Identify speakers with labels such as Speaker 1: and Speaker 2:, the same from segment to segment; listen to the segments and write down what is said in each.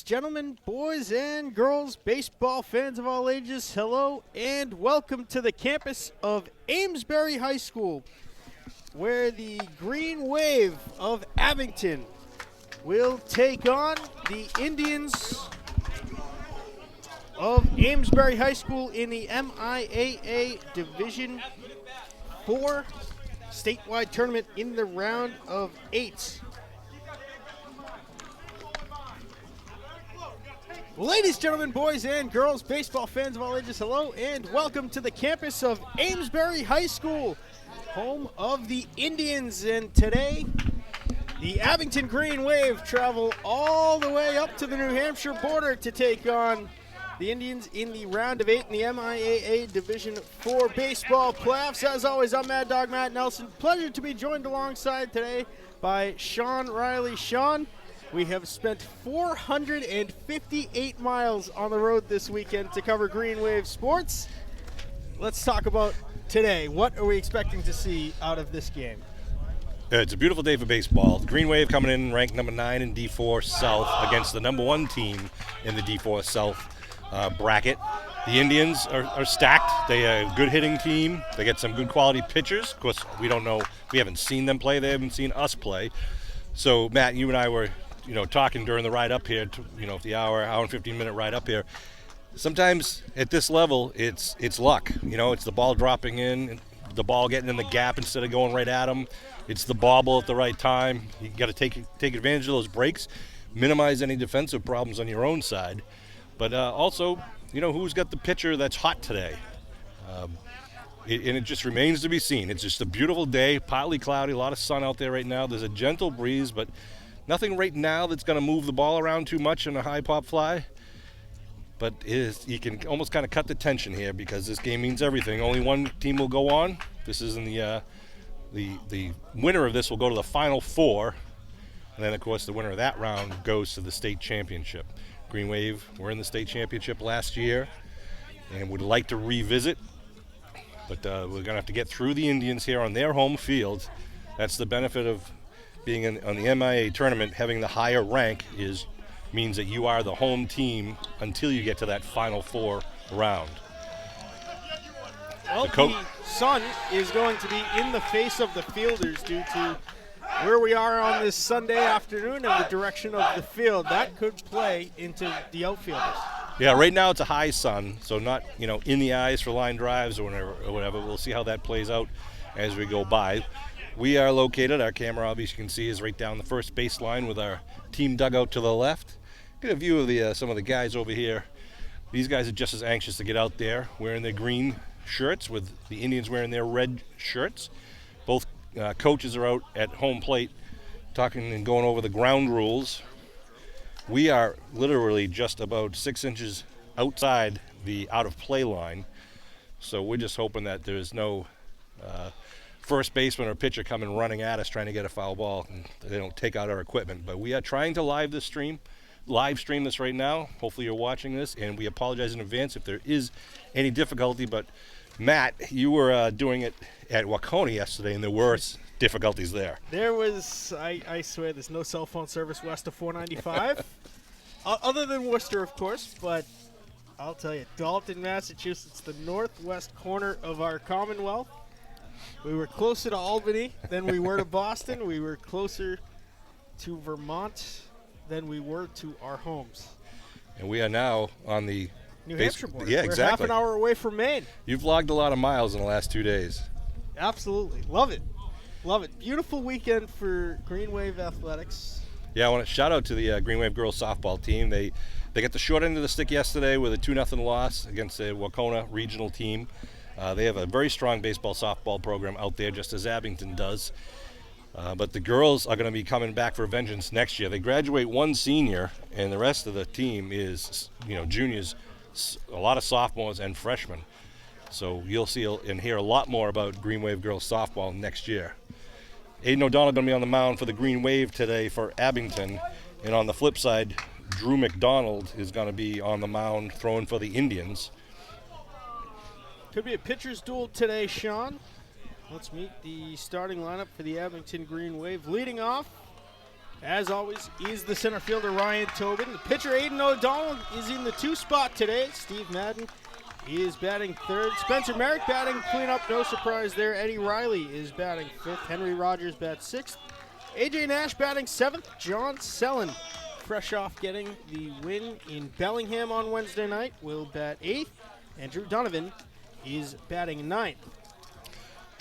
Speaker 1: gentlemen, boys and girls, baseball fans of all ages, hello and welcome to the campus of Amesbury High School, where the Green Wave of Abington will take on the Indians of Amesbury High School in the MIAA Division 4 statewide tournament in the round of 8. Ladies, gentlemen, boys and girls, baseball fans of all ages, hello and welcome to the campus of Amesbury High School, home of the Indians. And today, the Abington Green Wave travel all the way up to the New Hampshire border to take on the Indians in the round of 8 in the MIAA Division 4 baseball playoffs. As always, I'm Mad Dog Matt Nelson. Pleasure to be joined alongside today by Sean Reilly. Sean, we have spent 458 miles on the road this weekend to cover Green Wave sports. Let's talk about today. What are we expecting to see out of this game?
Speaker 2: It's a beautiful day for baseball. The Green Wave coming in ranked number 9 in D4 South against the number 1 team in the D4 South bracket. The Indians are stacked. They are a good hitting team. They get some good quality pitchers. Of course, we don't know. We haven't seen them play. They haven't seen us play. So, Matt, you and I were talking during the ride up here, the hour and 15-minute ride up here. Sometimes at this level, it's luck. It's the ball dropping in, the ball getting in the gap instead of going right at them. It's the bobble at the right time. You got to take advantage of those breaks, minimize any defensive problems on your own side. But also, who's got the pitcher that's hot today? And it just remains to be seen. It's just a beautiful day, partly cloudy, a lot of sun out there right now. There's a gentle breeze, but nothing right now that's going to move the ball around too much in a high pop fly. But you can almost kind of cut the tension here because this game means everything. Only one team will go on. This is in the winner of this will go to the Final Four. And then, of course, the winner of that round goes to the state championship. Green Wave were in the state championship last year and would like to revisit. But we're going to have to get through the Indians here on their home field. That's the benefit of being on the MIAA tournament. Having the higher rank means that you are the home team until you get to that Final Four round.
Speaker 1: Well, the sun is going to be in the face of the fielders due to where we are on this Sunday afternoon and the direction of the field. That could play into the outfielders.
Speaker 2: Yeah, right now it's a high sun, so not in the eyes for line drives or whatever. We'll see how that plays out as we go by. We are located, our camera obviously you can see is right down the first baseline with our team dugout to the left. Get a view of some of the guys over here. These guys are just as anxious to get out there wearing their green shirts with the Indians wearing their red shirts. Both coaches are out at home plate talking and going over the ground rules. We are literally just about 6 inches outside the out of play line. So we're just hoping that there's no first baseman or pitcher coming running at us trying to get a foul ball and they don't take out our equipment. But we are trying to live stream this right now. Hopefully you're watching this, and we apologize in advance if there is any difficulty. But Matt, you were doing it at Wacona yesterday, and there were difficulties there.
Speaker 1: There was, I swear, there's no cell phone service west of 495, other than Worcester, of course. But I'll tell you, Dalton, Massachusetts, the northwest corner of our Commonwealth. We were closer to Albany than we were to Boston. We were closer to Vermont than we were to our homes.
Speaker 2: And we are now on the
Speaker 1: New Hampshire border.
Speaker 2: Yeah,
Speaker 1: we're
Speaker 2: exactly.
Speaker 1: Half an hour away from Maine.
Speaker 2: You've logged a lot of miles in the last 2 days.
Speaker 1: Absolutely. Love it. Love it. Beautiful weekend for Green Wave Athletics.
Speaker 2: Yeah, I want to shout out to the Green Wave girls softball team. They got the short end of the stick yesterday with a 2-0 loss against the Wacona regional team. They have a very strong baseball softball program out there, just as Abington does. But the girls are going to be coming back for vengeance next year. They graduate one senior, and the rest of the team is, juniors, a lot of sophomores and freshmen. So you'll see and hear a lot more about Green Wave girls softball next year. Aidan Donovan going to be on the mound for the Green Wave today for Abington. And on the flip side, Drew Mcdonald is going to be on the mound throwing for the Indians.
Speaker 1: Could be a pitcher's duel today, Sean. Let's meet the starting lineup for the Abington Green Wave. Leading off, as always, is the center fielder Ryan Tobin. The pitcher Aidan Donovan is in the 2 spot today. Steve Madden is batting 3rd. Spencer Merrick batting cleanup, no surprise there. Eddie Reilly is batting 5th. Henry Rogers bats 6th. AJ Nash batting 7th. John Sellen, fresh off getting the win in Bellingham on Wednesday night, will bat 8th. And Drew Donovan is batting 9th.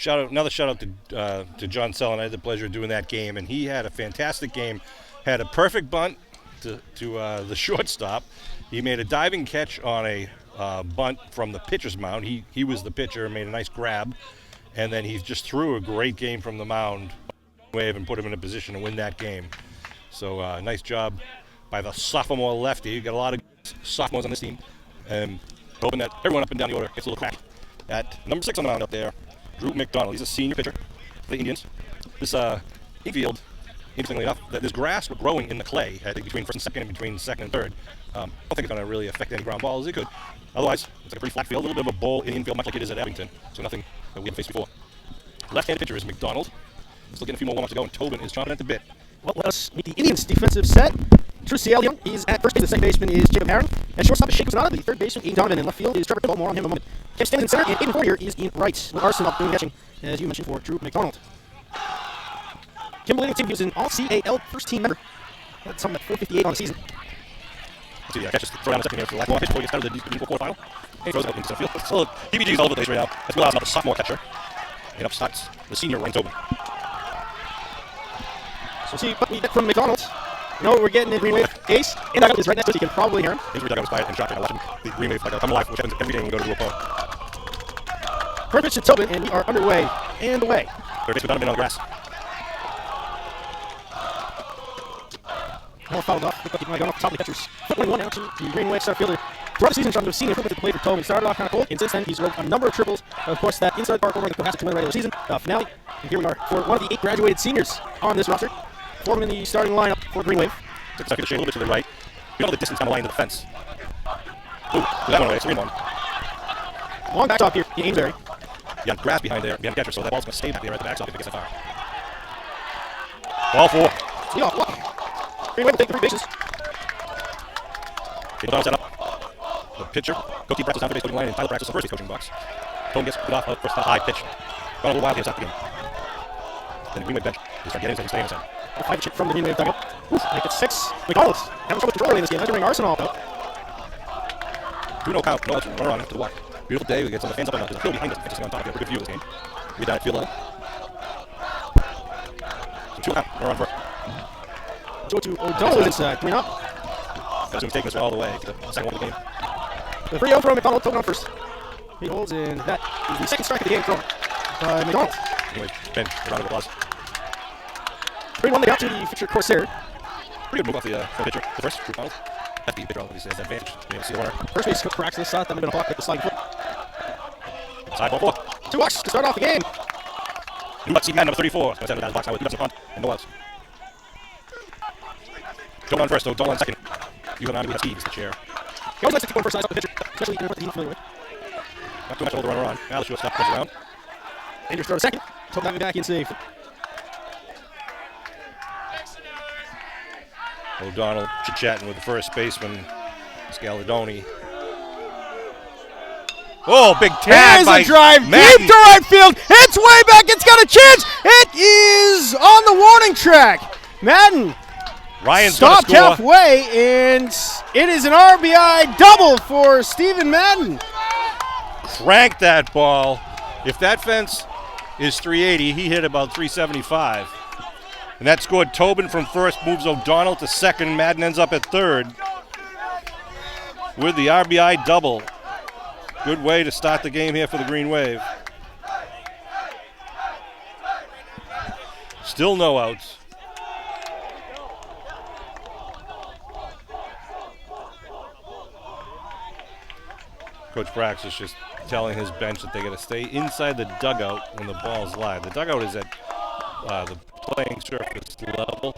Speaker 2: Another shout out to John Sellen. I had the pleasure of doing that game, and he had a fantastic game. Had a perfect bunt to the shortstop. He made a diving catch on a bunt from the pitcher's mound. He was the pitcher, made a nice grab, and then he just threw a great game from the mound, wave, and put him in a position to win that game. So nice job by the sophomore lefty. You got a lot of sophomores on this team, and hoping that everyone up and down the order gets a little crack. At number 6 on the mound up there, Drew Mcdonald. He's a senior pitcher for the Indians. This infield, interestingly enough, there's grass growing in the clay, I think, between first and second and between second and third. I don't think it's going to really affect any ground balls. It could. Otherwise, it's like a pretty flat field, a little bit of a bowl in the infield, much like it is at Abington. So nothing that we haven't faced before. Left-handed pitcher is McDonald. Still getting a few more warm-ups to go, and Tobin is chomping at the bit.
Speaker 1: Well, let us meet the Indians' defensive set. Drew Young is at first base. The second baseman is Jacob Harron. And shortstop is Shake Mcdonald. The third baseman, Aidan Donovan. In left field is Trevor Kimball. More on him in a moment. Kim Stanley in center, and Aidan Fournier is in right. With Arsenal doing catching, as you mentioned, for Drew McDonald. Kimball leading the team. He was an All-CAL first-team member. Had something at 458 on the season.
Speaker 2: Let's see, catches throw down the second here for the last one pitch before he gets out of the D4 quarterfinal. And he throws it out into the field. So DBG's all over the place right now. That's Will the sophomore catcher. And up starts the senior Ryan Tobin.
Speaker 1: So see what we get from McDonald. You know what we're getting in Green Wave. Ace, and dugout is right next to us. You can probably hear him.
Speaker 2: His dugout was quiet and shocking. I watch him, the Green Wave come alive, which happens every day when we go to the opponent.
Speaker 1: First pitch to Tobin, and we are underway and away.
Speaker 2: Third base with Donovan on the grass.
Speaker 1: More fouled off. Looks like he might have gone off the top of the catcher's foot. 21 out to the Green Wave center fielder. Throughout the season, trying to see improvement to play for Tobin. Started off kind of cold, and since then he's roped a number of triples. Of course, that inside park over the Cohasset to win the regular season finale. And here we are for one of the 8 graduated seniors on this roster. 4 of them in the starting lineup for Green Wave.
Speaker 2: Took the second shade a little bit to the right. You know the distance down the line to the fence. Ooh, that one away. 3-1.
Speaker 1: Long backstop here in Amesbury.
Speaker 2: You got grass behind there, behind the catcher, so that ball's going to stay back there at the backstop if it gets that far. Ball 4.
Speaker 1: See off. Green Wave will take the 3 bases.
Speaker 2: People set up. The pitcher. Coach practice on the base coaching line and Tyler practice on the first base coaching box. Tobin gets it off first the high pitch. Got a little wild here to start the game. Then the Green Wave bench is trying to get in, staying inside.
Speaker 1: A 5 chip from the Green Wave dugout. Make it 6. McDonald's having trouble with control in this game. Entering Arsenal though.
Speaker 2: 2-0 count. No, let's run around to the walk. Beautiful day. We get some of the fans up and out. There's a field behind us. Just on top. We have a good view of this game. We down at field level. So 2 count. Run around first.
Speaker 1: Go to O'Donnell inside. 3 up.
Speaker 2: That's going to take us all the way to the second one of the game.
Speaker 1: The 3-0 from McDonald. Tobin on first. He holds in. That is the second strike of the game thrown by McDonald.
Speaker 2: Anyway, Ben, a round of applause.
Speaker 1: 3-1 they got to the future Corsair.
Speaker 2: Pretty good move off the pitcher. The first, Drew McDonald. That's the pitcher obviously has advantage. Being able to see the runner.
Speaker 1: First base cracks this shot. That might have been a block at the sliding foot.
Speaker 2: Side ball 4.
Speaker 1: 2 walks to start off the game.
Speaker 2: New Steve Madden, number 34. Going to send it down the box now with 2 in front and no outs. Joe on first, though. Dolan on second. You have an with speed. He's the chair.
Speaker 1: He always likes to take one first side off the pitcher, especially in the he's not familiar with.
Speaker 2: Not too much to hold the runner on. Now the shortstop comes around.
Speaker 1: Dangerous throw to second. Tobin back in safe.
Speaker 2: O'Donnell chit-chatting with the first baseman, Scaladoni. Oh, big tag by
Speaker 1: a drive
Speaker 2: Madden.
Speaker 1: deep to right field. It's way back. It's got a chance. It is on the warning track. Madden
Speaker 2: Ryan's
Speaker 1: stopped
Speaker 2: gonna score.
Speaker 1: halfway, and it is an RBI double for Stephen Madden.
Speaker 2: Crank that ball. If that fence is 380, he hit about 375. And that scored Tobin from first, moves O'Donnell to second. Madden ends up at third with the RBI double. Good way to start the game here for the Green Wave. Still no outs. Coach Brax is just telling his bench that they got to stay inside the dugout when the ball's live. The dugout is at the playing surface level.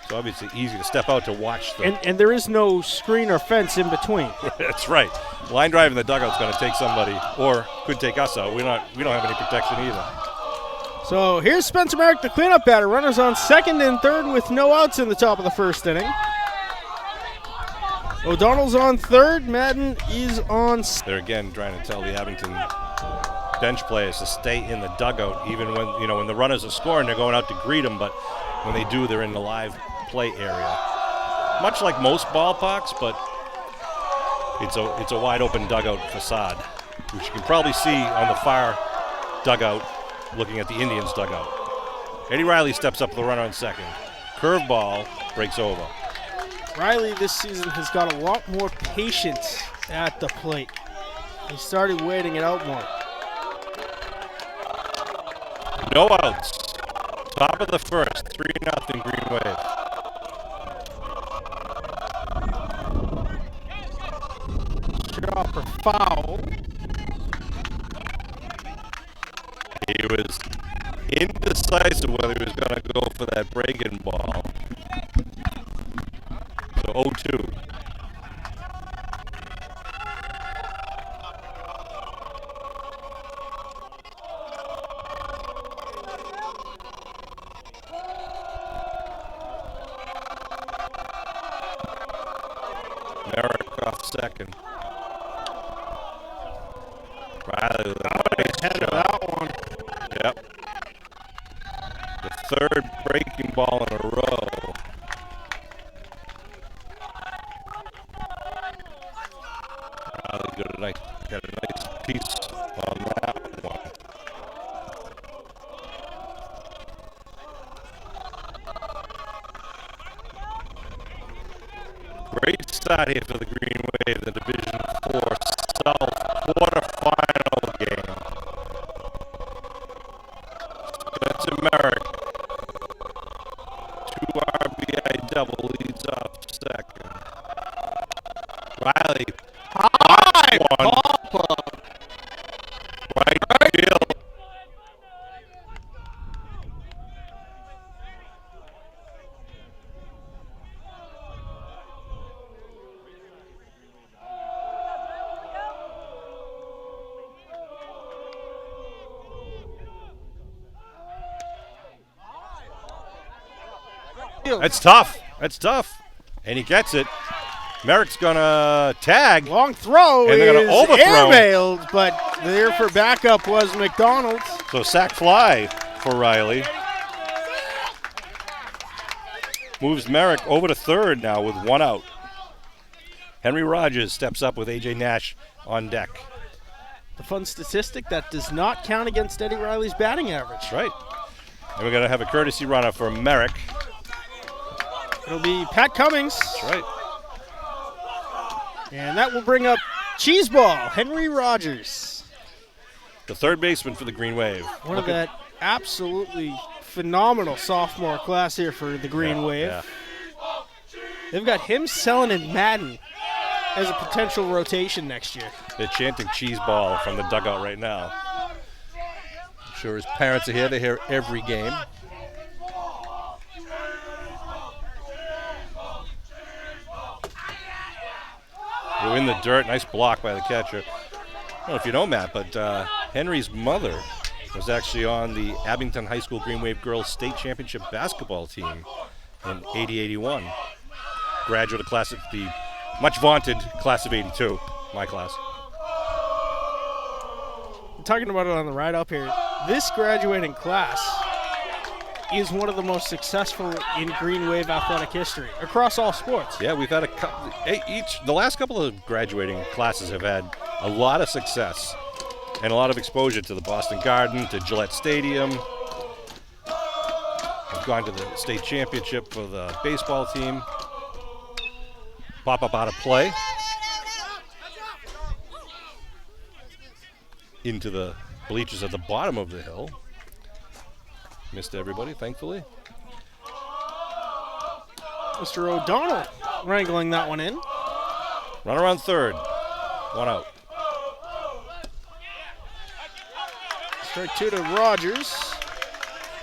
Speaker 2: So obviously easy to step out to watch them.
Speaker 1: And there is no screen or fence in between.
Speaker 2: That's right. Line drive in the dugout's going to take somebody, or could take us out. We don't have any protection either.
Speaker 1: So here's Spencer Merrick, the cleanup batter. Runners on second and third with no outs in the top of the first inning. O'Donnell's on third. Madden is on.
Speaker 2: They're again trying to tell the Abington bench players to stay in the dugout, even when the runners are scoring. They're going out to greet them, but when they do, they're in the live play area. Much like most ballparks, but it's a wide open dugout facade, which you can probably see on the far dugout looking at the Indians dugout. Eddie Reilly steps up the runner on second. Curveball breaks over.
Speaker 1: Reilly this season has got a lot more patience at the plate. He started waiting it out more.
Speaker 2: No outs. Top of the first, 3-0 Green Wave.
Speaker 1: Shot for foul.
Speaker 2: He was indecisive whether he was going to go for that break-in ball. So 0-2. Merrick off second. Reilly with a nice shot.
Speaker 1: That one.
Speaker 2: Yep. The third breaking ball in a row. Reilly got a nice piece on that one. Great start here for the Green Wave, the Division 4 South quarterfinal game. Spencer Merrick, 2 RBI double, leads off second. Reilly, high one, pop-up, right field. That's tough. That's tough. And he gets it. Merrick's going to tag.
Speaker 1: Long throw
Speaker 2: and they're going to overthrow.
Speaker 1: Airmailed, but there for backup was Mcdonald.
Speaker 2: So sack fly for Reilly. Moves Merrick over to third now with 1 out. Henry Rogers steps up with A.J. Nash on deck.
Speaker 1: The fun statistic that does not count against Eddie Reilly's batting average.
Speaker 2: That's right. And we're going to have a courtesy runner for Merrick.
Speaker 1: It'll be Pat Cummings.
Speaker 2: That's right.
Speaker 1: And that will bring up Cheeseball, Henry Rogers.
Speaker 2: The third baseman for the Green Wave.
Speaker 1: One of that absolutely phenomenal sophomore class here for the Green Wave.
Speaker 2: Yeah.
Speaker 1: They've got him, Selling, and Madden as a potential rotation next year.
Speaker 2: They're chanting Cheeseball from the dugout right now. I'm sure his parents are here. They're here every game. We're in the dirt. Nice block by the catcher. I don't know if you know, Matt, but Henry's mother was actually on the Abington High School Green Wave Girls State Championship basketball team in 80-81. Graduate of class of the much vaunted class of 82, my class.
Speaker 1: I'm talking about it on the ride up here. This graduating class is one of the most successful in Green Wave athletic history across all sports.
Speaker 2: Yeah, we've had the last couple of graduating classes have had a lot of success and a lot of exposure to the Boston Garden, to Gillette Stadium. We've gone to the state championship for the baseball team. Pop up out of play. Into the bleachers at the bottom of the hill. Missed everybody, thankfully.
Speaker 1: Mr. O'Donnell wrangling that one in.
Speaker 2: Run around third. One out.
Speaker 1: Strike two to Rogers.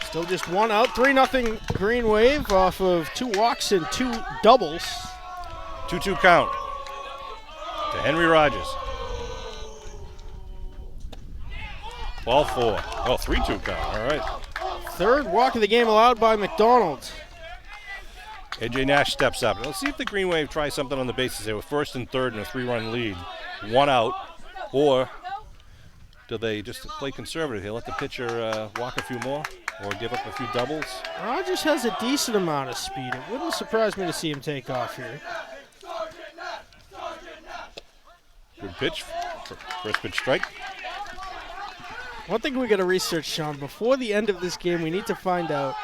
Speaker 1: Still just one out. 3-0 Green Wave off of 2 walks and 2 doubles.
Speaker 2: 2-2 count to Henry Rogers. Ball 4. Oh, 3-2 count. All right.
Speaker 1: Third walk of the game allowed by Mcdonald.
Speaker 2: AJ Nash steps up. Let's see if the Green Wave tries something on the bases here with first and third and a 3-run lead. One out. Or do they just play conservative here? Let the pitcher walk a few more or give up a few doubles?
Speaker 1: Rogers has a decent amount of speed. It wouldn't surprise me to see him take off here.
Speaker 2: Good pitch. First pitch strike.
Speaker 1: One thing we got to research, Sean, before the end of this game, we need to find out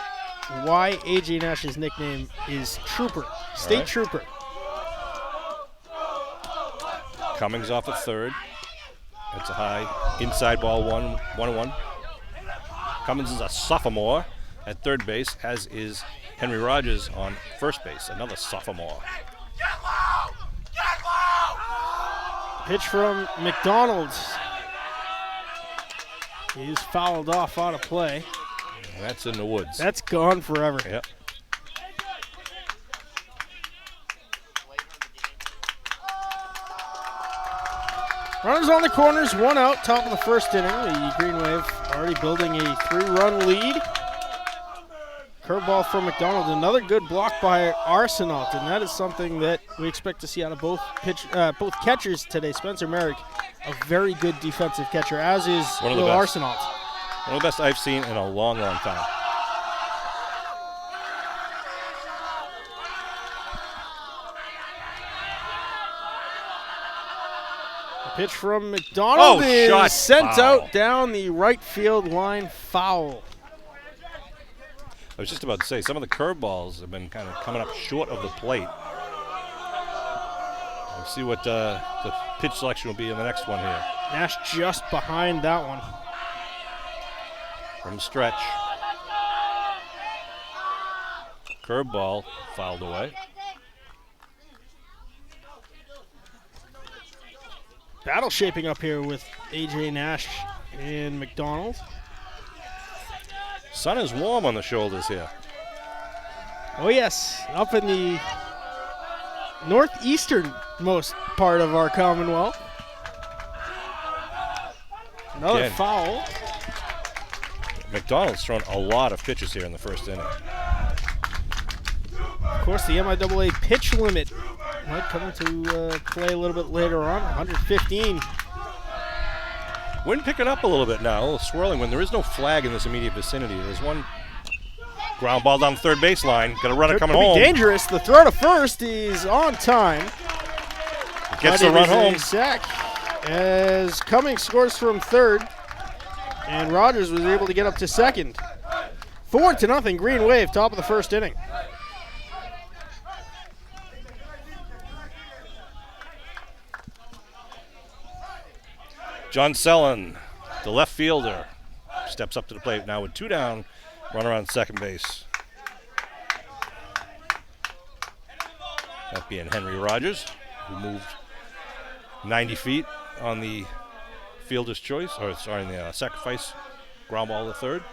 Speaker 1: why AJ Nash's nickname is Trooper, State Trooper.
Speaker 2: Cummings off at third. It's a high inside ball, 1-1. Cummings is a sophomore at third base, as is Henry Rogers on first base, another sophomore.
Speaker 1: Pitch from Mcdonald. He's fouled off out of play.
Speaker 2: That's in the woods.
Speaker 1: That's gone forever.
Speaker 2: Yep.
Speaker 1: Runners on the corners, 1 out, top of the first inning. The Green Wave already building a 3-run lead. Curveball from Mcdonald, another good block by Arsenault, and that is something that we expect to see out of both catchers today. Spencer Merrick, a very good defensive catcher, as is Will Arsenault.
Speaker 2: One of the best I've seen in a long, long time.
Speaker 1: A pitch from Mcdonald is sent out down the right field line, foul.
Speaker 2: I was just about to say, some of the curveballs have been kind of coming up short of the plate. We'll see what the pitch selection will be in the next one here.
Speaker 1: Nash just behind that one.
Speaker 2: From stretch. Curveball fouled away.
Speaker 1: Battle shaping up here with AJ Nash and Mcdonald.
Speaker 2: Sun is warm on the shoulders here.
Speaker 1: Oh yes, up in the northeasternmost part of our Commonwealth. Another foul.
Speaker 2: McDonald's thrown a lot of pitches here in the first inning.
Speaker 1: Of course, the MIAA pitch limit might come into play a little bit later on, 115.
Speaker 2: Wind picking up a little bit now, a little swirling when there is no flag in this immediate vicinity. There's one ground ball down the third baseline. Got a runner coming home.
Speaker 1: Dangerous. The throw to first is on time.
Speaker 2: Gets the run home.
Speaker 1: Sack as Cummings scores from third, and Rogers was able to get up to second. 4-0 Green Wave, top of the first inning.
Speaker 2: John Sellen, the left fielder, steps up to the plate now with 2 down, runner on second base. That being Henry Rogers, who moved 90 feet on the fielder's choice, or sorry, the sacrifice ground ball to third.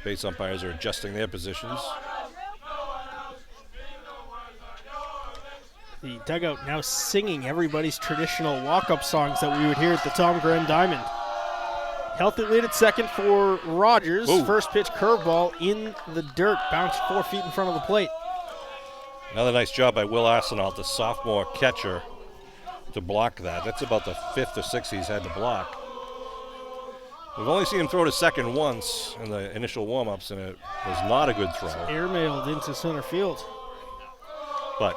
Speaker 2: Base umpires are adjusting their positions.
Speaker 1: The dugout now singing everybody's traditional walk-up songs that we would hear at the Tom Gren Diamond. Healthy lead at second for Rogers.
Speaker 2: Ooh.
Speaker 1: First pitch curveball in the dirt, bounced 4 feet in front of the plate.
Speaker 2: Another nice job by Will Arsenault, the sophomore catcher, to block that. That's about the 5th or 6th he's had to block. We've only seen him throw to second once in the initial warm-ups, and it was not a good throw.
Speaker 1: Airmailed into center field.
Speaker 2: But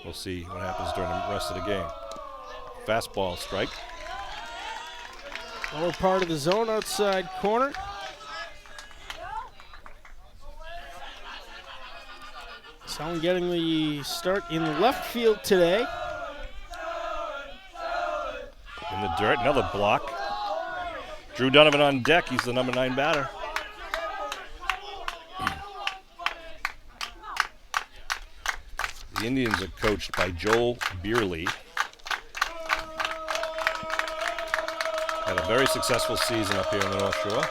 Speaker 2: we'll see what happens during the rest of the game. Fastball strike.
Speaker 1: Lower part of the zone, outside corner. Someone getting the start in left field today.
Speaker 2: In the dirt, another block. Drew Donovan on deck. He's the number 9 batter. The Indians are coached by Joel Beerley. Had a very successful season up here in the North Shore.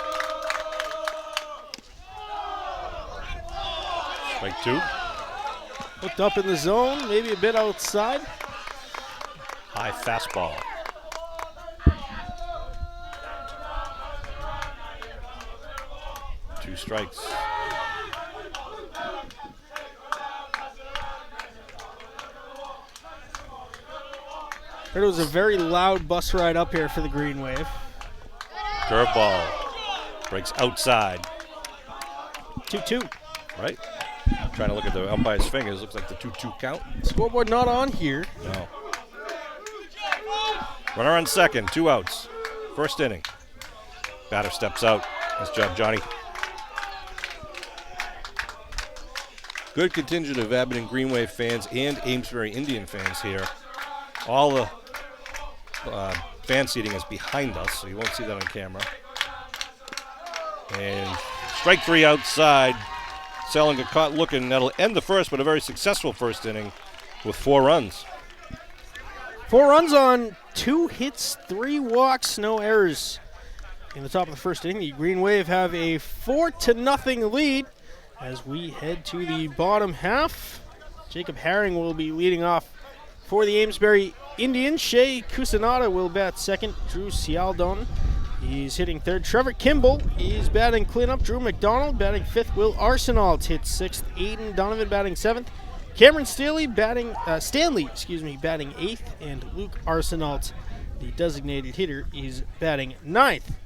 Speaker 2: Strike 2.
Speaker 1: Hooked up in the zone, maybe a bit outside.
Speaker 2: High fastball. Two strikes.
Speaker 1: Heard it was a very loud bus ride up here for the Green Wave.
Speaker 2: Curveball. Breaks outside.
Speaker 1: 2-2.
Speaker 2: Right? Trying to look at the umpire's fingers. Looks like the 2-2 count.
Speaker 1: Scoreboard not on here.
Speaker 2: No. Runner on second. 2 outs. First inning. Batter steps out. Nice job, Johnny. Good contingent of Abington Green Wave fans and Amesbury Indian fans here. All the fan seating is behind us, so you won't see that on camera. And strike 3 outside. Selling got caught looking. That'll end the first, but a very successful first inning with 4 runs.
Speaker 1: 4 runs on 2 hits, 3 walks, no errors. In the top of the first inning, the Green Wave have a 4-0 lead as we head to the bottom half. Jacob Herring will be leading off for the Amesbury Indians. Shea Kusanada will bat second. Drew Cialdon, he's hitting third. Trevor Kimball, he's batting cleanup. Drew Mcdonald batting fifth. Will Arsenault hits sixth. Aidan Donovan batting seventh. Cameron Stanley batting eighth. And Luke Arsenault, the designated hitter, is batting ninth.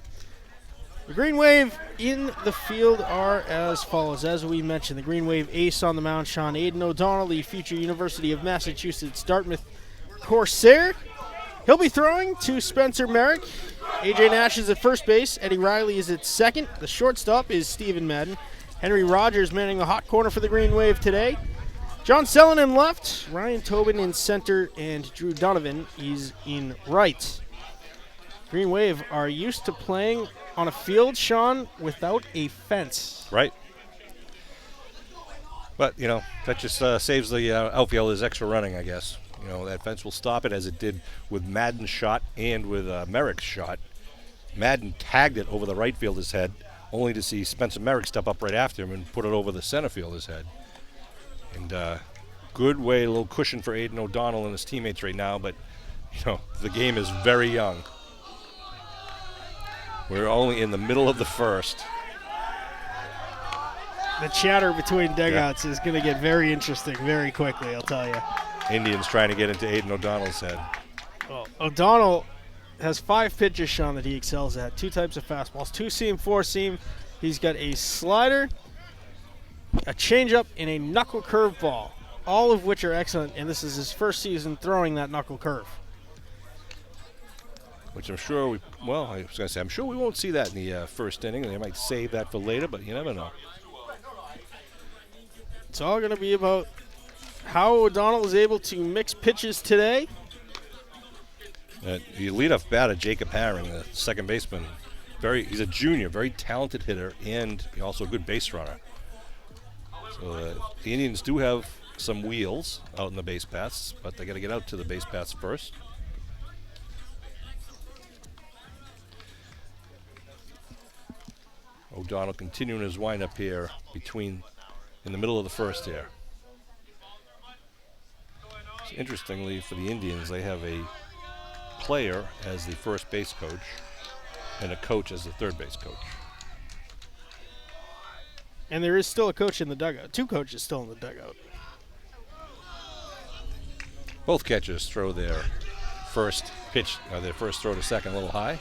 Speaker 1: The Green Wave in the field are as follows. As we mentioned, the Green Wave ace on the mound, Sean Aidan O'Donnell, the future University of Massachusetts Dartmouth Corsair. He'll be throwing to Spencer Merrick. AJ Nash is at first base. Eddie Reilly is at second. The shortstop is Stephen Madden. Henry Rogers manning the hot corner for the Green Wave today. John Sellen in left. Ryan Tobin in center. And Drew Donovan is in right. Green Wave are used to playing on a field, Sean, without a fence.
Speaker 2: Right. But, that just saves the outfielders extra running, I guess. That fence will stop it, as it did with Madden's shot and with Merrick's shot. Madden tagged it over the right fielder's head, only to see Spencer Merrick step up right after him and put it over the center fielder's head. And good way, a little cushion for Aidan O'Donnell and his teammates right now, but, the game is very young. We're only in the middle of the first.
Speaker 1: The chatter between dugouts is going to get very interesting very quickly, I'll tell you.
Speaker 2: Indians trying to get into Aidan O'Donnell's head.
Speaker 1: Well, O'Donnell has 5 pitches, Sean, that he excels at. 2 types of fastballs, 2-seam, 4-seam. He's got a slider, a changeup, and a knuckle curveball, all of which are excellent, and this is his first season throwing that knuckle curve.
Speaker 2: Which I'm sure I'm sure we won't see that in the first inning. They might save that for later, but you never know.
Speaker 1: It's all going to be about how O'Donnell is able to mix pitches today.
Speaker 2: The leadoff batter, Jacob Herring, the second baseman, he's a junior, very talented hitter, and also a good base runner. So the Indians do have some wheels out in the base paths, but they got to get out to the base paths first. O'Donnell continuing his windup here in the middle of the first here. So interestingly, for the Indians, they have a player as the first base coach and a coach as the third base coach.
Speaker 1: And there is still a coach in the dugout. 2 coaches still in the dugout.
Speaker 2: Both catchers throw their first pitch, their first throw to second a little high.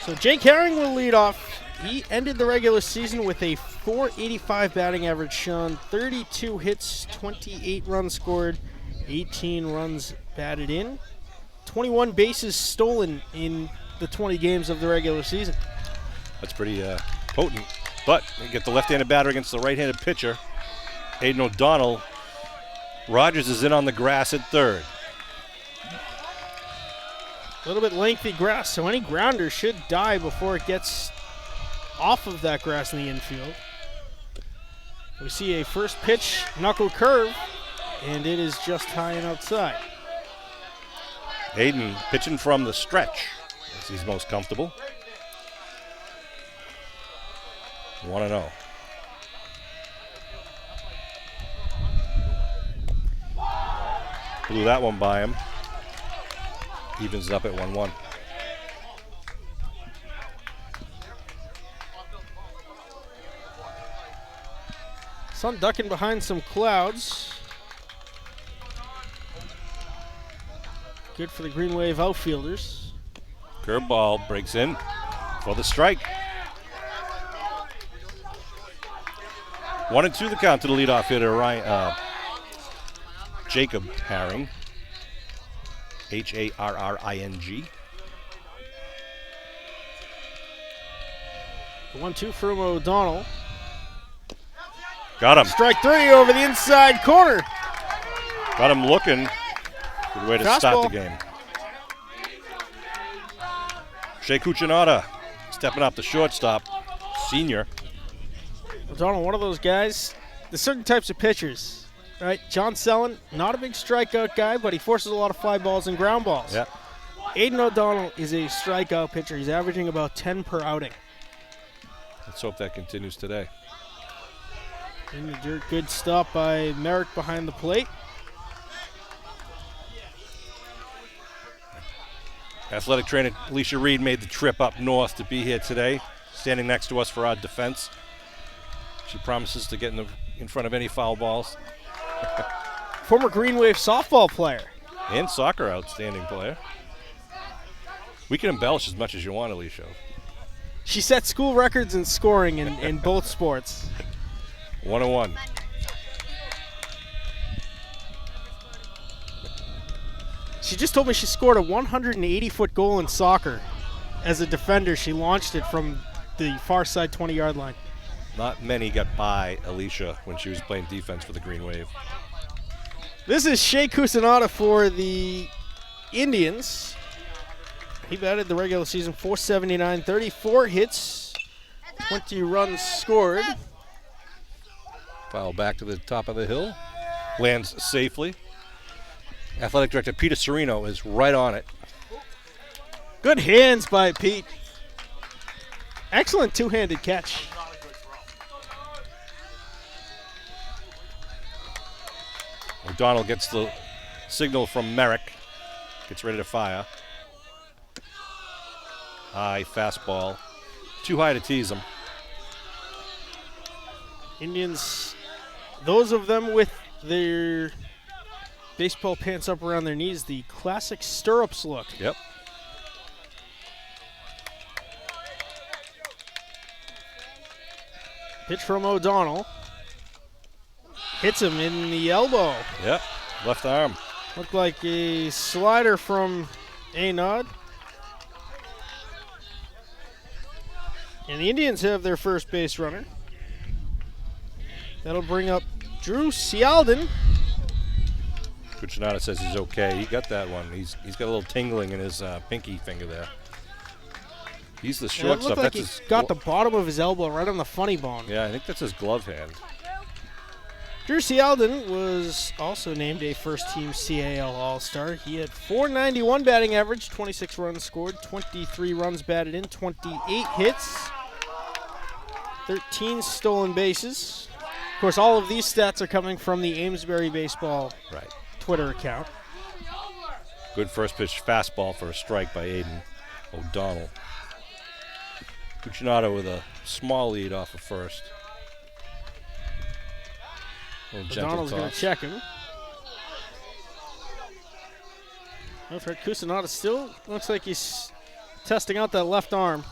Speaker 1: So Jake Herring will lead off. He ended the regular season with a .485 batting average, Sean. 32 hits, 28 runs scored, 18 runs batted in, 21 bases stolen in the 20 games of the regular season.
Speaker 2: That's pretty potent. But they get the left-handed batter against the right-handed pitcher, Aidan O'Donnell. Rogers is in on the grass at third.
Speaker 1: A little bit lengthy grass, so any grounder should die before it gets off of that grass in the infield. We see a first pitch knuckle curve, and it is just high and outside.
Speaker 2: Aidan pitching from the stretch as he's most comfortable. 1-0. Blew that one by him. Evens it up at 1-1.
Speaker 1: Sun ducking behind some clouds. Good for the Green Wave outfielders.
Speaker 2: Curveball breaks in for the strike. 1-2 the count to the leadoff hitter, Jacob Herring. Harring.
Speaker 1: The 1-2 from O'Donnell.
Speaker 2: Got him.
Speaker 1: Strike three over the inside corner.
Speaker 2: Got him looking. Good way to start the game. Shea Cuccinata stepping up the shortstop. Senior.
Speaker 1: O'Donnell, one of those guys. There's certain types of pitchers, right? John Sellen, not a big strikeout guy, but he forces a lot of fly balls and ground balls.
Speaker 2: Yeah.
Speaker 1: Aidan O'Donnell is a strikeout pitcher. He's averaging about 10 per outing.
Speaker 2: Let's hope that continues today.
Speaker 1: And a good stop by Merrick behind the plate.
Speaker 2: Athletic trainer Alicia Reid made the trip up north to be here today, standing next to us for our defense. She promises to get in front of any foul balls.
Speaker 1: Former Green Wave softball player.
Speaker 2: And soccer outstanding player. We can embellish as much as you want, Alicia.
Speaker 1: She set school records in scoring in both sports.
Speaker 2: 1-1.
Speaker 1: She just told me she scored a 180-foot goal in soccer. As a defender, she launched it from the far side 20-yard line.
Speaker 2: Not many got by Alicia when she was playing defense for the Green Wave.
Speaker 1: This is Shea Cuccinata for the Indians. He batted the regular season .479, 34 hits, 20 runs scored.
Speaker 2: Foul back to the top of the hill. Lands safely. Athletic director Peter Serino is right on it.
Speaker 1: Good hands by Pete. Excellent two-handed catch.
Speaker 2: O'Donnell gets the signal from Merrick. Gets ready to fire. High fastball. Too high to tease him.
Speaker 1: Indians, those of them with their baseball pants up around their knees, the classic stirrups look.
Speaker 2: Yep.
Speaker 1: Pitch from O'Donnell. Hits him in the elbow.
Speaker 2: Yep. Left arm.
Speaker 1: Looked like a slider from Anod. And the Indians have their first base runner. That'll bring up Drew Cialden.
Speaker 2: Cuccinata says he's okay. He got that one. He's got a little tingling in his pinky finger there. He's the shortstop.
Speaker 1: It looked like he got the bottom of his elbow right on the funny bone.
Speaker 2: Yeah, I think that's his glove hand.
Speaker 1: Drew Cialden was also named a first-team CAL All-Star. He had .491 batting average, 26 runs scored, 23 runs batted in, 28 hits, 13 stolen bases. Of course, all of these stats are coming from the Amesbury Baseball Twitter account.
Speaker 2: Good first pitch fastball for a strike by Aidan O'Donnell. Cuccinata with a small lead off of first.
Speaker 1: O'Donnell's going to check him. Alfred Cusinata still looks like he's testing out that left arm.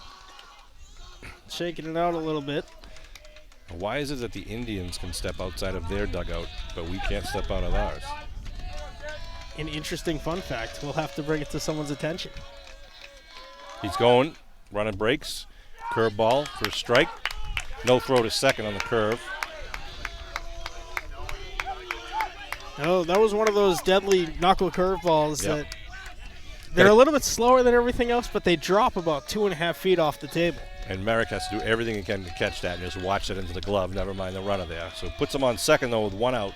Speaker 1: Shaking it out a little bit.
Speaker 2: Why is it that the Indians can step outside of their dugout, but we can't step out of ours?
Speaker 1: An interesting fun fact. We'll have to bring it to someone's attention.
Speaker 2: He's going, running breaks, curveball for a strike. No throw to second on the curve.
Speaker 1: Oh, that was one of those deadly knuckle curveballs
Speaker 2: Yep.
Speaker 1: that they're a little bit slower than everything else, but they drop about 2.5 feet off the table.
Speaker 2: And Merrick has to do everything he can to catch that and just watch it into the glove, never mind the runner there. So puts him on second, though, with one out.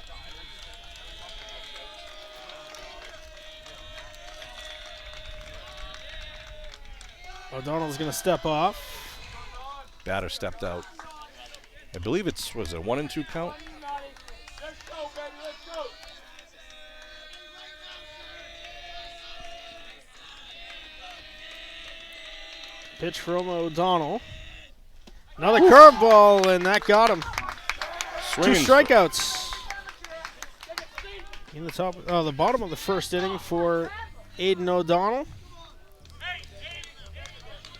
Speaker 1: O'Donnell's going to step off.
Speaker 2: Batter stepped out. I believe was it a 1-2 count?
Speaker 1: Pitch from O'Donnell. Another curveball, and that got him.
Speaker 2: Swinging.
Speaker 1: 2 strikeouts. In the bottom of the first inning for Aidan O'Donnell.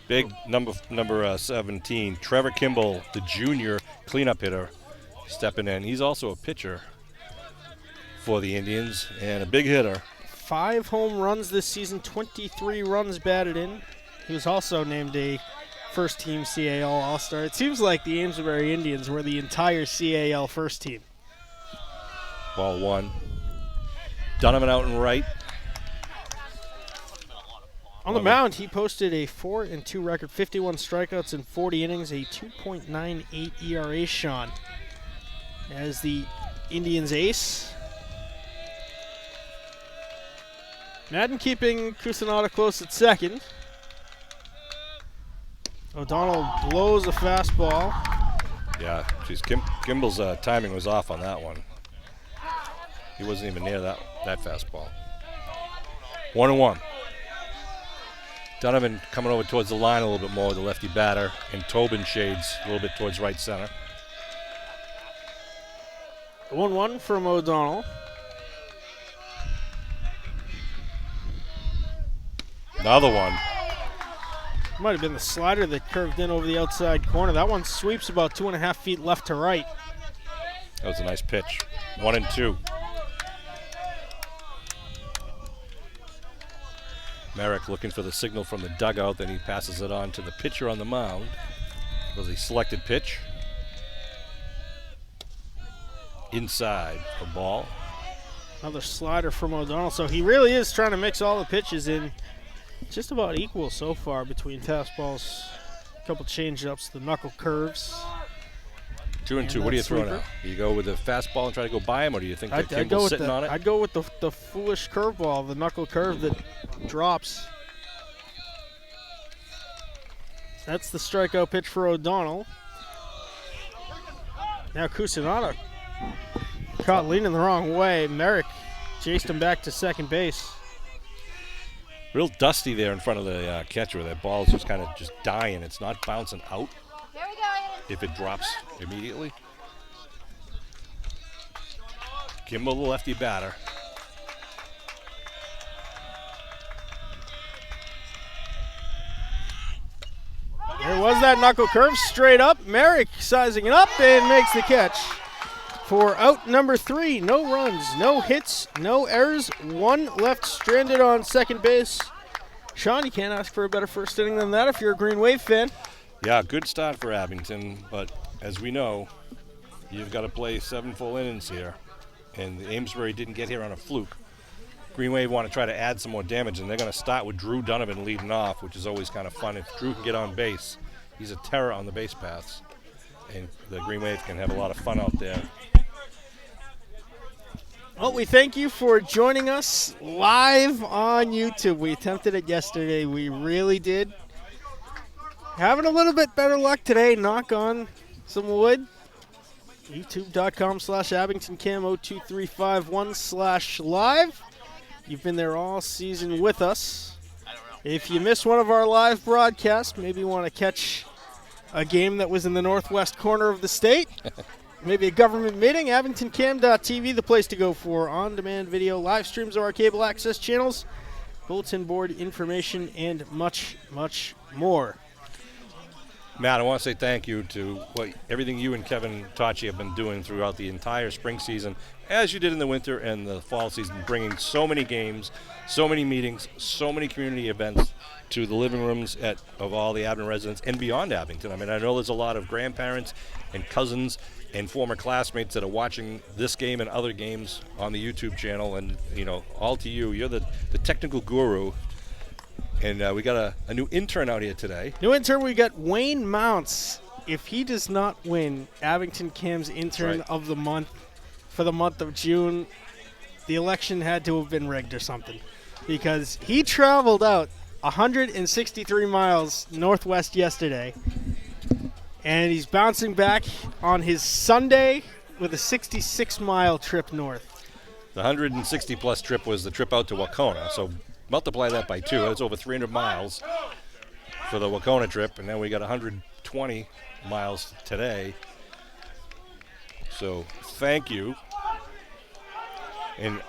Speaker 2: Big number 17, Trevor Kimball, the junior cleanup hitter, stepping in. He's also a pitcher for the Indians and a big hitter.
Speaker 1: 5 home runs this season, 23 runs batted in. He was also named a first-team CAL All-Star. It seems like the Amesbury Indians were the entire CAL first team.
Speaker 2: Ball 1. Donovan out and right.
Speaker 1: On the mound, he posted a 4-2 record, 51 strikeouts in 40 innings, a 2.98 ERA, Sean, as the Indians' ace. Madden keeping Cusinata close at second. O'Donnell blows a fastball.
Speaker 2: Yeah, geez, Kimball's timing was off on that one. He wasn't even near that fastball. 1-1. Donovan coming over towards the line a little bit more with the lefty batter, and Tobin shades a little bit towards right center.
Speaker 1: 1-1 from O'Donnell.
Speaker 2: Another one.
Speaker 1: Might have been the slider that curved in over the outside corner. That one sweeps about 2.5 feet left to right.
Speaker 2: That was a nice pitch. 1-2. Merrick looking for the signal from the dugout, then he passes it on to the pitcher on the mound. It was a selected pitch. Inside, a ball.
Speaker 1: Another slider from O'Donnell. So he really is trying to mix all the pitches in. Just about equal so far between fastballs, a couple change-ups, the knuckle curves.
Speaker 2: 2-2. What do you throw now? Do you go with the fastball and try to go by him, or do you think that Kimball's sitting on it?
Speaker 1: I'd go with the foolish curveball, the knuckle curve that drops. That's the strikeout pitch for O'Donnell. Now Cusinata caught leaning the wrong way. Merrick chased him back to second base.
Speaker 2: Real dusty there in front of the catcher. That ball's just kind of just dying. It's not bouncing out.
Speaker 3: Here we go.
Speaker 2: If it drops immediately. Kimball, the lefty batter.
Speaker 1: There was that knuckle curve straight up. Merrick sizing it up and makes the catch for out number 3. No runs, no hits, no errors. 1 left stranded on second base. Sean, you can't ask for a better first inning than that if you're a Green Wave fan.
Speaker 2: Yeah, good start for Abington, but as we know, you've got to play 7 full innings here, and the Amesbury didn't get here on a fluke. Green Wave want to try to add some more damage, and they're going to start with Drew Donovan leading off, which is always kind of fun. If Drew can get on base, he's a terror on the base paths, and the Green Wave can have a lot of fun out there.
Speaker 1: Well, we thank you for joining us live on YouTube. We attempted it yesterday. We really did. Having a little bit better luck today. Knock on some wood. YouTube.com/AbingtonCam02351/live. You've been there all season with us. If you miss one of our live broadcasts, maybe you want to catch a game that was in the northwest corner of the state, maybe a government meeting, AbingtonCam.tv, the place to go for on-demand video, live streams of our cable access channels. bulletin board information, and much, much more.
Speaker 2: Matt, I want to say thank you to everything you and Kevin Tachi have been doing throughout the entire spring season, as you did in the winter and the fall season, bringing so many games, so many meetings, so many community events to the living rooms of all the Abington residents and beyond Abington. I mean, I know there's a lot of grandparents and cousins and former classmates that are watching this game and other games on the YouTube channel, and, all to you. You're the technical guru. And we got a new intern out here today.
Speaker 1: New intern, we got Wayne Mounts. If he does not win Abington Cam's intern of the month for the month of June, the election had to have been rigged or something, because he traveled out 163 miles northwest yesterday, and he's bouncing back on his Sunday with a 66-mile trip north.
Speaker 2: The 160-plus trip was the trip out to Wacona, so multiply that by 2. That's over 300 miles for the Wacona trip, and then we got 120 miles today. So thank you. And,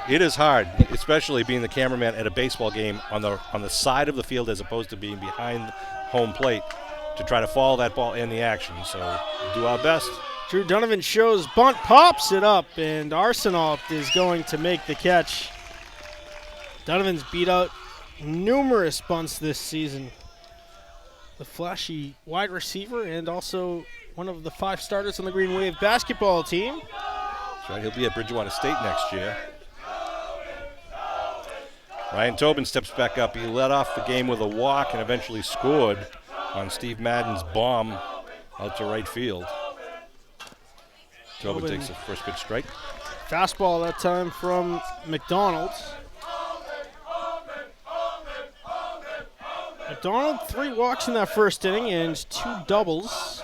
Speaker 2: it is hard, especially being the cameraman at a baseball game on the side of the field as opposed to being behind home plate, to try to follow that ball in the action. So we'll do our best.
Speaker 1: Drew Donovan shows bunt, pops it up, and Arsenault is going to make the catch. Donovan's beat out numerous bunts this season. The flashy wide receiver and also one of the 5 starters on the Green Wave basketball team.
Speaker 2: That's right, he'll be at Bridgewater State next year. Ryan Tobin steps back up. He led off the game with a walk and eventually scored on Steve Madden's bomb out to right field. Tobin takes the first pitch strike.
Speaker 1: Fastball that time from Mcdonald. McDonald, 3 walks in that first inning and 2 doubles.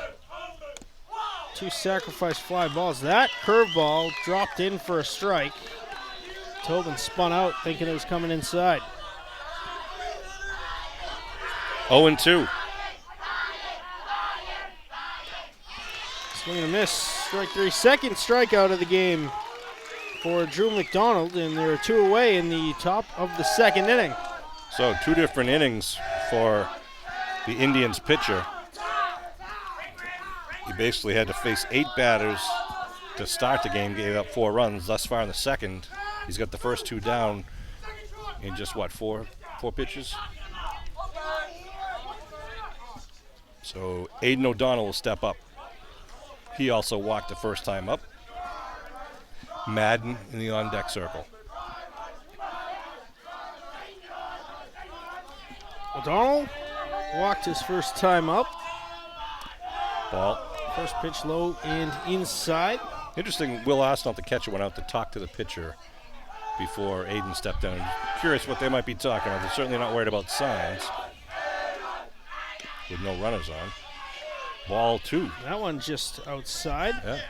Speaker 1: 2 sacrifice fly balls. That curveball dropped in for a strike. Tobin spun out thinking it was coming inside.
Speaker 2: 0-2.
Speaker 1: Swing and a miss. Strike 3. Second strikeout of the game for Drew McDonald, and there are 2 away in the top of the second inning.
Speaker 2: So 2 different innings for the Indians pitcher. He basically had to face 8 batters to start the game, gave up 4 runs. Thus far in the second, he's got the first 2 down in just, 4 pitches? So Aidan O'Donnell will step up. He also walked the first time up. Madden in the on-deck circle.
Speaker 1: O'Donnell walked his first time up.
Speaker 2: Ball.
Speaker 1: First pitch low and inside.
Speaker 2: Interesting, Will Arsenault, the catcher, went out to talk to the pitcher before Aidan stepped down. Curious what they might be talking about. They're certainly not worried about signs with no runners on. Ball 2.
Speaker 1: That one just outside.
Speaker 2: Yeah.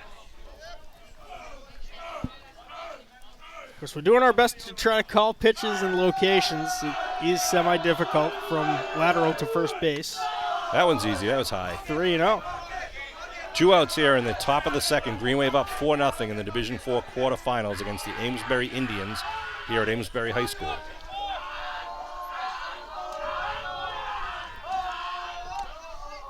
Speaker 1: Of course, we're doing our best to try to call pitches and locations. It is semi-difficult from lateral to first base.
Speaker 2: That one's easy. That was high.
Speaker 1: 3-0.
Speaker 2: 2 outs here in the top of the second. Green Wave up 4-0 in the Division IV quarterfinals against the Amesbury Indians here at Amesbury High School.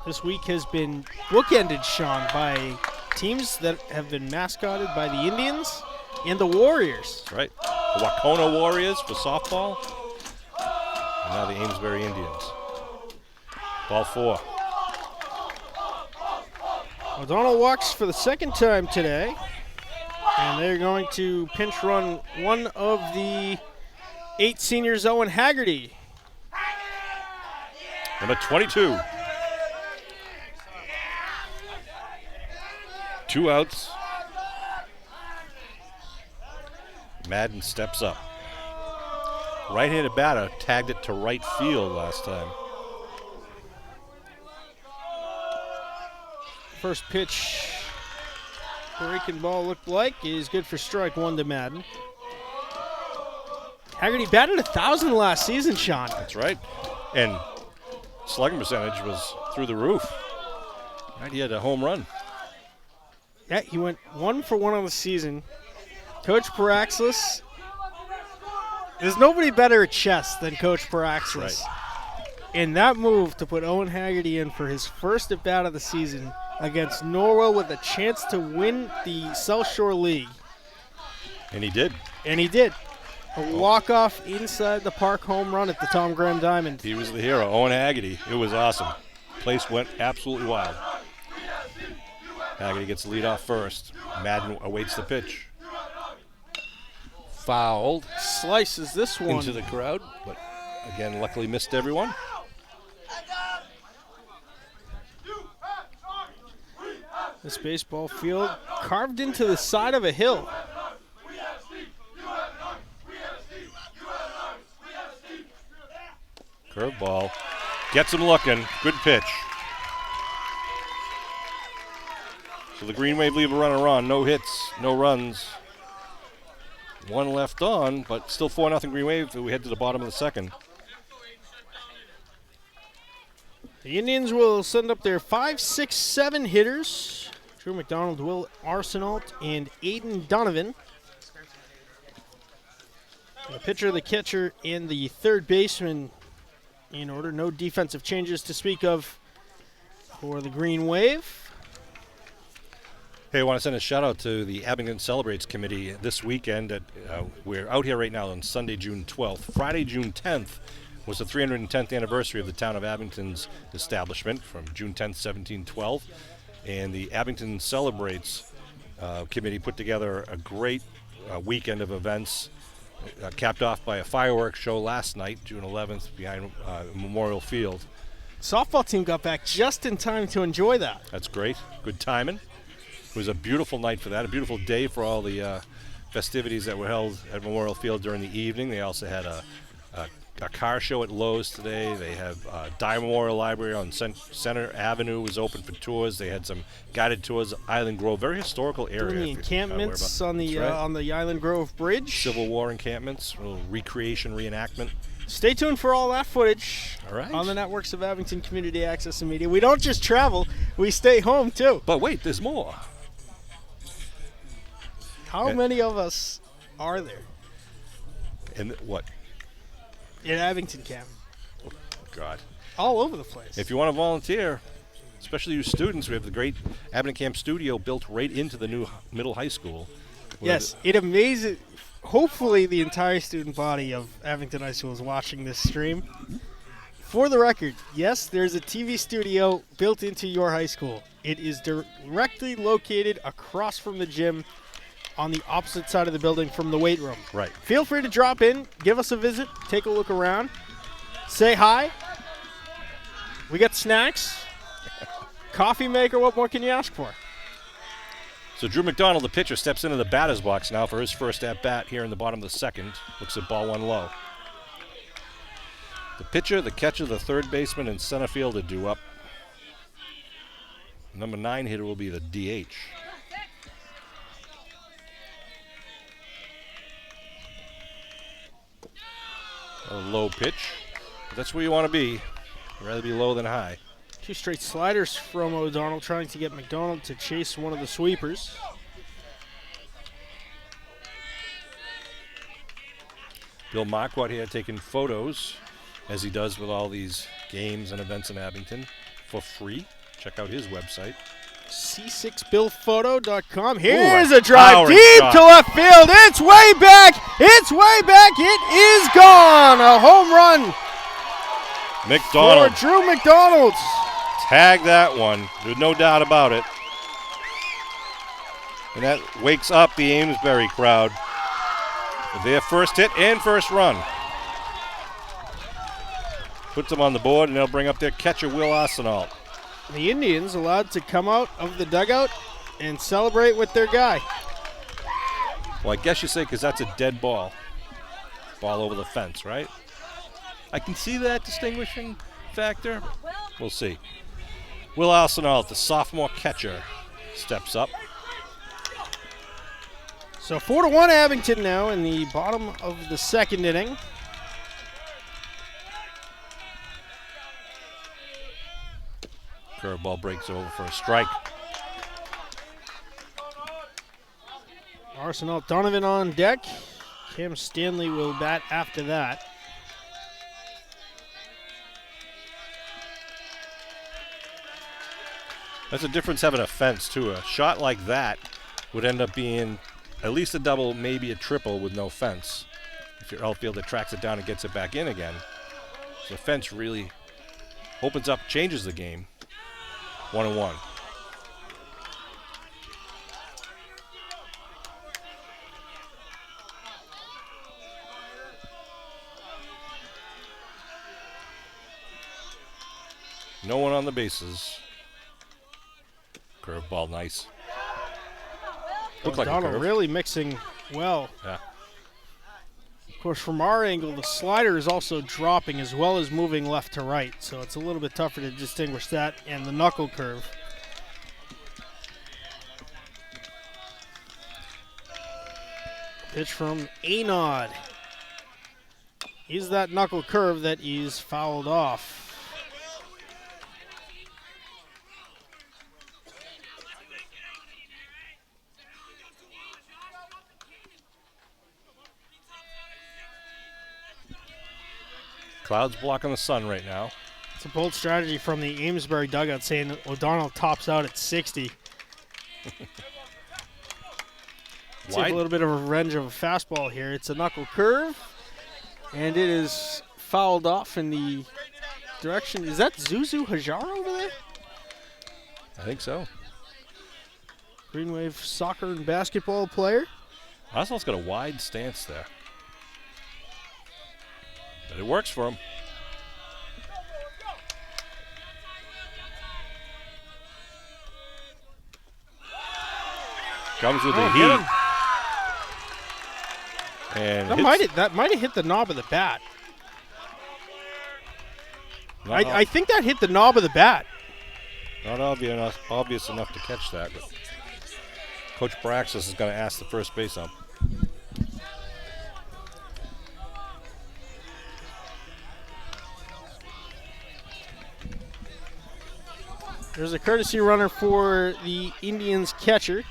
Speaker 1: This week has been bookended, Sean, by teams that have been mascotted by the Indians and the Warriors.
Speaker 2: That's right. The Wacona Warriors for softball. And now the Amesbury Indians. Ball 4.
Speaker 1: O'Donnell walks for the second time today. And they're going to pinch run one of the 8 seniors, Owen Haggerty.
Speaker 2: Number 22. 2 outs. Madden steps up. Right-handed batter tagged it to right field last time.
Speaker 1: First pitch, breaking ball looked like, is good for strike 1 to Madden. Haggerty batted 1,000 last season, Sean.
Speaker 2: That's right. And slugging percentage was through the roof. Right, he had a home run.
Speaker 1: Yeah, he went 1 for 1 on the season. Coach Paraxlis There's nobody better at chess than Coach Paraxis.
Speaker 2: Right.
Speaker 1: And that move to put Owen Haggerty in for his first at-bat of the season against Norwell with a chance to win the South Shore League.
Speaker 2: And he did.
Speaker 1: A walk-off inside the park home run at the Tom Graham Diamond.
Speaker 2: He was the hero, Owen Haggerty. It was awesome. Place went absolutely wild. Haggerty gets the lead off first. Madden awaits the pitch. Fouled.
Speaker 1: Slices this one
Speaker 2: into the crowd, but again, luckily missed everyone.
Speaker 1: This baseball field carved into the side of a hill.
Speaker 2: Curveball. Gets him looking. Good pitch. So the Green Wave leave a runner on. No hits, no runs. One left on, but still 4-0 Green Wave. We head to the bottom of the second.
Speaker 1: The Indians will send up their 5, 6, 7 hitters. Drew McDonald, Will Arsenault, and Aidan Donovan. The pitcher, the catcher, and the third baseman in order. No defensive changes to speak of for the Green Wave.
Speaker 2: Hey, I want to send a shout out to the Abington Celebrates Committee this weekend. We're out here right now on Sunday, June 12th. Friday, June 10th was the 310th anniversary of the town of Abington's establishment from June 10th, 1712. And the Abington Celebrates Committee put together a great weekend of events, capped off by a fireworks show last night, June 11th, behind Memorial Field.
Speaker 1: Softball team got back just in time to enjoy that.
Speaker 2: That's great. Good timing. It was a beautiful night for that, a beautiful day for all the festivities that were held at Memorial Field during the evening. They also had a car show at Lowe's today. They have Dye Memorial Library on Center Avenue was open for tours. They had some guided tours of Island Grove, very historical area.
Speaker 1: Doing the encampments on the Island Grove Bridge.
Speaker 2: Civil War encampments, a little recreation, reenactment.
Speaker 1: Stay tuned for all that footage on the networks of Abington Community Access and Media. We don't just travel, we stay home too.
Speaker 2: But wait, there's more.
Speaker 1: How many of us are there?
Speaker 2: And what?
Speaker 1: In Abington Camp.
Speaker 2: Oh, God.
Speaker 1: All over the place.
Speaker 2: If you want to volunteer, especially you students, we have the great Abington Camp studio built right into the new middle high school.
Speaker 1: Yes, it amazes. Hopefully the entire student body of Abington High School is watching this stream. For the record, yes, there's a TV studio built into your high school. It is directly located across from the gym on the opposite side of the building from the weight room.
Speaker 2: Right.
Speaker 1: Feel free to drop in, give us a visit, take a look around, say hi. We got snacks, coffee maker. What more can you ask for?
Speaker 2: So Drew McDonald, the pitcher, steps into the batter's box now for his first at-bat here in the bottom of the second. Looks at ball one low. The pitcher, the catcher, the third baseman, and center fielder due up. Number 9 hitter will be the DH. A low pitch. That's where you want to be. I'd rather be low than high.
Speaker 1: 2 straight sliders from O'Donnell, trying to get McDonald to chase one of the sweepers.
Speaker 2: Bill Marquardt here taking photos, as he does with all these games and events in Abington, for free. Check out his website.
Speaker 1: C6BillPhoto.com. Here's a drive deep
Speaker 2: shot
Speaker 1: to left field. It's way back. It's way back. It is gone. A home run
Speaker 2: McDonald.
Speaker 1: for Drew McDonald.
Speaker 2: Tag that one. There's no doubt about it. And that wakes up the Amesbury crowd. Their first hit and first run. Puts them on the board, and they'll bring up their catcher, Will Arsenault.
Speaker 1: The Indians allowed to come out of the dugout and celebrate with their guy.
Speaker 2: Well, I guess you say because that's a dead ball. Ball over the fence, right? I can see that distinguishing factor. We'll see. Will Arsenault, the sophomore catcher, steps up.
Speaker 1: So 4-1 Abington now in the bottom of the second inning.
Speaker 2: Curveball breaks over for a strike.
Speaker 1: Arsenault, Donovan on deck. Cam Stanley will bat after that.
Speaker 2: That's a difference having a fence, too. A shot like that would end up being at least a double, maybe a triple with no fence. If your outfielder tracks it down and gets it back in again. So the fence really opens up, changes the game. 1-1. No one on the bases. Curveball, nice. Looked like a curve.
Speaker 1: Really mixing well.
Speaker 2: Yeah.
Speaker 1: Of course, from our angle, the slider is also dropping as well as moving left to right, so it's a little bit tougher to distinguish that and the knuckle curve. Pitch from Anod. Is that knuckle curve that is fouled off.
Speaker 2: Clouds blocking the sun right now.
Speaker 1: It's a bold strategy from the Amesbury dugout saying O'Donnell tops out at 60. Take a little bit of revenge of a fastball here. It's a knuckle curve, and it is fouled off in the direction. Is that Zuzu Hajar over there?
Speaker 2: I think so.
Speaker 1: Green Wave soccer and basketball player.
Speaker 2: Oswald's got a wide stance there. But it works for him. Comes with the heat. And
Speaker 1: that might have hit the knob of the bat. I think that hit the knob of the bat.
Speaker 2: Not obvious enough to catch that, but Coach Braxis is going to ask the first base up.
Speaker 1: There's a courtesy runner for the Indians catcher.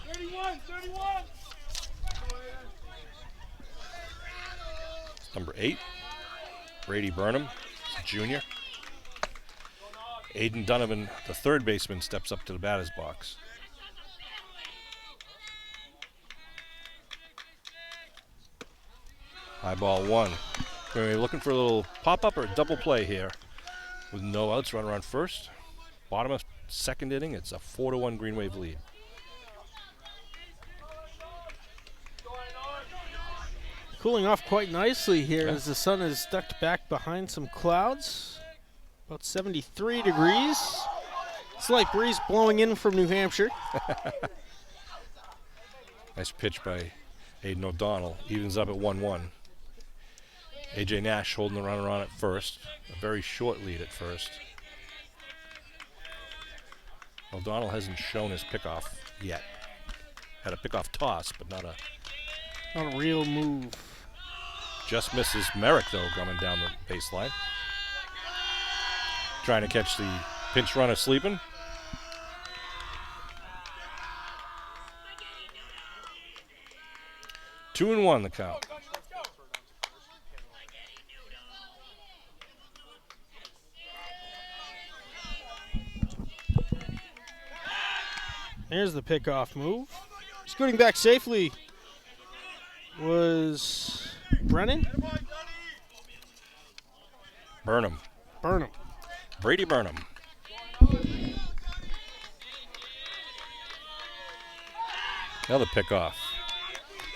Speaker 3: 31.
Speaker 2: Number 8, Brady Burnham, junior. Aidan Donovan, the third baseman, steps up to the batter's box. High ball 1. We're looking for a little pop-up or a double play here. With no outs, runner on first. Bottom of second inning, it's a 4-1 Green Wave lead.
Speaker 1: Cooling off quite nicely here as the sun is ducked back behind some clouds. About 73 degrees. Slight breeze blowing in from New Hampshire.
Speaker 2: Nice pitch by Aidan O'Donnell. Evens up at 1-1. A.J. Nash holding the runner on at first. A very short lead at first. O'Donnell hasn't shown his pickoff yet. Had a pickoff toss, but not a
Speaker 1: real move.
Speaker 2: Just misses Merrick, though, coming down the baseline. Trying to catch the pinch runner sleeping. Two and 1 the count.
Speaker 1: There's the pickoff move. Scooting back safely was Brennan?
Speaker 2: Burnham. Brady Burnham. Another pickoff.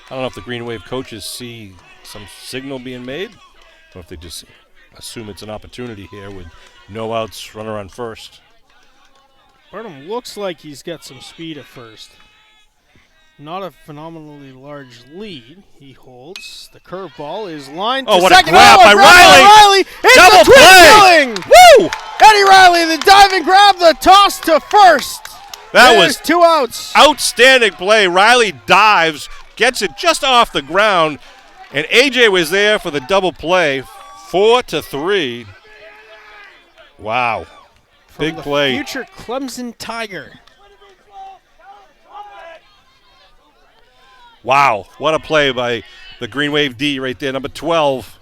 Speaker 2: I don't know if the Green Wave coaches see some signal being made, or if they just assume it's an opportunity here with no outs, runner on first.
Speaker 1: Burnham looks like he's got some speed at first. Not a phenomenally large lead he holds. The curveball is lined to
Speaker 2: what
Speaker 1: second.
Speaker 2: A grab by Reilly!
Speaker 1: It's
Speaker 2: Double
Speaker 1: a twin
Speaker 2: play!
Speaker 1: killing!
Speaker 2: Woo!
Speaker 1: Eddie Reilly, the diving grab, the toss to first.
Speaker 2: That
Speaker 1: There's
Speaker 2: was
Speaker 1: 2 outs.
Speaker 2: Outstanding play. Reilly dives, gets it just off the ground, and AJ was there for the double play. 4-3. Wow.
Speaker 1: From
Speaker 2: Big
Speaker 1: the
Speaker 2: play.
Speaker 1: Future Clemson Tiger.
Speaker 2: Wow, what a play by the Green Wave D right there, number 12.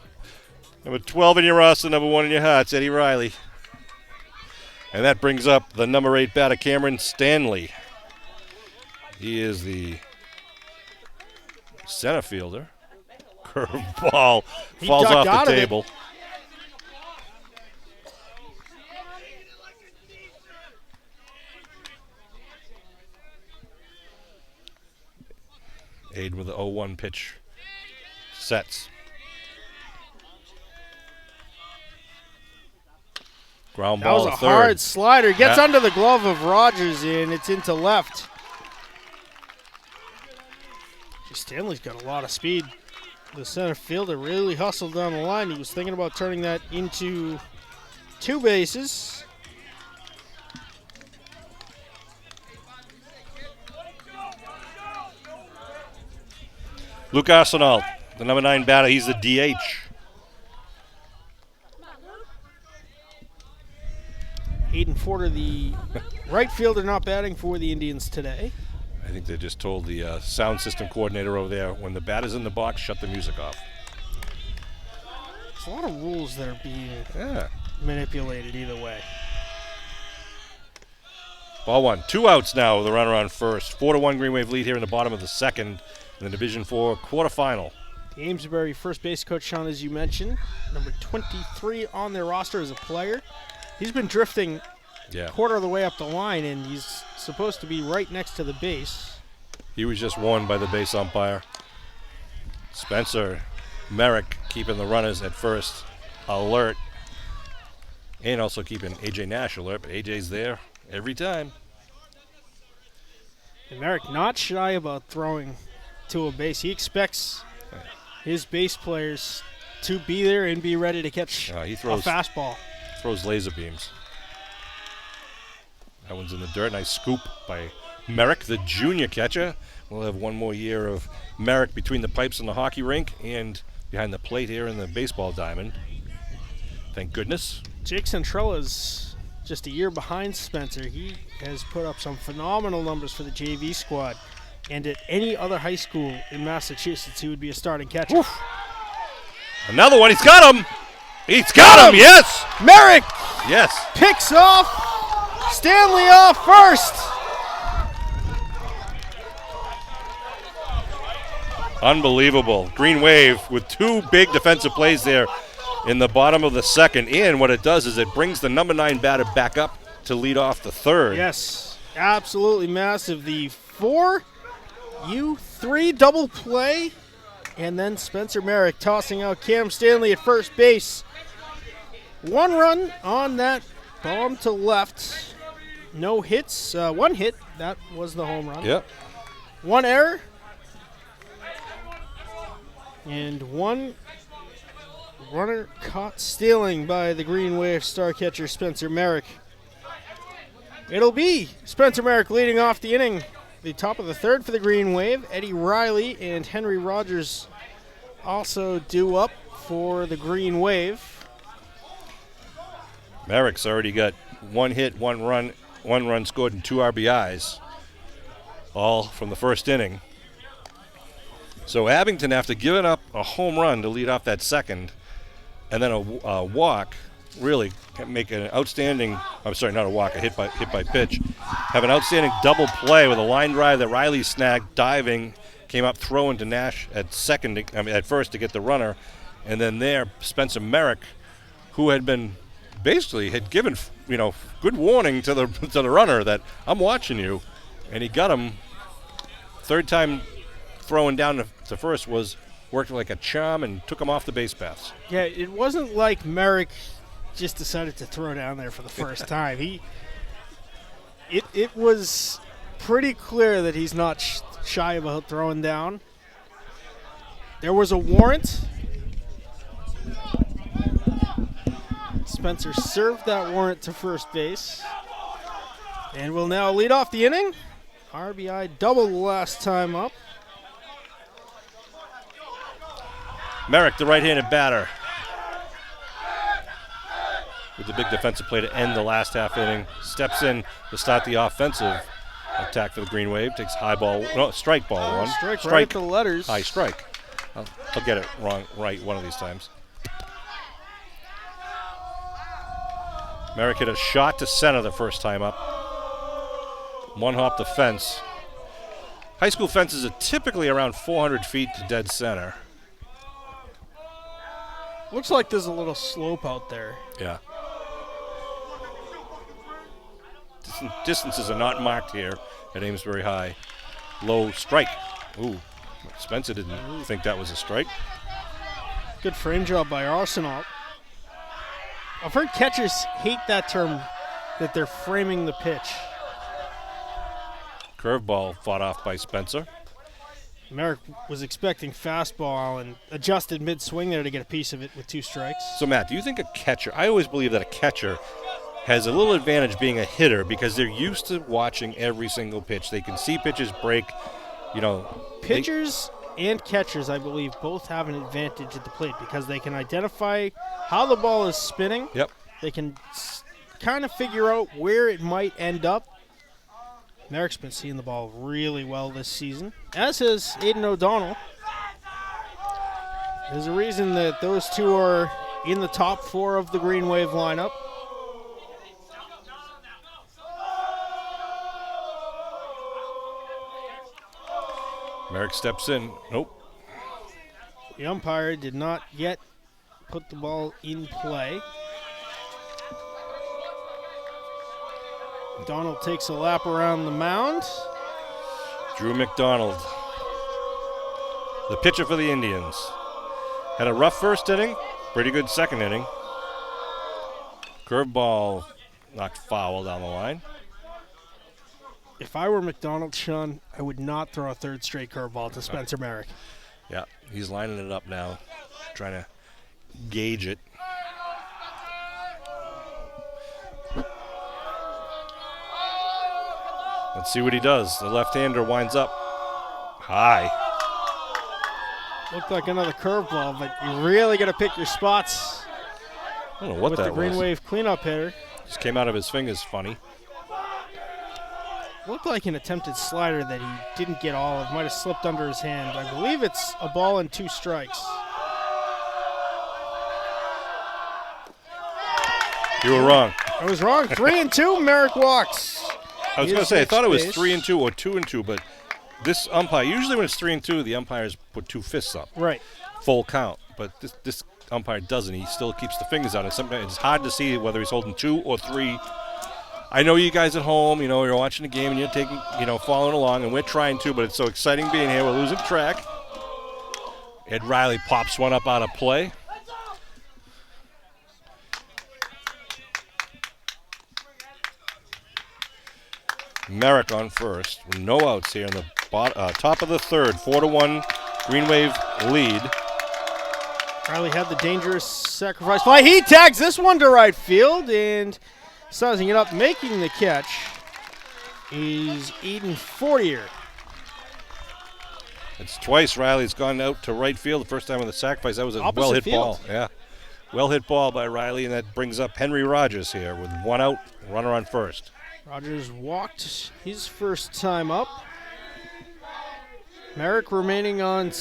Speaker 2: Number 12 in your roster, number 1 in your hearts, Eddie Reilly. And that brings up the number 8 batter, Cameron Stanley. He is the center fielder. Curveball falls off the table. Aidan with the 0-1 pitch. Sets. Ground ball.
Speaker 1: That was a hard slider. Gets under the glove of Rogers, and it's into left. Stanley's got a lot of speed. The center fielder really hustled down the line. He was thinking about turning that into 2 bases.
Speaker 2: Luke Arsenault, the number 9 batter. He's the DH.
Speaker 1: Hayden Forder, the right fielder, not batting for the Indians today.
Speaker 2: I think they just told the sound system coordinator over there, when the batter's in the box, shut the music off.
Speaker 1: There's a lot of rules that are being manipulated either way.
Speaker 2: Ball 1. 2 outs now with a runner on first. 4-1 Green Wave lead here in the bottom of the second in the Division 4 quarterfinal.
Speaker 1: The Amesbury first base coach, Sean, as you mentioned, number 23 on their roster as a player. He's been drifting quarter of the way up the line, and he's supposed to be right next to the base.
Speaker 2: He was just warned by the base umpire. Spencer Merrick keeping the runners at first alert, and also keeping A.J. Nash alert, but A.J.'s there every time.
Speaker 1: And Merrick not shy about throwing to a base. He expects his base players to be there and be ready to catch a fastball.
Speaker 2: Throws laser beams. That one's in the dirt. Nice scoop by Merrick, the junior catcher. We'll have one more year of Merrick between the pipes in the hockey rink and behind the plate here in the baseball diamond. Thank goodness.
Speaker 1: Jake Centrella's just a year behind Spencer. He has put up some phenomenal numbers for the JV squad. And at any other high school in Massachusetts, he would be a starting catcher.
Speaker 2: Oof. Another one. He's got him. He's got him. Yes.
Speaker 1: Merrick.
Speaker 2: Yes.
Speaker 1: Picks off Stanley off first.
Speaker 2: Unbelievable. Green Wave with 2 big defensive plays there in the bottom of the second. And what it does is it brings the number 9 batter back up to lead off the third.
Speaker 1: Yes, absolutely massive. The 4-3 double play, and then Spencer Merrick tossing out Cam Stanley at first base. 1 run on that bomb to left. No hits. 1 hit. That was the home run.
Speaker 2: Yep.
Speaker 1: 1 error. And 1 runner caught stealing by the Green Wave star catcher Spencer Merrick. It'll be Spencer Merrick leading off the inning. The top of the third for the Green Wave. Eddie Reilly and Henry Rogers also due up for the Green Wave.
Speaker 2: Merrick's already got 1 hit, 1 run scored, and 2 RBIs, all from the first inning. So Abington, after giving up a home run to lead off that second, and then a walk, really make an outstanding, I'm sorry, not a walk, a hit by pitch, have an outstanding double play with a line drive that Reilly snagged, diving, came up throwing to Nash at first to get the runner, and then there Spencer Merrick, who had been basically had given good warning to the runner that I'm watching you, and he got him. Third time throwing down to first worked like a charm and took him off the base paths.
Speaker 1: Yeah, it wasn't like Merrick just decided to throw down there for the first time. It was pretty clear that he's not shy about throwing down. There was a warrant. Spencer served that warrant to first base and will now lead off the inning. RBI double the last time up.
Speaker 2: Merrick, the right-handed batter, with the big defensive play to end the last half inning, steps in to start the offensive attack for the Green Wave. Takes strike ball 1.
Speaker 1: Strike right at the letters.
Speaker 2: High strike. I'll get it right one of these times. Merrick hit a shot to center the first time up. One hop the fence. High school fences are typically around 400 feet to dead center.
Speaker 1: Looks like there's a little slope out there.
Speaker 2: Yeah. Distances are not marked here at Amesbury High. Low strike. Ooh, Spencer didn't think that was a strike.
Speaker 1: Good frame job by Arsenal. I've heard catchers hate that term, that they're framing the pitch.
Speaker 2: Curveball fought off by Spencer.
Speaker 1: Merrick was expecting fastball and adjusted mid-swing there to get a piece of it with 2 strikes.
Speaker 2: So, Matt, do you think a catcher, I always believe that a catcher has a little advantage being a hitter because they're used to watching every single pitch. They can see pitches break,
Speaker 1: Pitchers and catchers, I believe, both have an advantage at the plate because they can identify how the ball is spinning.
Speaker 2: Yep.
Speaker 1: They can kind of figure out where it might end up. Merrick's been seeing the ball really well this season, as has Aidan O'Donnell. There's a reason that those two are in the top 4 of the Green Wave lineup.
Speaker 2: Merrick steps in. Nope.
Speaker 1: The umpire did not yet put the ball in play. Donald takes a lap around the mound.
Speaker 2: Drew McDonald, the pitcher for the Indians. Had a rough first inning, pretty good second inning. Curveball knocked foul down the line.
Speaker 1: If I were McDonald, Sean, I would not throw a 3rd straight curveball to Spencer Merrick.
Speaker 2: Yeah, he's lining it up now, trying to gauge it. Let's see what he does. The left-hander winds up high.
Speaker 1: Looked like another curveball, but you really got to pick your spots.
Speaker 2: I don't know what
Speaker 1: with
Speaker 2: that
Speaker 1: the Green
Speaker 2: was.
Speaker 1: Wave cleanup hitter.
Speaker 2: Just came out of his fingers funny.
Speaker 1: Looked like an attempted slider that he didn't get all of. Might have slipped under his hand. I believe it's a ball and 2 strikes.
Speaker 2: You were wrong.
Speaker 1: I was wrong. 3-2, Merrick walks.
Speaker 2: I was going to say, I thought it was 3-2 or 2-2, but this umpire, usually when it's 3-2, the umpires put 2 fists up.
Speaker 1: Right.
Speaker 2: Full count. But this umpire doesn't. He still keeps the fingers out. And sometimes it's hard to see whether he's holding 2 or 3. I know you guys at home, you're watching the game and you're taking, following along, and we're trying to, but it's so exciting being here. We're losing track. Ed Reilly pops one up out of play. Merrick on first. No outs here in the top of the 3rd. 4-1 Green Wave lead.
Speaker 1: Reilly had the dangerous sacrifice fly. He tags this one to right field, and sizing it up, making the catch is Aidan Fortier.
Speaker 2: It's twice Reilly's gone out to right field. The first time with the sacrifice, that was a
Speaker 1: Opposite
Speaker 2: well-hit
Speaker 1: field.
Speaker 2: ball. Yeah, well-hit ball by Reilly, and that brings up Henry Rogers here with 1 out, runner on first.
Speaker 1: Rogers walked his first time up. Merrick remaining on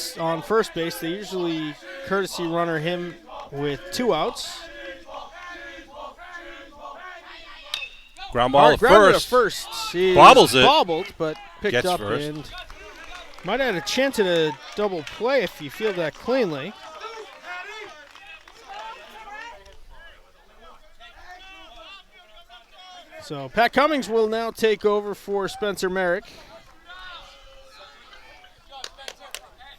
Speaker 1: first base. They usually courtesy runner him with 2 outs.
Speaker 2: Ground ball at
Speaker 1: Grounded
Speaker 2: first.
Speaker 1: at first.
Speaker 2: Bobbles it.
Speaker 1: Bobbled, but picked
Speaker 2: Gets
Speaker 1: up
Speaker 2: first.
Speaker 1: and might have had a chance at a double play if you field that cleanly. So Pat Cummings will now take over for Spencer Merrick.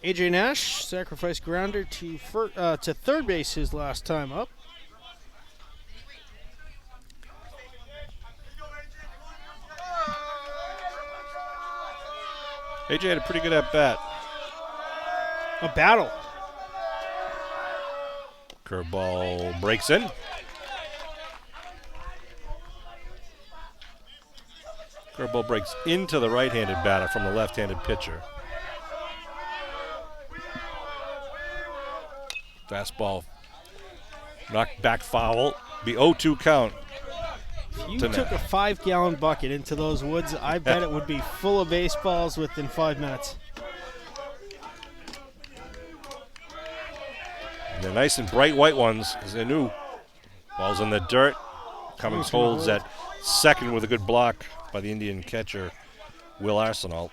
Speaker 1: AJ Nash, sacrifice grounder to 3rd base his last time up.
Speaker 2: AJ had a pretty good at-bat.
Speaker 1: A battle.
Speaker 2: Curveball breaks in. Curveball breaks into the right-handed batter from the left-handed pitcher. Fastball knocked back foul. Be 0-2 count.
Speaker 1: If you took a 5-gallon bucket into those woods, I bet it would be full of baseballs within 5 minutes.
Speaker 2: They're nice and bright white ones, as they're new. Ball's in the dirt. Cummings holds at second with a good block by the Indian catcher, Will Arsenault.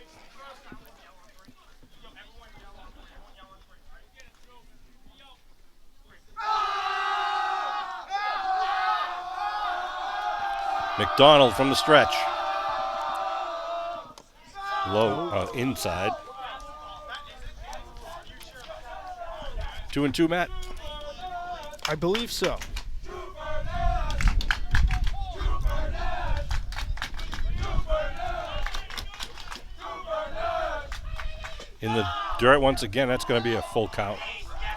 Speaker 2: Mcdonald from the stretch. Low, inside. 2-2, Matt?
Speaker 1: I believe so.
Speaker 2: In the dirt once again, that's going to be a full count.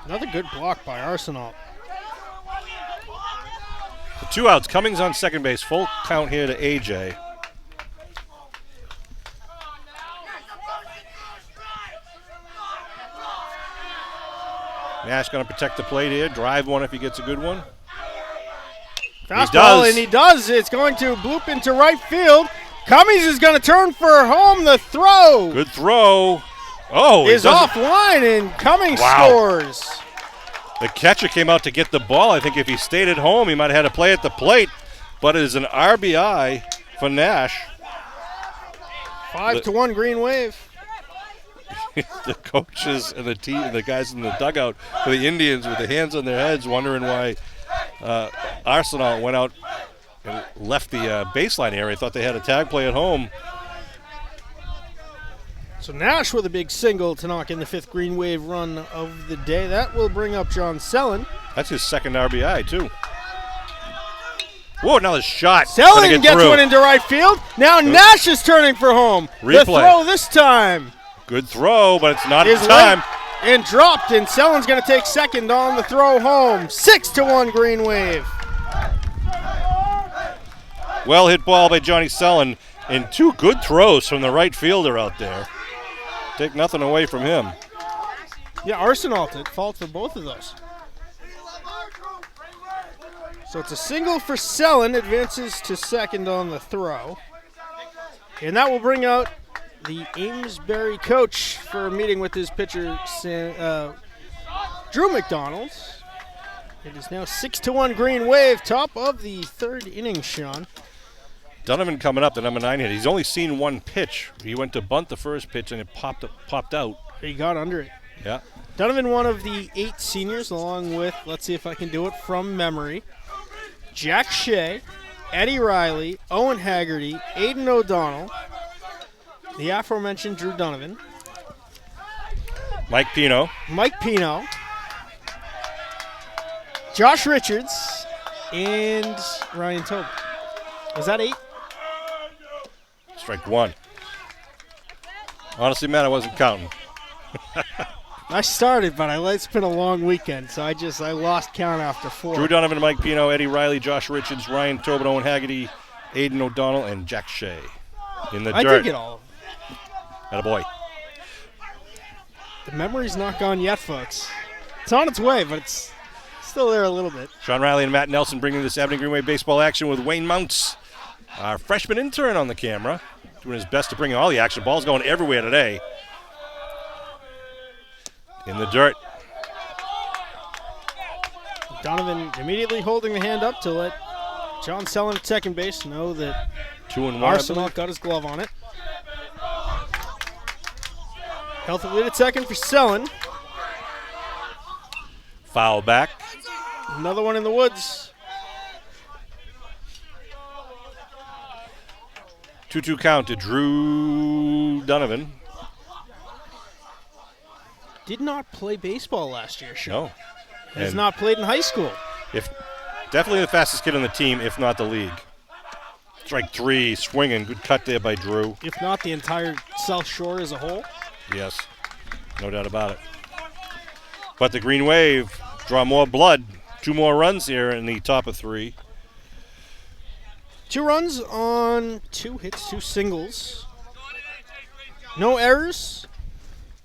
Speaker 1: Another good block by Arsenault.
Speaker 2: The 2 outs, Cummings on second base, full count here to AJ. Nash going to protect the plate here, drive one if he gets a good one.
Speaker 1: Fastball, and he does. It's going to bloop into right field. Cummings is going to turn for home. The throw.
Speaker 2: Good throw. Oh,
Speaker 1: is offline, and Cummings scores.
Speaker 2: The catcher came out to get the ball. I think if he stayed at home, he might have had to play at the plate. But it is an RBI for Nash.
Speaker 1: 5-1 Green Wave.
Speaker 2: The coaches and the team and the guys in the dugout for the Indians with their hands on their heads wondering why Arsenault went out and left the baseline area. Thought they had a tag play at home.
Speaker 1: So Nash with a big single to knock in the 5th Green Wave run of the day. That will bring up John Sellon.
Speaker 2: That's his second RBI, too. Whoa, another shot.
Speaker 1: Sellon gets one into right field. Now Nash is turning for home.
Speaker 2: Replay.
Speaker 1: The throw this time.
Speaker 2: Good throw, but it's not in time.
Speaker 1: And dropped, and Sellon's going to take second on the throw home. 6-1 Green Wave.
Speaker 2: Well hit ball by Johnny Sellon, and 2 good throws from the right fielder out there. Take nothing away from him.
Speaker 1: Yeah, Arsenault at fault for both of those. So it's a single for Sellon, advances to second on the throw. And that will bring out the Amesbury coach for a meeting with his pitcher, Drew McDonald. It is now 6-1 Green Wave, top of the 3rd inning, Sean.
Speaker 2: Donovan coming up, the number 9 hit. He's only seen one pitch. He went to bunt the first pitch, and it popped out.
Speaker 1: He got under it.
Speaker 2: Yeah.
Speaker 1: Donovan, one of the 8 seniors, along with, let's see if I can do it from memory, Jack Shea, Eddie Reilly, Owen Haggerty, Aidan O'Donnell, the aforementioned Drew Donovan,
Speaker 2: Mike Pino,
Speaker 1: Josh Richards, and Ryan Tobin. Was that 8?
Speaker 2: Strike 1. Honestly, Matt, I wasn't counting.
Speaker 1: I started, but it's been a long weekend, so I lost count after 4.
Speaker 2: Drew Donovan, Mike Pino, Eddie Reilly, Josh Richards, Ryan Tobin, Owen Haggerty, Aidan O'Donnell, and Jack Shea. In the dirt.
Speaker 1: I did get all of them.
Speaker 2: Attaboy.
Speaker 1: The memory's not gone yet, folks. It's on its way, but it's still there a little bit.
Speaker 2: Sean Reilly and Matt Nelson bringing this Abington Green Wave baseball action with Wayne Mounts, our freshman intern on the camera, doing his best to bring all the action. Ball's going everywhere today. In the dirt.
Speaker 1: Donovan immediately holding the hand up to let John Sellon at second base know that
Speaker 2: 2-1.
Speaker 1: Arsenault got his glove on it. Healthy lead at second for Sellon.
Speaker 2: Foul back.
Speaker 1: Another one in the woods.
Speaker 2: 2-2 count to Drew Donovan.
Speaker 1: Did not play baseball last year, Sean.
Speaker 2: No.
Speaker 1: Has not played in high school.
Speaker 2: Definitely the fastest kid on the team, if not the league. Strike 3, swinging. Good cut there by Drew.
Speaker 1: If not the entire South Shore as a whole.
Speaker 2: Yes, no doubt about it. But the Green Wave draw more blood. 2 more runs here in the top of 3.
Speaker 1: 2 runs on 2 hits, 2 singles. No errors.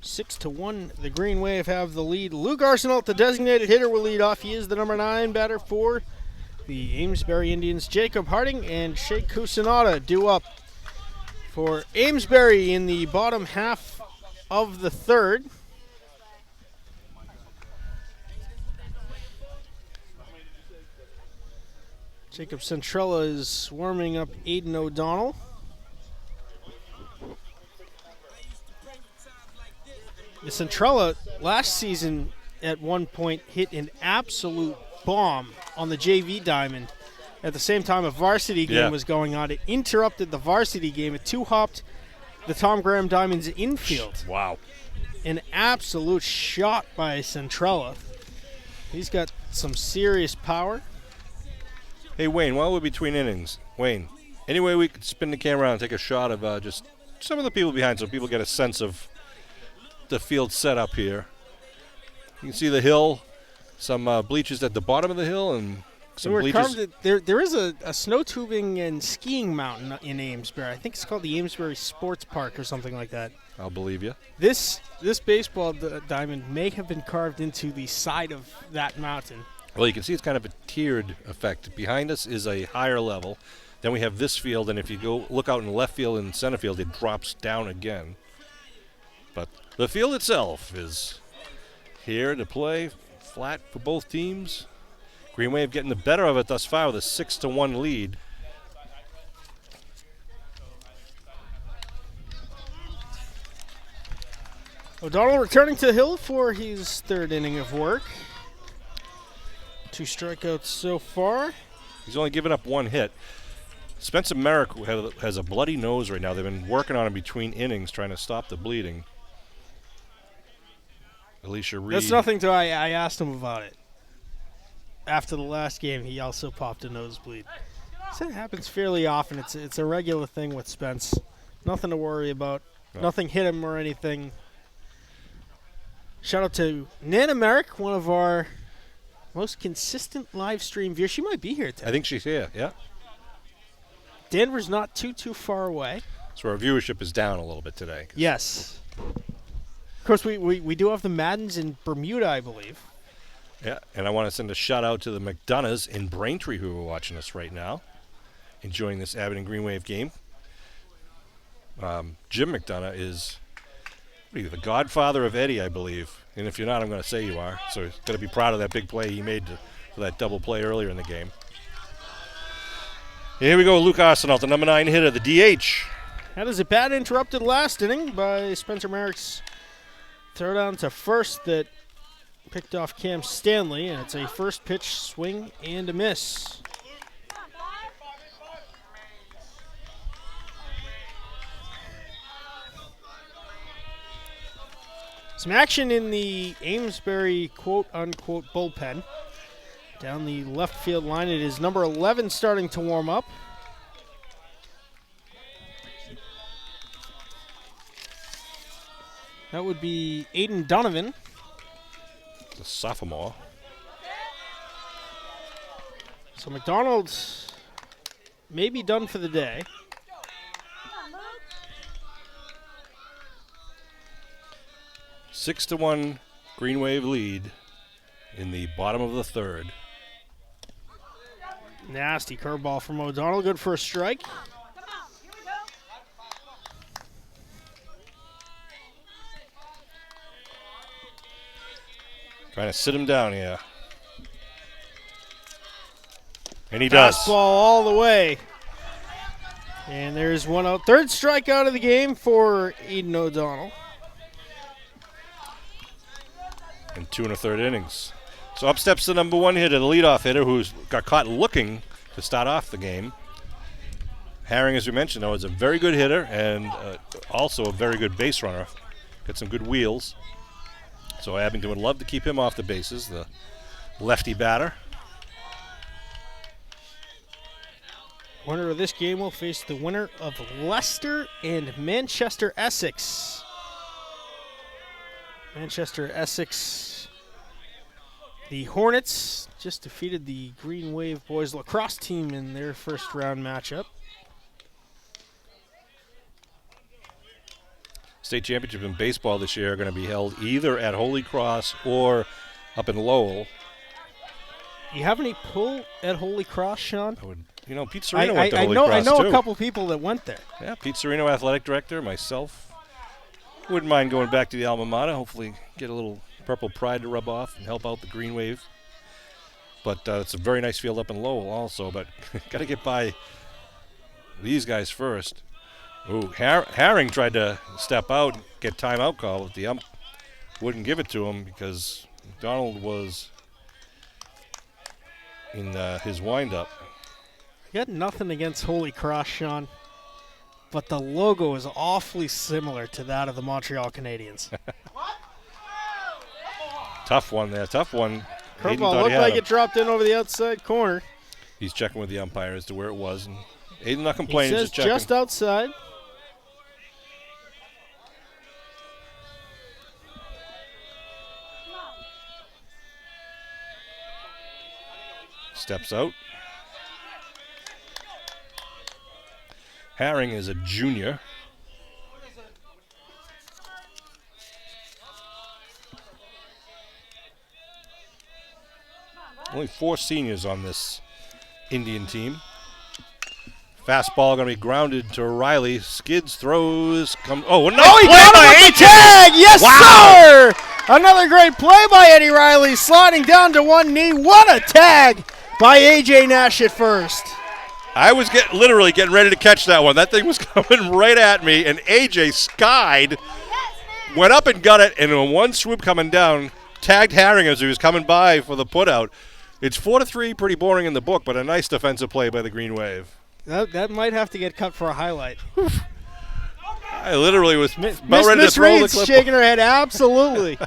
Speaker 1: 6-1, the Green Wave have the lead. Luke Arsenault, the designated hitter, will lead off. He is the number 9 batter for the Amesbury Indians. Jacob Harding and Shea Kusanada due up for Amesbury in the bottom half of the 3rd. Jacob Centrella is warming up Aidan O'Donnell. Centrella last season at one point hit an absolute bomb on the JV diamond. At the same time a varsity game was going on. It interrupted the varsity game. It two-hopped the Tom Graham Diamonds infield.
Speaker 2: Wow.
Speaker 1: An absolute shot by Centrella. He's got some serious power.
Speaker 2: Hey, Wayne, while we're between innings, Wayne, any way we could spin the camera around and take a shot of just some of the people behind so people get a sense of the field setup here. You can see the hill, some bleachers at the bottom of the hill, and some bleachers.
Speaker 1: There is a snow tubing and skiing mountain in Amesbury. I think it's called the Amesbury Sports Park or something like that.
Speaker 2: I'll believe you.
Speaker 1: This baseball diamond may have been carved into the side of that mountain.
Speaker 2: Well, you can see it's kind of a tiered effect. Behind us is a higher level. Then we have this field, and if you go look out in left field and center field, it drops down again. But the field itself is here to play flat for both teams. Green Wave getting the better of it thus far with a 6-1 lead.
Speaker 1: O'Donnell returning to the hill for his third inning of work. 2 strikeouts so far.
Speaker 2: He's only given up 1 hit. Spencer Merrick has a bloody nose right now. They've been working on him between innings trying to stop the bleeding. Alicia Reid.
Speaker 1: That's nothing to I asked him about it. After the last game, he also popped a nosebleed. So it happens fairly often. It's a regular thing with Spence. Nothing to worry about. No. Nothing hit him or anything. Shout out to Nana Merrick, one of our most consistent live stream viewers. She might be here today.
Speaker 2: I think she's here, yeah.
Speaker 1: Denver's not too far away.
Speaker 2: So our viewership is down a little bit today.
Speaker 1: Yes. Of course, we do have the Maddens in Bermuda, I believe.
Speaker 2: Yeah, and I want to send a shout-out to the McDonoughs in Braintree who are watching us right now, enjoying this Abington Green Wave game. Jim McDonough is the godfather of Eddie, I believe. And if you're not, I'm going to say you are. So he's going to be proud of that big play he made for that double play earlier in the game. Here we go, Luke Arsenault, the number 9 hitter, the DH.
Speaker 1: That is a bad interrupted last inning by Spencer Merrick's throw down to first that picked off Cam Stanley, and it's a first pitch swing and a miss. Some action in the Amesbury quote-unquote bullpen. Down the left field line, it is number 11 starting to warm up. That would be Aidan Donovan.
Speaker 2: The sophomore.
Speaker 1: So McDonald may be done for the day.
Speaker 2: Six to 1 Green Wave lead in the bottom of the third.
Speaker 1: Nasty curveball from O'Donnell, good for a strike.
Speaker 2: Trying to sit him down here. And he does.
Speaker 1: Fastball all the way. And there's one out. Third strikeout of the game for Aidan O'Donnell.
Speaker 2: And 2 1/3 innings. So up steps the number 1 hitter, the leadoff hitter, who's got caught looking to start off the game. Herring, as we mentioned, though, is a very good hitter and also a very good base runner. Got some good wheels. So Abington would love to keep him off the bases, the lefty batter.
Speaker 1: Winner of this game will face the winner of Leicester and Manchester Essex. Manchester Essex, the Hornets, just defeated the Green Wave boys lacrosse team in their first round matchup.
Speaker 2: State championship in baseball this year are going to be held either at Holy Cross or up in Lowell.
Speaker 1: You have any pull at Holy Cross, Sean?
Speaker 2: Pete Serino went to Holy Cross,
Speaker 1: I know
Speaker 2: too.
Speaker 1: A couple people that went there.
Speaker 2: Yeah, Pete Serino, athletic director, myself. Wouldn't mind going back to the alma mater, hopefully get a little purple pride to rub off and help out the Green Wave but it's a very nice field up in Lowell also. But got to get by these guys first. Ooh, Herring tried to step out, get timeout call, but the ump wouldn't give it to him because McDonald was in his windup.
Speaker 1: I got nothing against Holy Cross, Sean, but the logo is awfully similar to that of the Montreal Canadiens.
Speaker 2: Tough one there, tough one.
Speaker 1: Curveball looked like it dropped in over the outside corner.
Speaker 2: He's checking with the umpire as to where it was, and Aidan not complaining,
Speaker 1: he says
Speaker 2: just checking.
Speaker 1: Just outside.
Speaker 2: Steps out. Herring is a junior. Only 4 seniors on this Indian team. Fastball going to be grounded to Reilly. Skids, throws, comes. Oh, nice
Speaker 1: he
Speaker 2: play
Speaker 1: got
Speaker 2: by
Speaker 1: him with the tag! Yes, sir! Another great play by Eddie Reilly, sliding down to one knee. What a tag by A.J. Nash at first.
Speaker 2: I was literally getting ready to catch that one. That thing was coming right at me, and A.J. skied, went up and got it, and in one swoop coming down, tagged Herring as he was coming by for the putout. It's 4-3, pretty boring in the book, but a nice defensive play by the Green Wave.
Speaker 1: That might have to get cut for a highlight.
Speaker 2: I literally was about ready to throw the clip.
Speaker 1: Shaking her head, absolutely.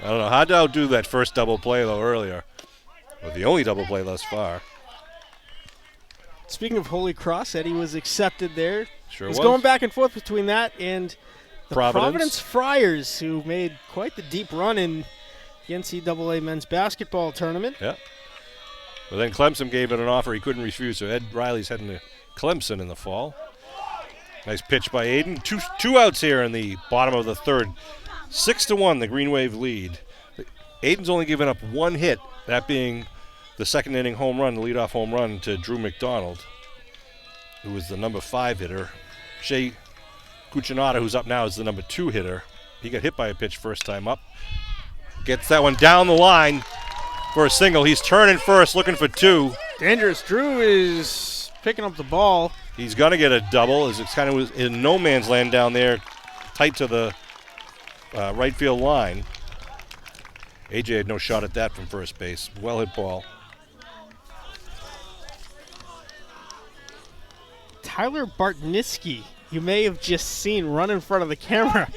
Speaker 2: I don't know. How'd to outdo that first double play, though, earlier. But the only double play thus far.
Speaker 1: Speaking of Holy Cross, Eddie was accepted there.
Speaker 2: Sure
Speaker 1: was.
Speaker 2: was.
Speaker 1: Going back and forth between that and the
Speaker 2: Providence
Speaker 1: Friars, who made quite the deep run in the NCAA men's basketball tournament.
Speaker 2: Yeah. But then Clemson gave it an offer he couldn't refuse, so Ed Reilly's heading to Clemson in the fall. Nice pitch by Aidan. Two outs here in the bottom of the third. 6-1, the Green Wave lead. Aidan's only given up one hit, that being the second inning home run, the leadoff home run to Drew McDonald, who was the number 5 hitter. Shea Cucinotta, who's up now, is the number 2 hitter. He got hit by a pitch first time up. Gets that one down the line for a single. He's turning first, looking for 2.
Speaker 1: Dangerous. Drew is picking up the ball.
Speaker 2: He's going to get a double, as it's kind of in no man's land down there, tight to the right field line. AJ had no shot at that from first base. Well hit ball.
Speaker 1: Tyler Bartniski, you may have just seen run in front of the camera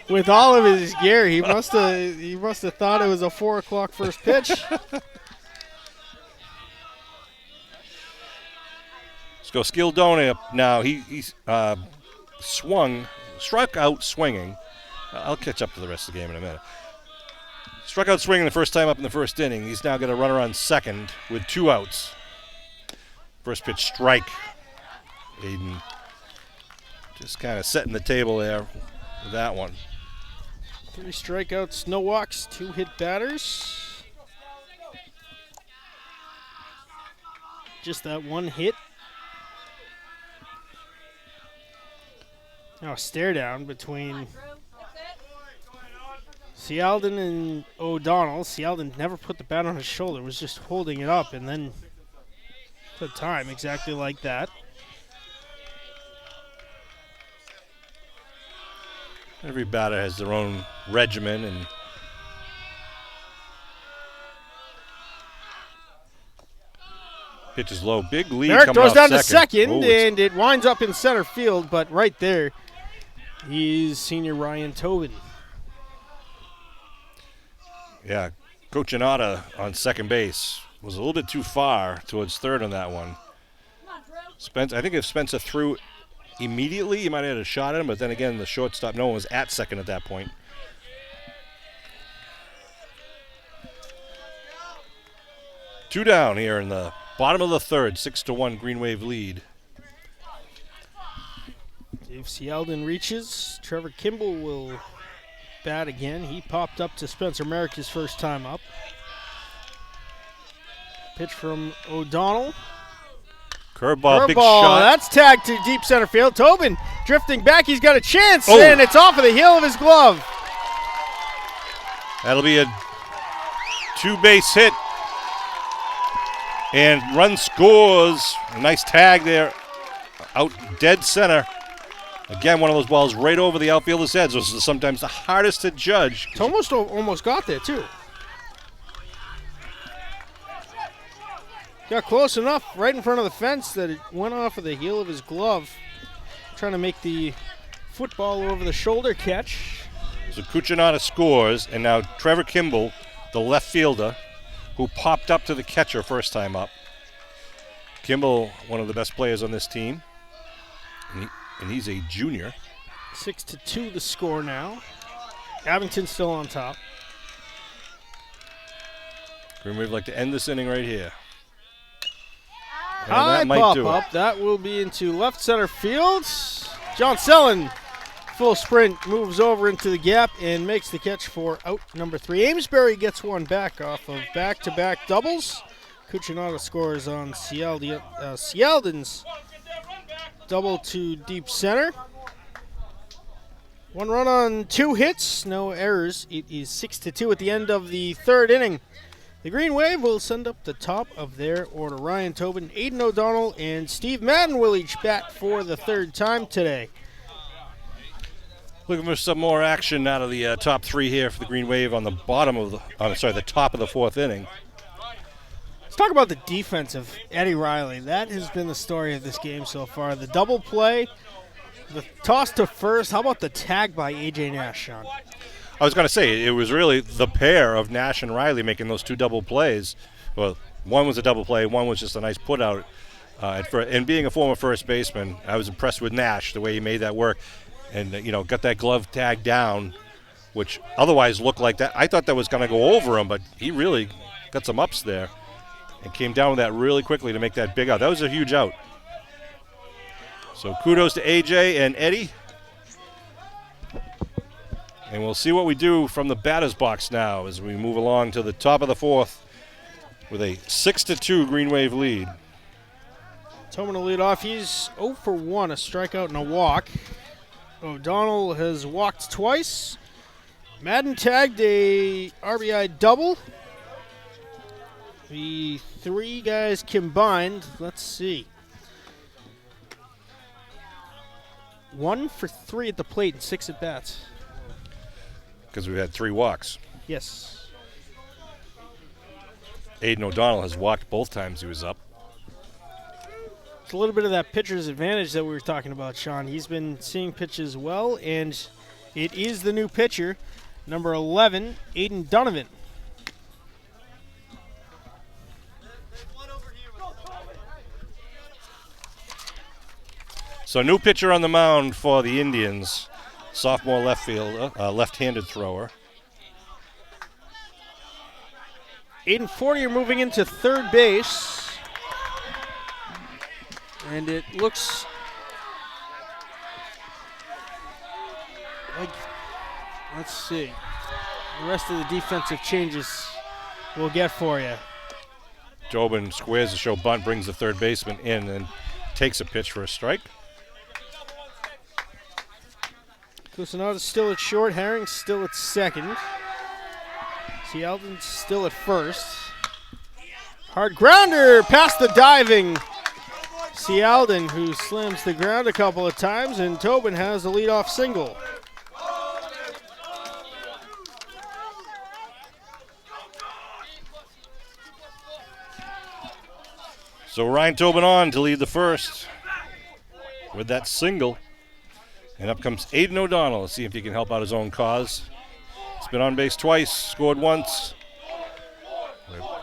Speaker 1: with all of his gear. He must have thought it was a 4 o'clock first pitch.
Speaker 2: Let's go Skildone up now. He struck out swinging. I'll catch up to the rest of the game in a minute. Struck out swinging the first time up in the first inning. He's now got a runner on second with 2 outs. First pitch strike. Aidan just kind of setting the table there with that one.
Speaker 1: 3 strikeouts, no walks, 2 hit batters. Just that one hit. Now a stare down between Cialdon and O'Donnell. Cialdon never put the bat on his shoulder, was just holding it up, and then took time exactly like that.
Speaker 2: Every batter has their own regimen, and pitch is low. Big lead
Speaker 1: Merrick
Speaker 2: coming
Speaker 1: throws
Speaker 2: off
Speaker 1: down to second,
Speaker 2: Oh,
Speaker 1: and it winds up in center field, but right there is senior Ryan Tobin.
Speaker 2: Yeah, Coach Inata on second base was a little bit too far towards third on that one. I think if Spencer threw immediately, he might have had a shot at him, but then again, the shortstop, no one was at second at that point. Two down here in the bottom of the third, 6-1 Green Wave lead.
Speaker 1: If Cialdon reaches, Trevor Kimball will bat again. He popped up to Spencer Merrick his first time up. Pitch from O'Donnell.
Speaker 2: Curveball, big shot.
Speaker 1: That's tagged to deep center field. Tobin drifting back. He's got a chance,
Speaker 2: Oh.
Speaker 1: and it's off of the heel of his glove.
Speaker 2: That'll be a two-base hit. And run scores. A nice tag there. Out dead center. Again, one of those balls right over the outfielder's heads. Those are sometimes the hardest to judge.
Speaker 1: It's almost got there, too. Got close enough right in front of the fence that it went off of the heel of his glove. Trying to make the football over the shoulder catch.
Speaker 2: So Cucinotta scores, and now Trevor Kimball, the left fielder, who popped up to the catcher first time up. Kimball, one of the best players on this team, and he's a junior.
Speaker 1: 6-2 the score now. Abington still on top.
Speaker 2: Green Wave like to end this inning right here. And
Speaker 1: High
Speaker 2: that might
Speaker 1: pop
Speaker 2: do
Speaker 1: up.
Speaker 2: it.
Speaker 1: That will be into left center field. John Sellen, full sprint, moves over into the gap and makes the catch for out number 3. Amesbury gets one back off of back-to-back doubles. Cucinotta scores on Cialden's double to deep center. 1 run on 2 hits, no errors. It is 6-2 at the end of the 3rd inning. The Green Wave will send up the top of their order. Ryan Tobin, Aidan O'Donnell, and Steve Madden will each bat for the 3rd time today.
Speaker 2: Looking for some more action out of the top 3 here for the Green Wave on the bottom of the top of the 4th inning.
Speaker 1: Let's talk about the defense of Eddie Reilly. That has been the story of this game so far. The double play, the toss to first. How about the tag by A.J. Nash, Sean?
Speaker 2: I was going to say, it was really the pair of Nash and Reilly making those 2 double plays. Well, one was a double play, one was just a nice put out. And being a former first baseman, I was impressed with Nash, the way he made that work. And, got that glove tag down, which otherwise looked like that. I thought that was going to go over him, but he really got some ups there and came down with that really quickly to make that big out. That was a huge out. So kudos to AJ and Eddie. And we'll see what we do from the batter's box now as we move along to the top of the 4th with a 6-2 Green Wave lead.
Speaker 1: Tobin will lead off. He's 0 for 1, a strikeout and a walk. O'Donnell has walked twice. Madden tagged a RBI double. The 3 guys combined, let's see. 1 for 3 at the plate and 6 at bats.
Speaker 2: Because we had 3 walks.
Speaker 1: Yes.
Speaker 2: Aidan O'Donnell has walked both times he was up.
Speaker 1: It's a little bit of that pitcher's advantage that we were talking about, Sean. He's been seeing pitches well, and it is the new pitcher, number 11, Aidan Donovan.
Speaker 2: So new pitcher on the mound for the Indians. Sophomore left fielder, left-handed thrower.
Speaker 1: Aiden Fortier moving into 3rd base. And it looks like, let's see, the rest of the defensive changes we'll get for you.
Speaker 2: Tobin squares the show bunt, brings the 3rd baseman in, and takes a pitch for a strike.
Speaker 1: Cucinotta's still at short. Herring's still at 2nd. Cialden's still at 1st. Hard grounder past the diving Cialden, who slams the ground a couple of times, and Tobin has the leadoff single.
Speaker 2: So Ryan Tobin on to lead the 1st with that single. And up comes Aidan O'Donnell. Let's see if he can help out his own cause. He's been on base twice, scored once.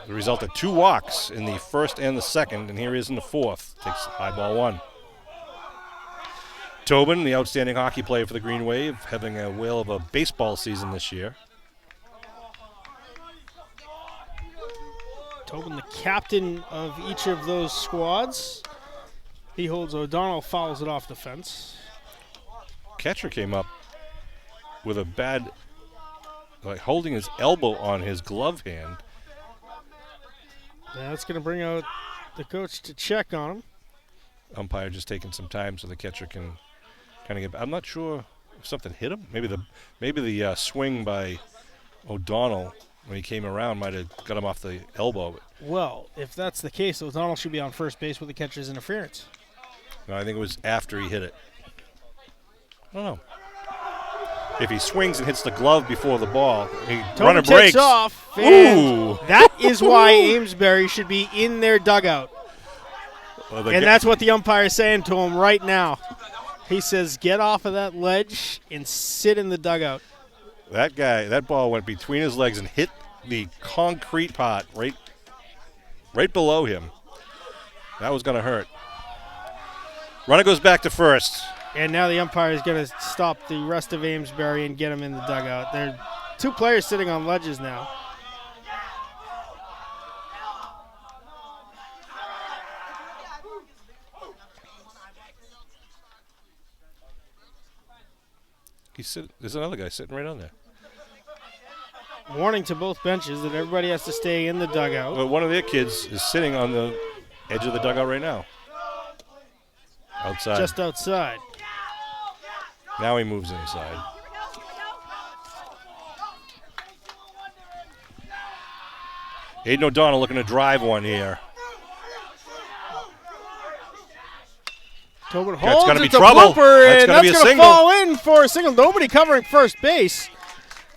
Speaker 2: The result of 2 walks in the 1st and the 2nd, and here he is in the 4th. Takes high ball 1. Tobin, the outstanding hockey player for the Green Wave, having a whale of a baseball season this year.
Speaker 1: Tobin, the captain of each of those squads. He holds O'Donnell, fouls it off the fence.
Speaker 2: Catcher came up with a bad, holding his elbow on his glove hand.
Speaker 1: Yeah, that's going to bring out the coach to check on him.
Speaker 2: Umpire just taking some time so the catcher can kind of get. I'm not sure if something hit him. Maybe the swing by O'Donnell when he came around, might have got him off the elbow.
Speaker 1: Well, if that's the case, O'Donnell should be on first base with the catcher's interference.
Speaker 2: No, I think it was after he hit it. I don't know. If he swings and hits the glove before the ball, runner breaks.
Speaker 1: Takes off. And that is why Amesbury should be in their dugout.
Speaker 2: Well,
Speaker 1: and that's what the umpire is saying to him right now. He says, get off of that ledge and sit in the dugout.
Speaker 2: That ball went between his legs and hit the concrete pot right below him. That was going to hurt. Runner goes back to first.
Speaker 1: And now the umpire is going to stop the rest of Amesbury and get him in the dugout. There are 2 players sitting on ledges now.
Speaker 2: There's another guy sitting right on there.
Speaker 1: Warning to both benches that everybody has to stay in the dugout.
Speaker 2: But one of their kids is sitting on the edge of the dugout right now. Outside.
Speaker 1: Just outside.
Speaker 2: Now he moves inside. Aidan O'Donnell looking to drive one here.
Speaker 1: Tobin
Speaker 2: That's
Speaker 1: holds
Speaker 2: going to be
Speaker 1: it to
Speaker 2: trouble.
Speaker 1: Blooper,
Speaker 2: That's
Speaker 1: and
Speaker 2: going to be a
Speaker 1: that's going to
Speaker 2: single.
Speaker 1: fall in for a single. Nobody covering first base.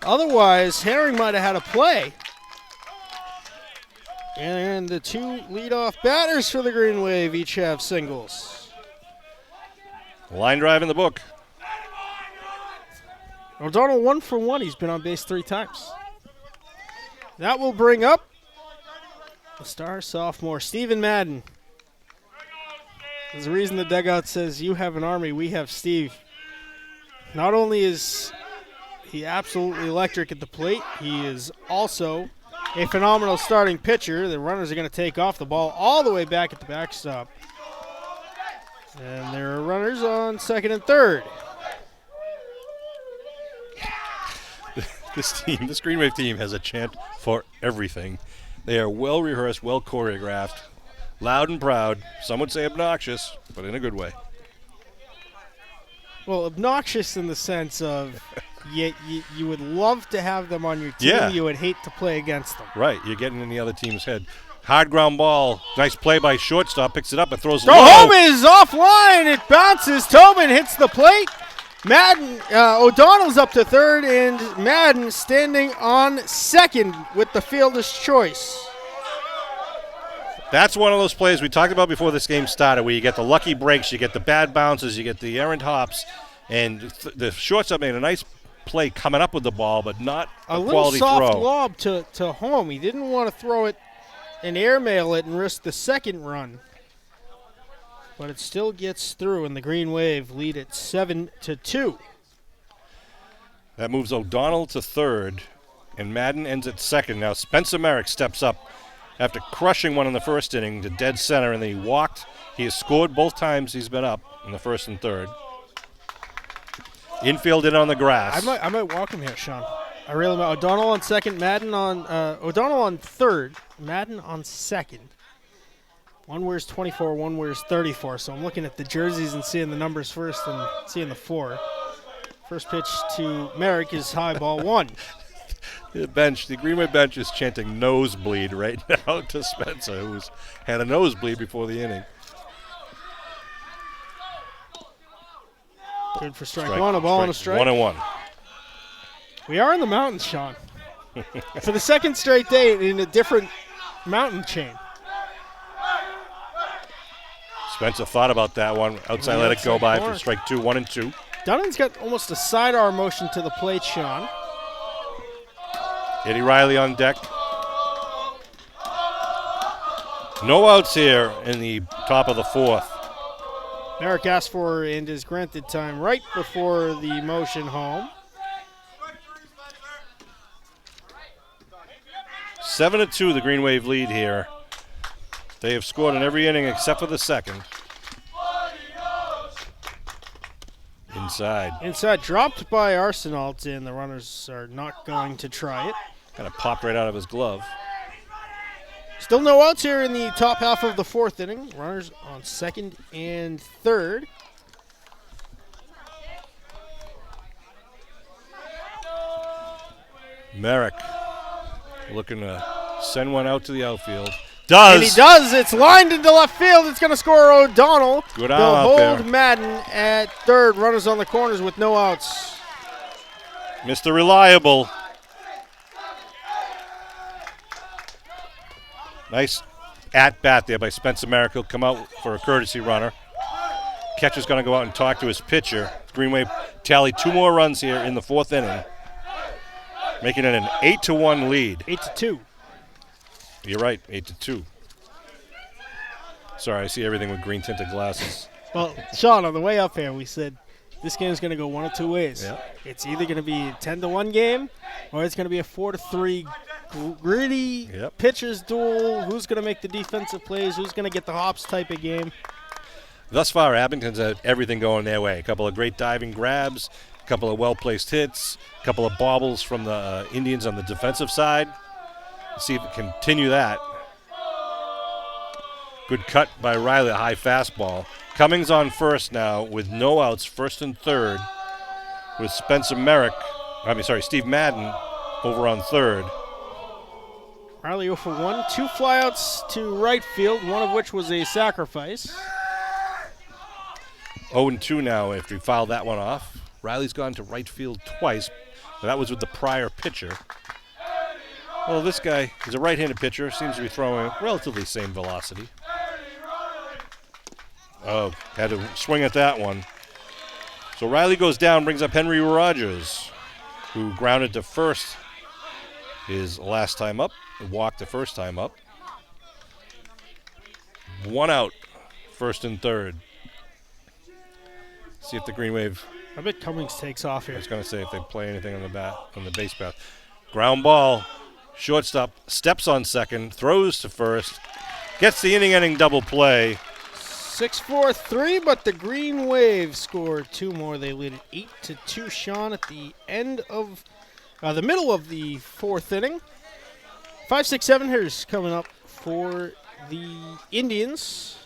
Speaker 1: Otherwise, Herring might have had a play. And the 2 leadoff batters for the Green Wave each have singles.
Speaker 2: Line drive in the book.
Speaker 1: O'Donnell 1 for 1. He's been on base 3 times. That will bring up the star sophomore, Stephen Madden. There's a reason the dugout says, you have an army, we have Steve. Not only is he absolutely electric at the plate, he is also a phenomenal starting pitcher. The runners are going to take off the ball all the way back at the backstop. And there are runners on second and third.
Speaker 2: This Green Wave team has a chant for everything. They are well rehearsed, well choreographed, loud and proud. Some would say obnoxious, but in a good way.
Speaker 1: Well, obnoxious in the sense of you would love to have them on your team.
Speaker 2: Yeah.
Speaker 1: You would hate to play against them.
Speaker 2: Right, you're getting in the other team's head. Hard ground ball. Nice play by shortstop. Picks it up and throws
Speaker 1: Throw
Speaker 2: low.
Speaker 1: home is offline. It bounces. Tobin hits the plate. Madden, O'Donnell's up to third, and Madden standing on second with the fielder's choice.
Speaker 2: That's one of those plays we talked about before this game started, where you get the lucky breaks, you get the bad bounces, you get the errant hops, and the shortstop made a nice play coming up with the ball, but not a quality throw.
Speaker 1: A little soft lob to home. He didn't want to throw it and airmail it and risk the second run. But it still gets through, and the Green Wave lead at 7-2.
Speaker 2: That moves O'Donnell to third, and Madden ends at second. Now Spencer Merrick steps up after crushing one in the first inning to dead center, and then he walked. He has scored both times he's been up in the first and third. Infield in on the grass.
Speaker 1: I might walk him here, Sean. I really might. O'Donnell on second, Madden on O'Donnell on third, Madden on second. One wears 24, one wears 34. So I'm looking at the jerseys and seeing the numbers first and seeing the 4. First pitch to Merrick is high ball 1.
Speaker 2: The Green Wave bench is chanting nosebleed right now to Spencer, who's had a nosebleed before the inning.
Speaker 1: Good for strike one, a ball and a strike.
Speaker 2: 1-1.
Speaker 1: We are in the mountains, Sean. For the second straight day in a different mountain chain.
Speaker 2: Spencer thought about that one. Outside, let it go by for strike 2, 1-2.
Speaker 1: Dunnan's got almost a sidearm motion to the plate, Sean.
Speaker 2: Eddie Reilly on deck. No outs here in the top of the 4th.
Speaker 1: Merrick asked for and is granted time right before the motion home.
Speaker 2: 7-2, the Green Wave lead here. They have scored in every inning except for the second. Inside.
Speaker 1: Dropped by Arsenault, and the runners are not going to try it.
Speaker 2: Kind of popped right out of his glove.
Speaker 1: Still no outs here in the top half of the 4th inning. Runners on second and third.
Speaker 2: Merrick Looking to send one out to the outfield. Does.
Speaker 1: And he does. It's lined into left field. It's going to score O'Donnell.
Speaker 2: Good
Speaker 1: They'll
Speaker 2: out
Speaker 1: hold
Speaker 2: there.
Speaker 1: Madden at third. Runners on the corners with no outs.
Speaker 2: Mr. Reliable. Nice at-bat there by Spencer Merrick. He'll come out for a courtesy runner. Catcher's going to go out and talk to his pitcher. Green Wave tallied 2 more runs here in the 4th inning, making it an 8-1 lead.
Speaker 1: 8-2.
Speaker 2: You're right, 8-2. Sorry, I see everything with green tinted glasses.
Speaker 1: Well, Sean, on the way up here, we said this game's going to go one of 2 ways.
Speaker 2: Yeah.
Speaker 1: It's either going to be a 10-1 game, or it's going to be a 4-3 gritty pitchers duel. Who's going to make the defensive plays? Who's going to get the hops type of game?
Speaker 2: Thus far, Abington's had everything going their way. A couple of great diving grabs, a couple of well-placed hits, a couple of bobbles from the Indians on the defensive side. See if it can continue that. Good cut by Reilly, a high fastball. Cummings on first now with no outs, 1st and 3rd, with Steve Madden over on 3rd.
Speaker 1: Reilly 0 for 1, 2 flyouts to right field, one of which was a sacrifice.
Speaker 2: 0-2 now after he fouled that one off. Reilly's gone to right field twice, but that was with the prior pitcher. Well, this guy is a right-handed pitcher, seems to be throwing relatively same velocity. Oh, had to swing at that one. So Reilly goes down, brings up Henry Rogers, who grounded to first his last time up, and walked the first time up. 1 out, 1st and 3rd. See if the Green Wave.
Speaker 1: I bet Cummings takes off here.
Speaker 2: I was going to say if they play anything on the base path. Ground ball. Shortstop steps on second, throws to first, gets the inning-ending double play.
Speaker 1: 6-4-3, but the Green Wave scored 2 more. They lead it 8-2, Sean, at the end of the middle of the 4th inning. 5, 6, 7 hitters coming up for the Indians.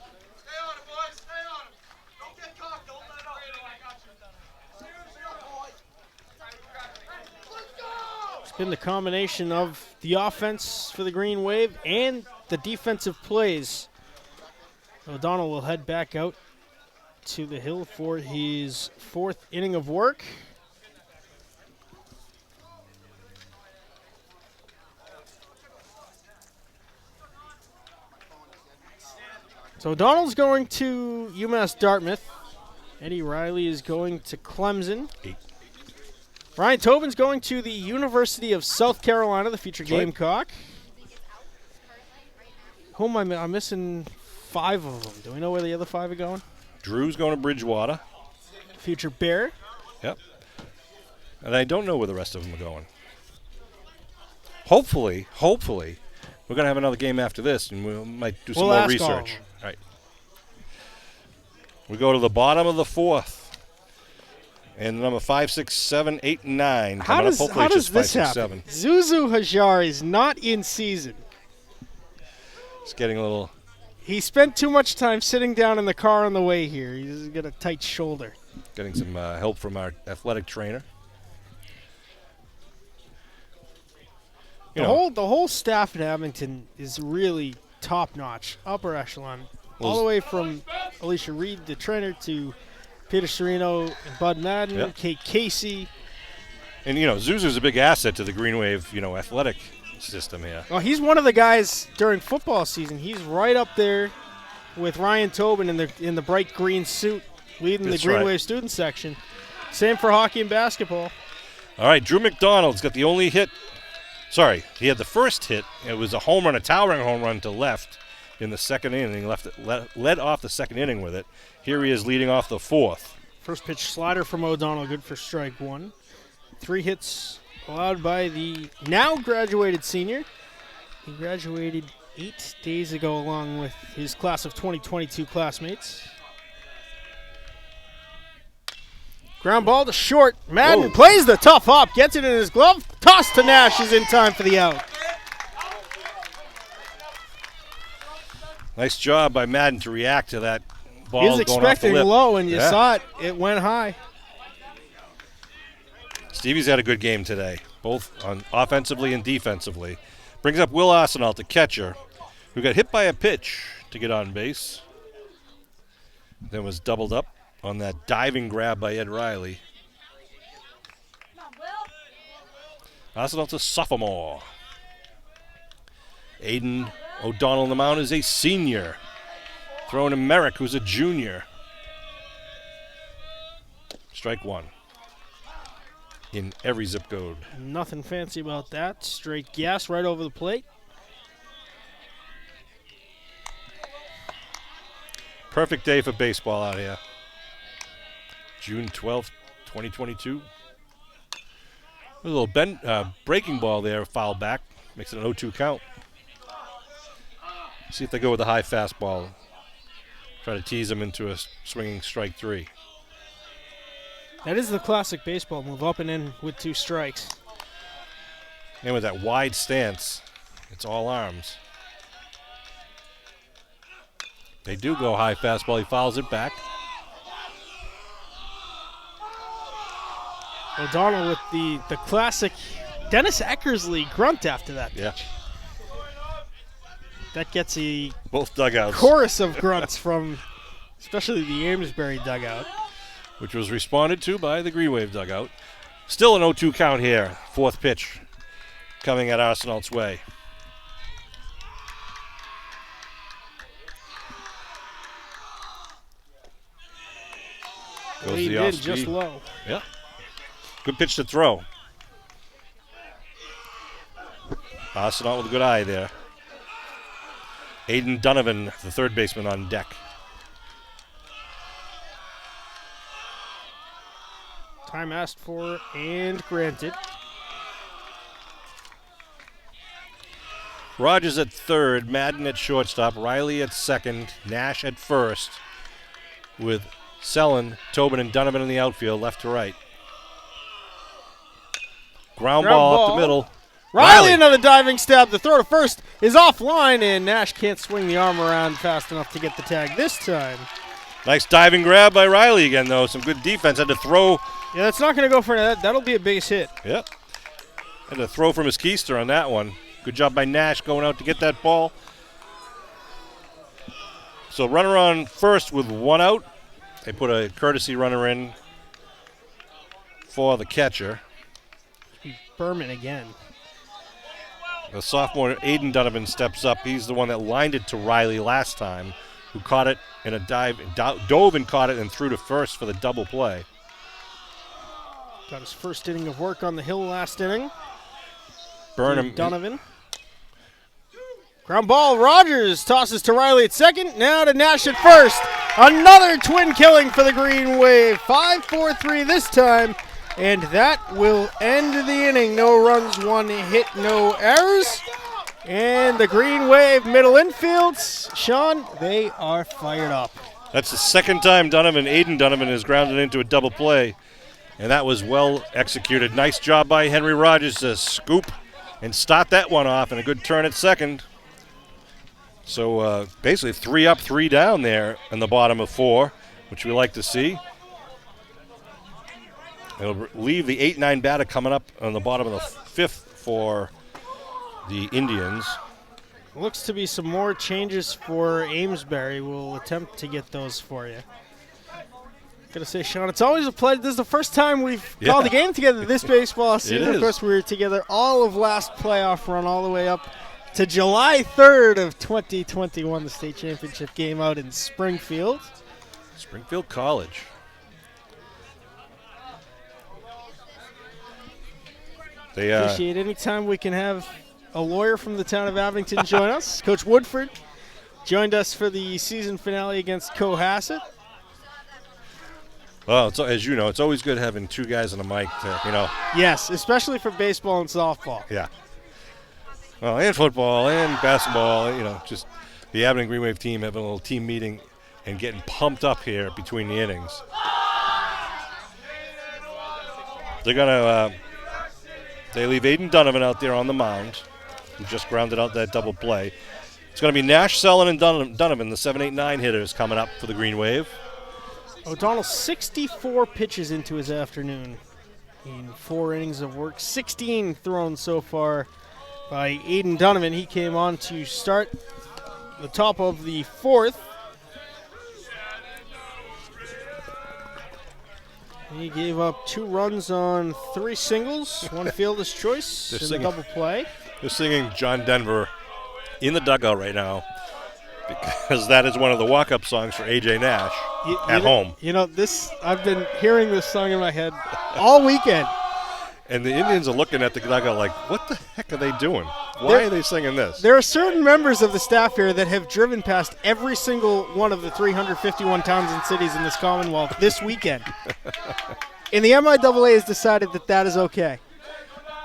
Speaker 1: Been the combination of the offense for the Green Wave and the defensive plays. O'Donnell will head back out to the hill for his 4th inning of work. So O'Donnell's going to UMass Dartmouth. Eddie Reilly is going to Clemson.
Speaker 2: 8.
Speaker 1: Ryan Tobin's going to the University of South Carolina, the future Gamecock. Who am I'm missing 5 of them. Do we know where the other 5 are going?
Speaker 2: Drew's going to Bridgewater.
Speaker 1: Future Bear.
Speaker 2: Yep. And I don't know where the rest of them are going. Hopefully, we're going to have another game after this, and we might do some more research. All right. We go to the bottom of the 4th. And number 5, 6, 7, 8, and 9.
Speaker 1: How does this
Speaker 2: 5,
Speaker 1: happen?
Speaker 2: 6, 7.
Speaker 1: Zuzu Hajar is not in season.
Speaker 2: It's getting a little.
Speaker 1: He spent too much time sitting down in the car on the way here. He's got a tight shoulder.
Speaker 2: Getting some help from our athletic trainer.
Speaker 1: The whole staff at Abington is really top-notch, upper echelon, all the way from Alicia Reid, the trainer, to Peter Serino and Bud Madden, Kate Casey.
Speaker 2: And, Zuzu's a big asset to the Green Wave, athletic system here.
Speaker 1: Well, he's one of the guys during football season. He's right up there with Ryan Tobin in the bright green suit leading the Green Wave student section. Same for hockey and basketball.
Speaker 2: All right, Drew McDonald's got the only hit. Sorry, he had the first hit. It was a home run, a towering home run to left in the 2nd inning. He led off the 2nd inning with it. Here he is leading off the 4th.
Speaker 1: First pitch slider from O'Donnell, good for strike 1. 3 hits allowed by the now graduated senior. He graduated 8 days ago along with his class of 2022 classmates. Ground ball to short. Madden plays the tough hop, gets it in his glove. Toss to Nash is in time for the out.
Speaker 2: Nice job by Madden to react to that ball.
Speaker 1: He was expecting
Speaker 2: going off the lip.
Speaker 1: low, and you saw it. It went high.
Speaker 2: Stevie's had a good game today, both on offensively and defensively. Brings up Will Arsenault, the catcher, who got hit by a pitch to get on base. Then was doubled up on that diving grab by Ed Reilly. Arsenault's a sophomore. Aidan O'Donnell on the mound is a senior. Throwing to Merrick, who's a junior. Strike one. In every zip code.
Speaker 1: Nothing fancy about that. Straight gas right over the plate.
Speaker 2: Perfect day for baseball out here. June 12th, 2022. A little breaking ball there, foul back. Makes it an 0-2 count. See if they go with a high fastball. Try to tease him into a swinging strike three.
Speaker 1: That is the classic baseball move, up and in with 2 strikes.
Speaker 2: And with that wide stance, it's all arms. They do go high fastball. He fouls it back.
Speaker 1: O'Donnell with the classic Dennis Eckersley grunt after that pitch.
Speaker 2: Yeah.
Speaker 1: That gets a
Speaker 2: Both dugouts.
Speaker 1: chorus of grunts from especially the Amesbury dugout.
Speaker 2: Which was responded to by the Green Wave dugout. Still an 0-2 count here. 4th pitch coming at Arsenault's way. Goes
Speaker 1: Lead
Speaker 2: the
Speaker 1: in
Speaker 2: off
Speaker 1: just
Speaker 2: speed.
Speaker 1: low.
Speaker 2: Yeah. Good pitch to throw. Arsenault with a good eye there. Aidan Donovan, the third baseman, on deck.
Speaker 1: Time asked for and granted.
Speaker 2: Rogers at third, Madden at shortstop, Reilly at second, Nash at first, with Sellon, Tobin, and Donovan in the outfield, left to right. Ground ball up the middle.
Speaker 1: Reilly another diving stab. The throw to first is offline, and Nash can't swing the arm around fast enough to get the tag this time.
Speaker 2: Nice diving grab by Reilly again, though. Some good defense. Had to throw.
Speaker 1: Yeah, that's not going to go for that. That'll be a base hit.
Speaker 2: Yep. Had to throw from his keister on that one. Good job by Nash going out to get that ball. So runner on first with 1 out. They put a courtesy runner in for the catcher.
Speaker 1: Berman again.
Speaker 2: The sophomore Aidan Donovan steps up. He's the one that lined it to Reilly last time, who caught it in a dive, dove and caught it and threw to first for the double play.
Speaker 1: Got his first inning of work on the hill last inning.
Speaker 2: Burnham.
Speaker 1: Donovan. Ground ball, Rogers tosses to Reilly at second. Now to Nash at first. Another twin killing for the Green Wave. 5-4-3 this time. And that will end the inning. No runs, 1 hit, no errors. And the Green Wave middle infields, Sean, they are fired up.
Speaker 2: That's the second time Aidan Donovan has grounded into a double play. And that was well executed. Nice job by Henry Rogers to scoop and start that one off, and a good turn at second. So basically 3 up, 3 down there in the bottom of 4, which we like to see. It'll leave the 8-9 batter coming up on the bottom of the 5th for the Indians.
Speaker 1: Looks to be some more changes for Amesbury. We'll attempt to get those for you. Gotta say, Sean, it's always a pleasure. This is the first time we've called a game together this baseball season. Of course, we were together all of last playoff run, all the way up to July 3rd of 2021, the state championship game out in Springfield.
Speaker 2: Springfield College. They
Speaker 1: appreciate any time we can have a lawyer from the town of Abington join us. Coach Woodford joined us for the season finale against Cohasset.
Speaker 2: Well, as you know, it's always good having 2 guys on the mic to,
Speaker 1: Yes, especially for baseball and softball.
Speaker 2: Yeah. Well, and football and basketball, just the Abington Green Wave team having a little team meeting and getting pumped up here between the innings. They're going to they leave Aidan Donovan out there on the mound, who just grounded out that double play. It's going to be Nash, Sellon, and Donovan, the 7-8-9 hitters, coming up for the Green Wave.
Speaker 1: O'Donnell 64 pitches into his afternoon in 4 innings of work, 16 thrown so far by Aidan Donovan. He came on to start the top of the fourth. He gave up 2 runs on 3 singles, 1 fielder's choice, and a double play.
Speaker 2: They're singing John Denver in the dugout right now because that is one of the walk-up songs for A.J. Nash at home.
Speaker 1: You know, I've been hearing this song in my head all weekend.
Speaker 2: And the Indians are looking at the dugout like, what the heck are they doing? Why are they singing this?
Speaker 1: There are certain members of the staff here that have driven past every single one of the 351 towns and cities in this Commonwealth this weekend. And the MIAA has decided that is okay.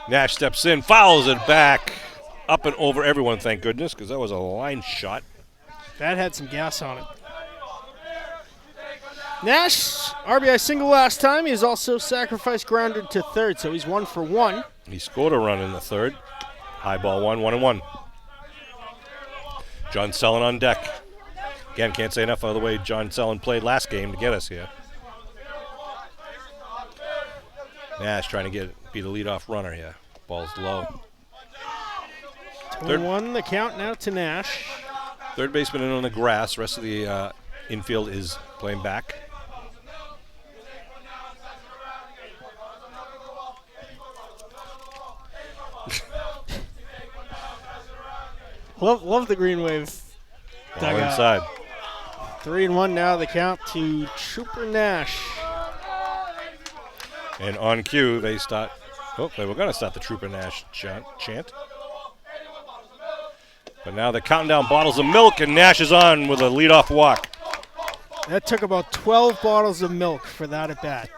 Speaker 2: Nash steps in, fouls it back, up and over everyone, thank goodness, because that was a line shot.
Speaker 1: That had some gas on it. Nash, RBI single last time. He has also sacrificed grounded to third, so he's 1 for 1.
Speaker 2: He scored a run in the third. High ball 1-1-1. John Sellon on deck. Again, can't say enough of the way John Sellon played last game to get us here. Nash trying to be the leadoff runner here. Ball's low.
Speaker 1: 2-1 the count now to Nash.
Speaker 2: Third baseman in on the grass. Rest of the infield is playing back.
Speaker 1: Love the Green Wave dugout.
Speaker 2: Inside.
Speaker 1: 3-1 now the count to Trooper Nash.
Speaker 2: And on cue, they start. Oh, they were going to start the Trooper Nash chant. But now they're counting down bottles of milk, and Nash is on with a leadoff walk.
Speaker 1: That took about 12 bottles of milk for that at bat.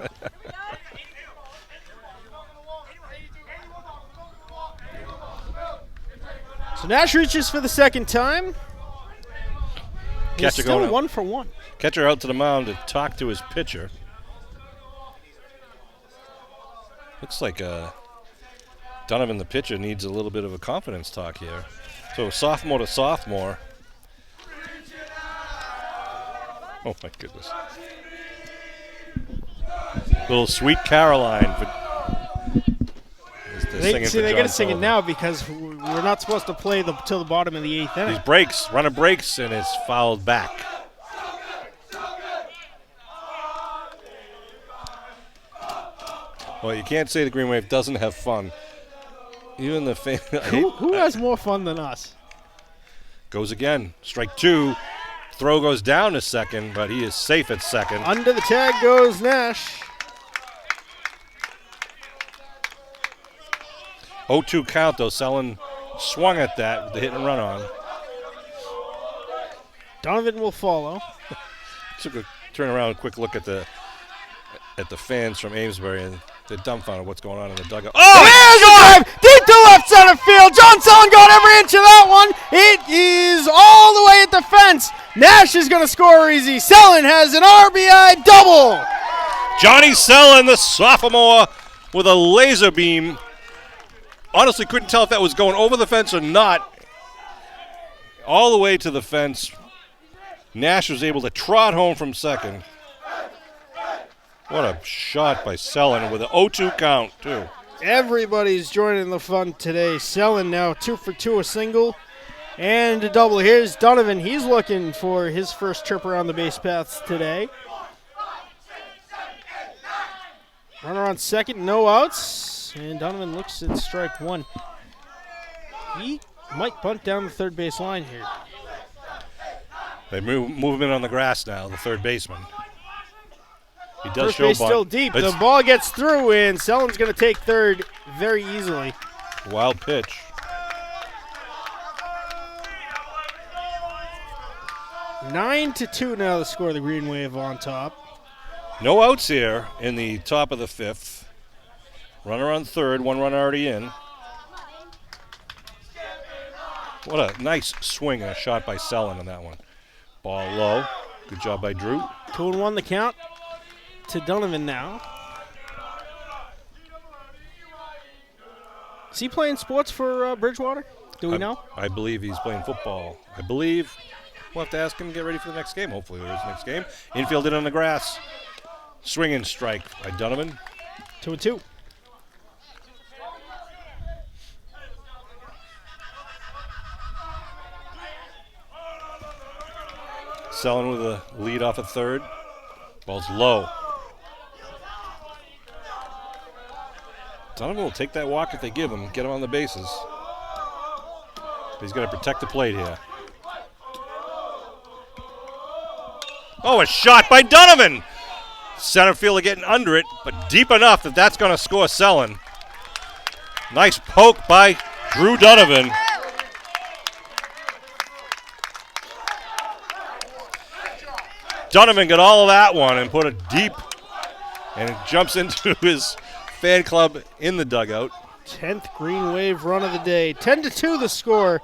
Speaker 1: So Nash reaches for the second time. He's still 1 for 1.
Speaker 2: Catcher out to the mound to talk to his pitcher. Looks like Donovan, the pitcher, needs a little bit of a confidence talk here. So sophomore to sophomore. Oh my goodness. Little Sweet Caroline.
Speaker 1: They got to sing it now because we're not supposed to play till the bottom of the 8th inning.
Speaker 2: These breaks, runner breaks, and it's fouled back. Well, you can't say the Green Wave doesn't have fun. Even the fan.
Speaker 1: Who has more fun than us?
Speaker 2: Goes again. Strike 2. Throw goes down to second, but he is safe at second.
Speaker 1: Under the tag goes Nash.
Speaker 2: 0-2 count, though. Sellon swung at that with the hit and run on.
Speaker 1: Donovan will follow.
Speaker 2: Took a turn around, a quick look at the fans from Amesbury, and they're dumbfounded what's going on in the dugout.
Speaker 1: Oh, there's a drive deep to left center field. John Sellon got every inch of that one. It is all the way at the fence. Nash is going to score easy. Sellon has an RBI double.
Speaker 2: Johnny Sellon, the sophomore, with a laser beam. Honestly, couldn't tell if that was going over the fence or not. All the way to the fence. Nash was able to trot home from second. What a shot by Sellon with an 0-2 count, too.
Speaker 1: Everybody's joining the fun today. Sellon now 2 for 2, a single and a double. Here's Donovan. He's looking for his first trip around the base paths today. Runner on second, no outs. And Donovan looks at strike 1. He might bunt down the third base line here.
Speaker 2: They move him in on the grass now, the third baseman. He does
Speaker 1: First
Speaker 2: show
Speaker 1: base
Speaker 2: bunt.
Speaker 1: still deep. The ball gets through, and Sellon's going to take third very easily.
Speaker 2: Wild pitch.
Speaker 1: Nine to 2 now the score. The Green Wave on top.
Speaker 2: No outs here in the top of the 5th. Runner on third, 1 run already in. What a nice swing and a shot by Sellon on that one. Ball low. Good job by Drew.
Speaker 1: 2-1 the count to Donovan now. Is he playing sports for Bridgewater? Do we know?
Speaker 2: I believe he's playing football. I believe we'll have to ask him to get ready for the next game. Hopefully there is next game. Infield in on the grass. Swing and strike by Donovan.
Speaker 1: 2-2.
Speaker 2: Selling with a lead off a third. Ball's low. Donovan will take that walk if they give him, get him on the bases. But he's going to protect the plate here. Oh, a shot by Donovan! Center fielder getting under it, but deep enough that that's going to score Selling. Nice poke by Drew Donovan. Donovan got all of that one and put it deep, and it jumps into his fan club in the dugout.
Speaker 1: 10th Green Wave run of the day. 10-2 the score.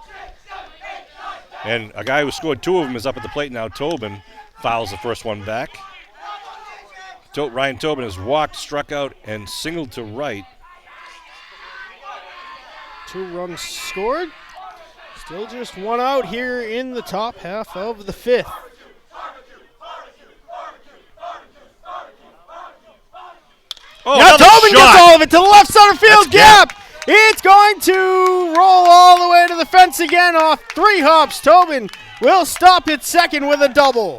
Speaker 2: And a guy who scored 2 of them is up at the plate now. Tobin fouls the first one back. Ryan Tobin has walked, struck out, and singled to right.
Speaker 1: 2 runs scored. Still just 1 out here in the top half of the 5th.
Speaker 2: Oh,
Speaker 1: now Tobin
Speaker 2: shot.
Speaker 1: gets all of it to the left center field
Speaker 2: That's
Speaker 1: gap. It's going to roll all the way to the fence again off 3 hops. Tobin will stop at second with a double.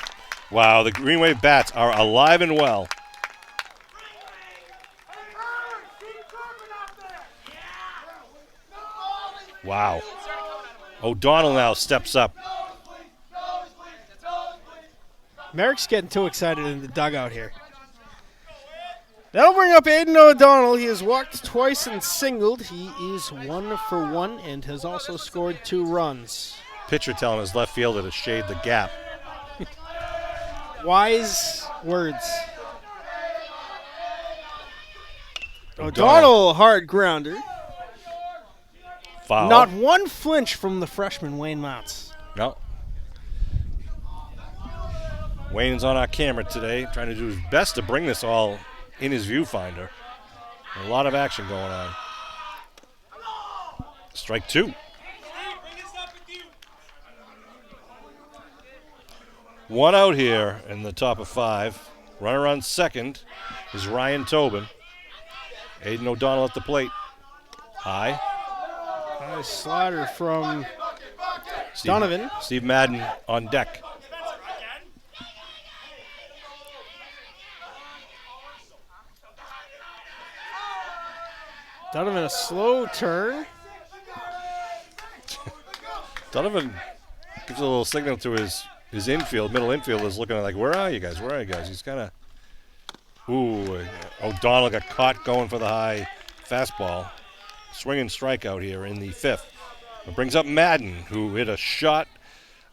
Speaker 2: Wow, the Green Wave bats are alive and well. Wow. O'Donnell now steps up.
Speaker 1: Merrick's getting too excited in the dugout here. That'll bring up Aidan O'Donnell. He has walked twice and singled. He is 1 for 1 and has also scored 2 runs.
Speaker 2: Pitcher telling his left fielder to shade the gap.
Speaker 1: Wise words. O'Donnell, hard grounder.
Speaker 2: Foul.
Speaker 1: Not one flinch from the freshman, Wayne Mounts.
Speaker 2: No. Wayne's on our camera today, trying to do his best to bring this all in his viewfinder. A lot of action going on. Strike 2. One out here in the top of 5. Runner on second is Ryan Tobin. Aidan O'Donnell at the plate. High.
Speaker 1: Nice slider from Donovan.
Speaker 2: Steve Madden on deck.
Speaker 1: Donovan a slow turn.
Speaker 2: Donovan gives a little signal to his infield. Middle infield is looking like, where are you guys? Where are you guys? He's kind of, O'Donnell got caught going for the high fastball. Swinging strikeout here in the 5th. It brings up Madden, who hit a shot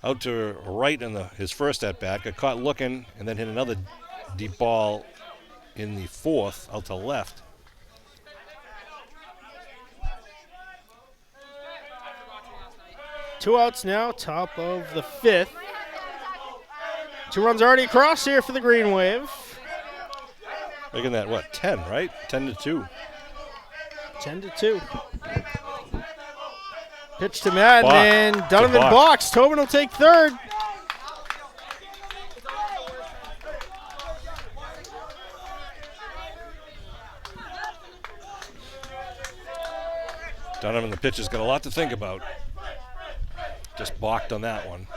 Speaker 2: out to right in his first at-bat. Got caught looking and then hit another deep ball in the 4th out to left.
Speaker 1: Two outs now, top of the 5th. 2 runs already across here for the Green Wave.
Speaker 2: Making that, 10, right? 10-2.
Speaker 1: 10-2. Pitch to Madden,
Speaker 2: Balk.
Speaker 1: and Donovan
Speaker 2: Balk.
Speaker 1: balks. Tobin will take third.
Speaker 2: Donovan, the pitcher's got a lot to think about. Just balked on that one.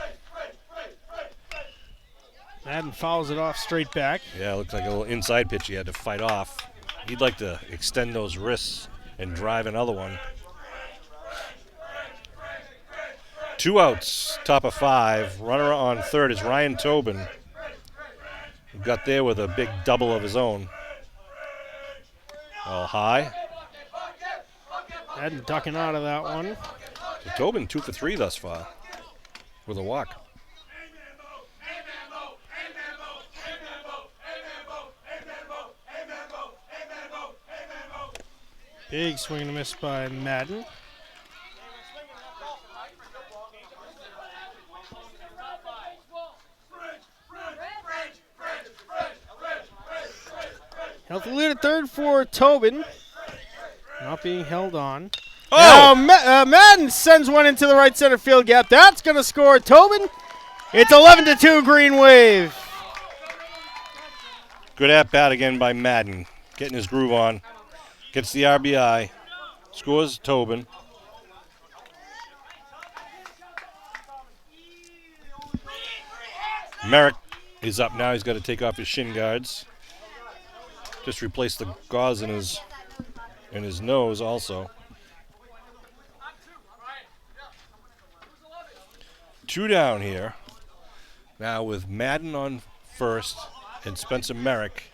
Speaker 1: Madden fouls it off straight back.
Speaker 2: Yeah, it looks like a little inside pitch he had to fight off. He'd like to extend those wrists and drive another one. 2 outs, top of 5. Runner on third is Ryan Tobin, who got there with a big double of his own. All high.
Speaker 1: Madden ducking out of that one.
Speaker 2: So Tobin 2 for 3 thus far with a walk.
Speaker 1: Big swing and a miss by Madden. Healthy lead at third for Tobin. Not being held on.
Speaker 2: Oh!
Speaker 1: Now, Madden sends one into the right center field gap. That's going to score Tobin. It's 11-2 Green Wave.
Speaker 2: Good at-bat again by Madden. Getting his groove on. Gets the RBI. Scores Tobin. Merrick is up now. He's got to take off his shin guards. Just replace the gauze in his nose also. 2 down here. Now with Madden on first and Spencer Merrick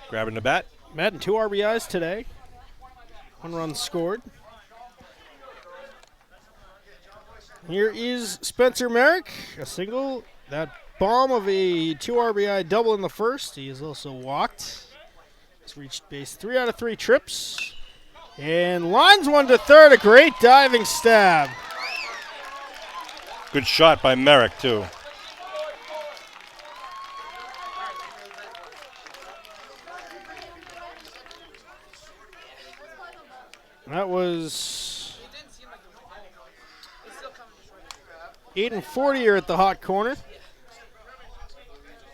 Speaker 2: grabbing the bat.
Speaker 1: Madden 2 RBIs today. 1 run scored. Here is Spencer Merrick, a single. That bomb of a 2 RBI double in the first. He has also walked. He's reached base 3 out of 3 trips. And lines 1 to third, a great diving stab.
Speaker 2: Good shot by Merrick, too.
Speaker 1: That was Aidan Fortier at the hot corner.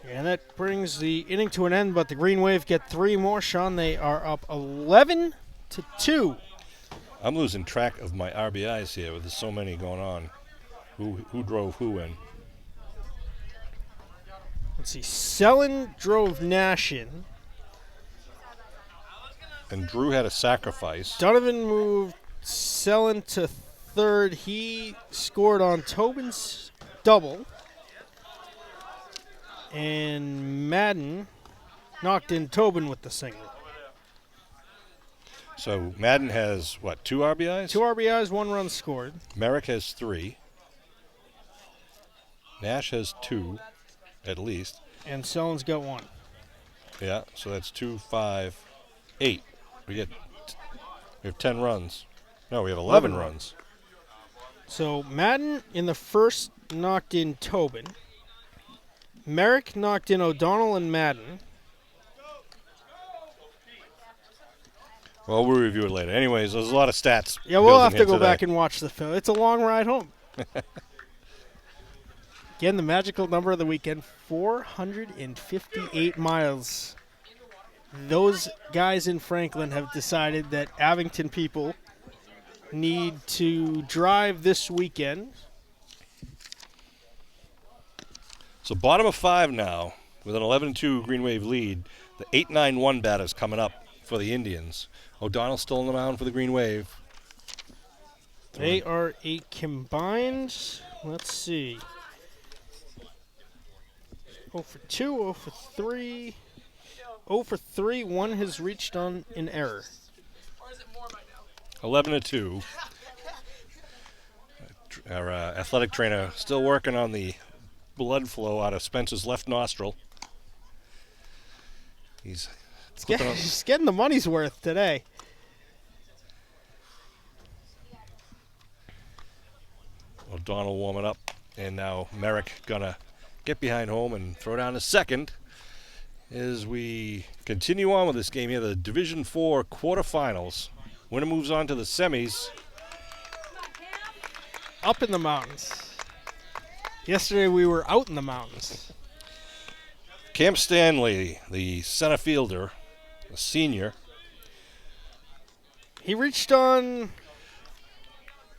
Speaker 1: And that brings the inning to an end, but the Green Wave get 3 more. Sean, they are up 11-2.
Speaker 2: I'm losing track of my RBIs here with so many going on. Who drove who in?
Speaker 1: Let's see. Sellen drove Nash in.
Speaker 2: And Drew had a sacrifice.
Speaker 1: Donovan moved Sellen to third. He scored on Tobin's double. And Madden knocked in Tobin with the single.
Speaker 2: So Madden has, what, 2 RBIs?
Speaker 1: 2 RBIs, 1 run scored.
Speaker 2: Merrick has 3. Nash has 2, at least.
Speaker 1: And Sellen's got 1.
Speaker 2: Yeah, so that's 2, 5, 8. We have 10 runs. No, we have 11 runs.
Speaker 1: So Madden in the first knocked in Tobin. Merrick knocked in O'Donnell and Madden.
Speaker 2: Well, we'll review it later. Anyways, there's a lot of stats.
Speaker 1: Yeah, we'll
Speaker 2: built
Speaker 1: have
Speaker 2: in
Speaker 1: to
Speaker 2: here
Speaker 1: go
Speaker 2: today.
Speaker 1: back and watch the film. It's a long ride home. Again, the magical number of the weekend, 458 miles. Those guys in Franklin have decided that Abington people need to drive this weekend.
Speaker 2: So bottom of 5 now, with an 11-2 Green Wave lead. The 8-9-1 batter's coming up for the Indians. O'Donnell still on the mound for the Green Wave.
Speaker 1: They are 8 combined. Let's see. 0 for 2, 0 for 3. 0 for 3, 1 has reached on an error.
Speaker 2: 11-2. Our athletic trainer still working on the blood flow out of Spencer's left nostril. He's
Speaker 1: getting the money's worth today.
Speaker 2: O'Donnell warming up, and now Merrick gonna get behind home and throw down a second as we continue on with this game here, the Division 4 quarterfinals. Winner moves on to the semis.
Speaker 1: Up in the mountains. Yesterday we were out in the mountains.
Speaker 2: Cam Stanley, the center fielder, a senior.
Speaker 1: He reached on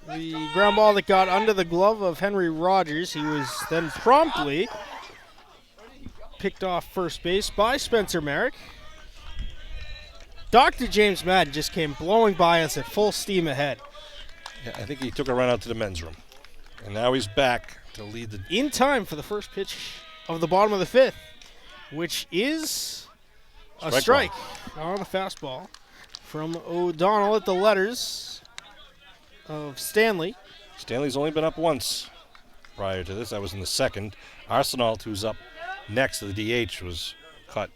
Speaker 1: the ground ball that got under the glove of Henry Rogers. He was then promptly picked off first base by Spencer Merrick. Dr. James Madden just came blowing by us at full steam ahead.
Speaker 2: Yeah, I think he took a run out to the men's room. And now he's back to lead the...
Speaker 1: In time for the first pitch of the bottom of the 5th, which is a strike on the fastball from O'Donnell at the letters of Stanley.
Speaker 2: Stanley's only been up once prior to this. That was in the second. Arsenault, who's up next to the DH, was caught.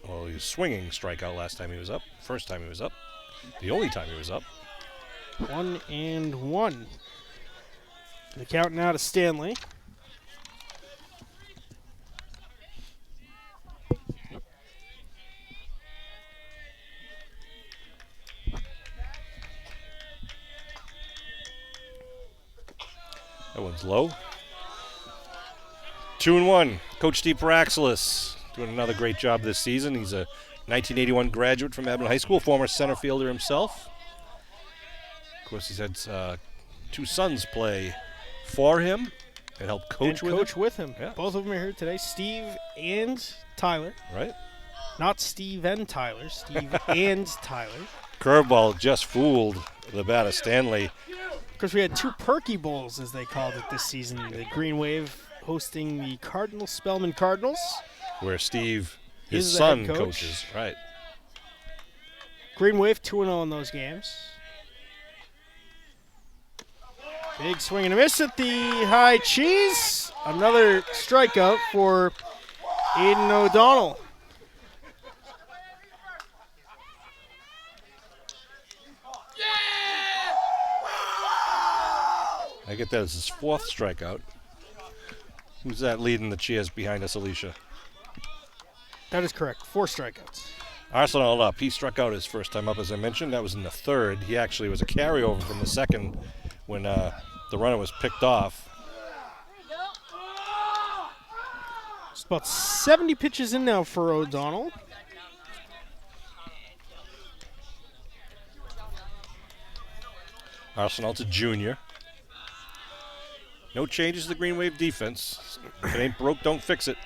Speaker 2: Well, he was swinging strikeout last time he was up. First time he was up. The only time he was up.
Speaker 1: 1-1. The count now to Stanley.
Speaker 2: That one's low. 2-1. Coach Steve Paraxelis doing another great job this season. He's a 1981 graduate from Abington High School, former center fielder himself. Of course, he's had 2 sons play for him. and help coach
Speaker 1: with him.
Speaker 2: Yeah.
Speaker 1: Both of them are here today, Steve and Tyler.
Speaker 2: Right.
Speaker 1: Not Steve and Tyler, Steve and Tyler.
Speaker 2: Curveball just fooled the batter, Stanley.
Speaker 1: Because we had two Perky Bowls, as they called it this season. The Green Wave hosting the Spellman Cardinals.
Speaker 2: Where Steve, his
Speaker 1: He's the
Speaker 2: son,
Speaker 1: head coach.
Speaker 2: coaches. Right.
Speaker 1: Green Wave 2-0 in those games. Big swing and a miss at the high cheese. Another strikeout for Aidan O'Donnell.
Speaker 2: I get that as his 4th strikeout. Who's that leading the cheers behind us, Alicia?
Speaker 1: That is correct. 4 strikeouts.
Speaker 2: Arsenal up. He struck out his first time up, as I mentioned. That was in the 3rd. He actually was a carryover from the 2nd when the runner was picked off.
Speaker 1: It's about 70 pitches in now for O'Donnell.
Speaker 2: Arsenal's a junior. No changes to the Green Wave defense. If it ain't broke, don't fix it.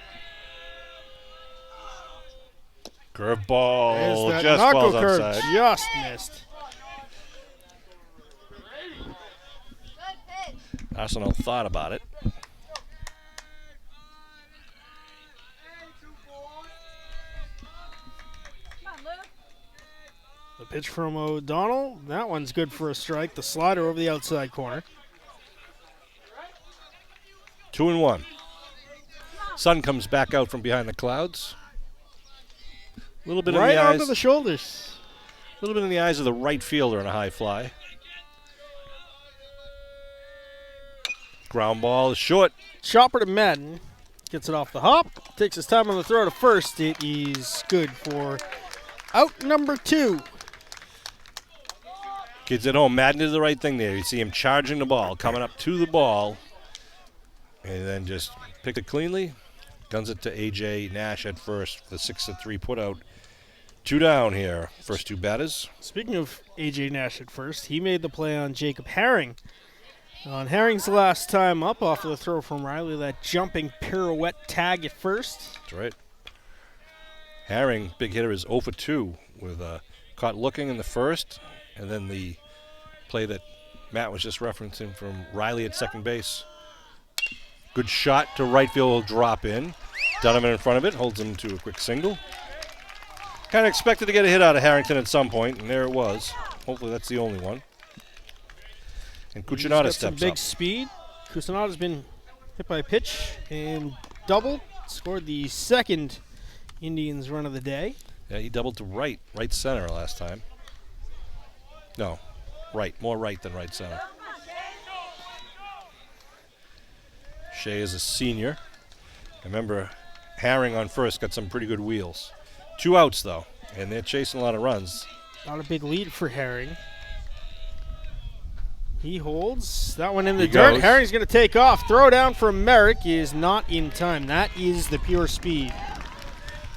Speaker 2: Curveball
Speaker 1: There's that
Speaker 2: just
Speaker 1: knuckle
Speaker 2: falls
Speaker 1: curve,
Speaker 2: outside.
Speaker 1: just missed.
Speaker 2: Arsenal thought about it.
Speaker 1: The pitch from O'Donnell, that one's good for a strike. The slider over the outside corner.
Speaker 2: 2-1. Sun comes back out from behind the clouds. A little bit
Speaker 1: Right
Speaker 2: in the
Speaker 1: onto
Speaker 2: eyes.
Speaker 1: the shoulders.
Speaker 2: A little bit in the eyes of the right fielder in a high fly. Ground ball is short.
Speaker 1: Chopper to Madden. Gets it off the hop. Takes his time on the throw to first. It is good for out number 2.
Speaker 2: Kids at home, Madden did the right thing there. You see him charging the ball, coming up to the ball, and then just picked it cleanly. Guns it to A.J. Nash at first for the 6-3 putout. 2 down here, first 2 batters.
Speaker 1: Speaking of A.J. Nash at first, he made the play on Jacob Herring. On Herring's last time up off of the throw from Reilly, that jumping pirouette tag at first.
Speaker 2: That's right. Herring, big hitter, is 0 for 2 with caught looking in the first, and then the play that Matt was just referencing from Reilly at second base. Good shot to right field, will drop in. Donovan in front of it, holds him to a quick single. Kind of expected to get a hit out of Harrington at some point, and there it was. Hopefully that's the only one. And Cucinotta steps
Speaker 1: some big
Speaker 2: up.
Speaker 1: speed. Cucinotta's been hit by a pitch and doubled. Scored the second Indians run of the day.
Speaker 2: Yeah, he doubled to right center last time. No, right, more right than right center. Shea is a senior. Remember, Herring on first got some pretty good wheels. 2 outs, though, and they're chasing a lot of runs.
Speaker 1: Not a big lead for Herring. He holds that one in the
Speaker 2: He
Speaker 1: dirt.
Speaker 2: goes.
Speaker 1: Herring's going to take off. Throw down from Merrick is not in time. That is the pure speed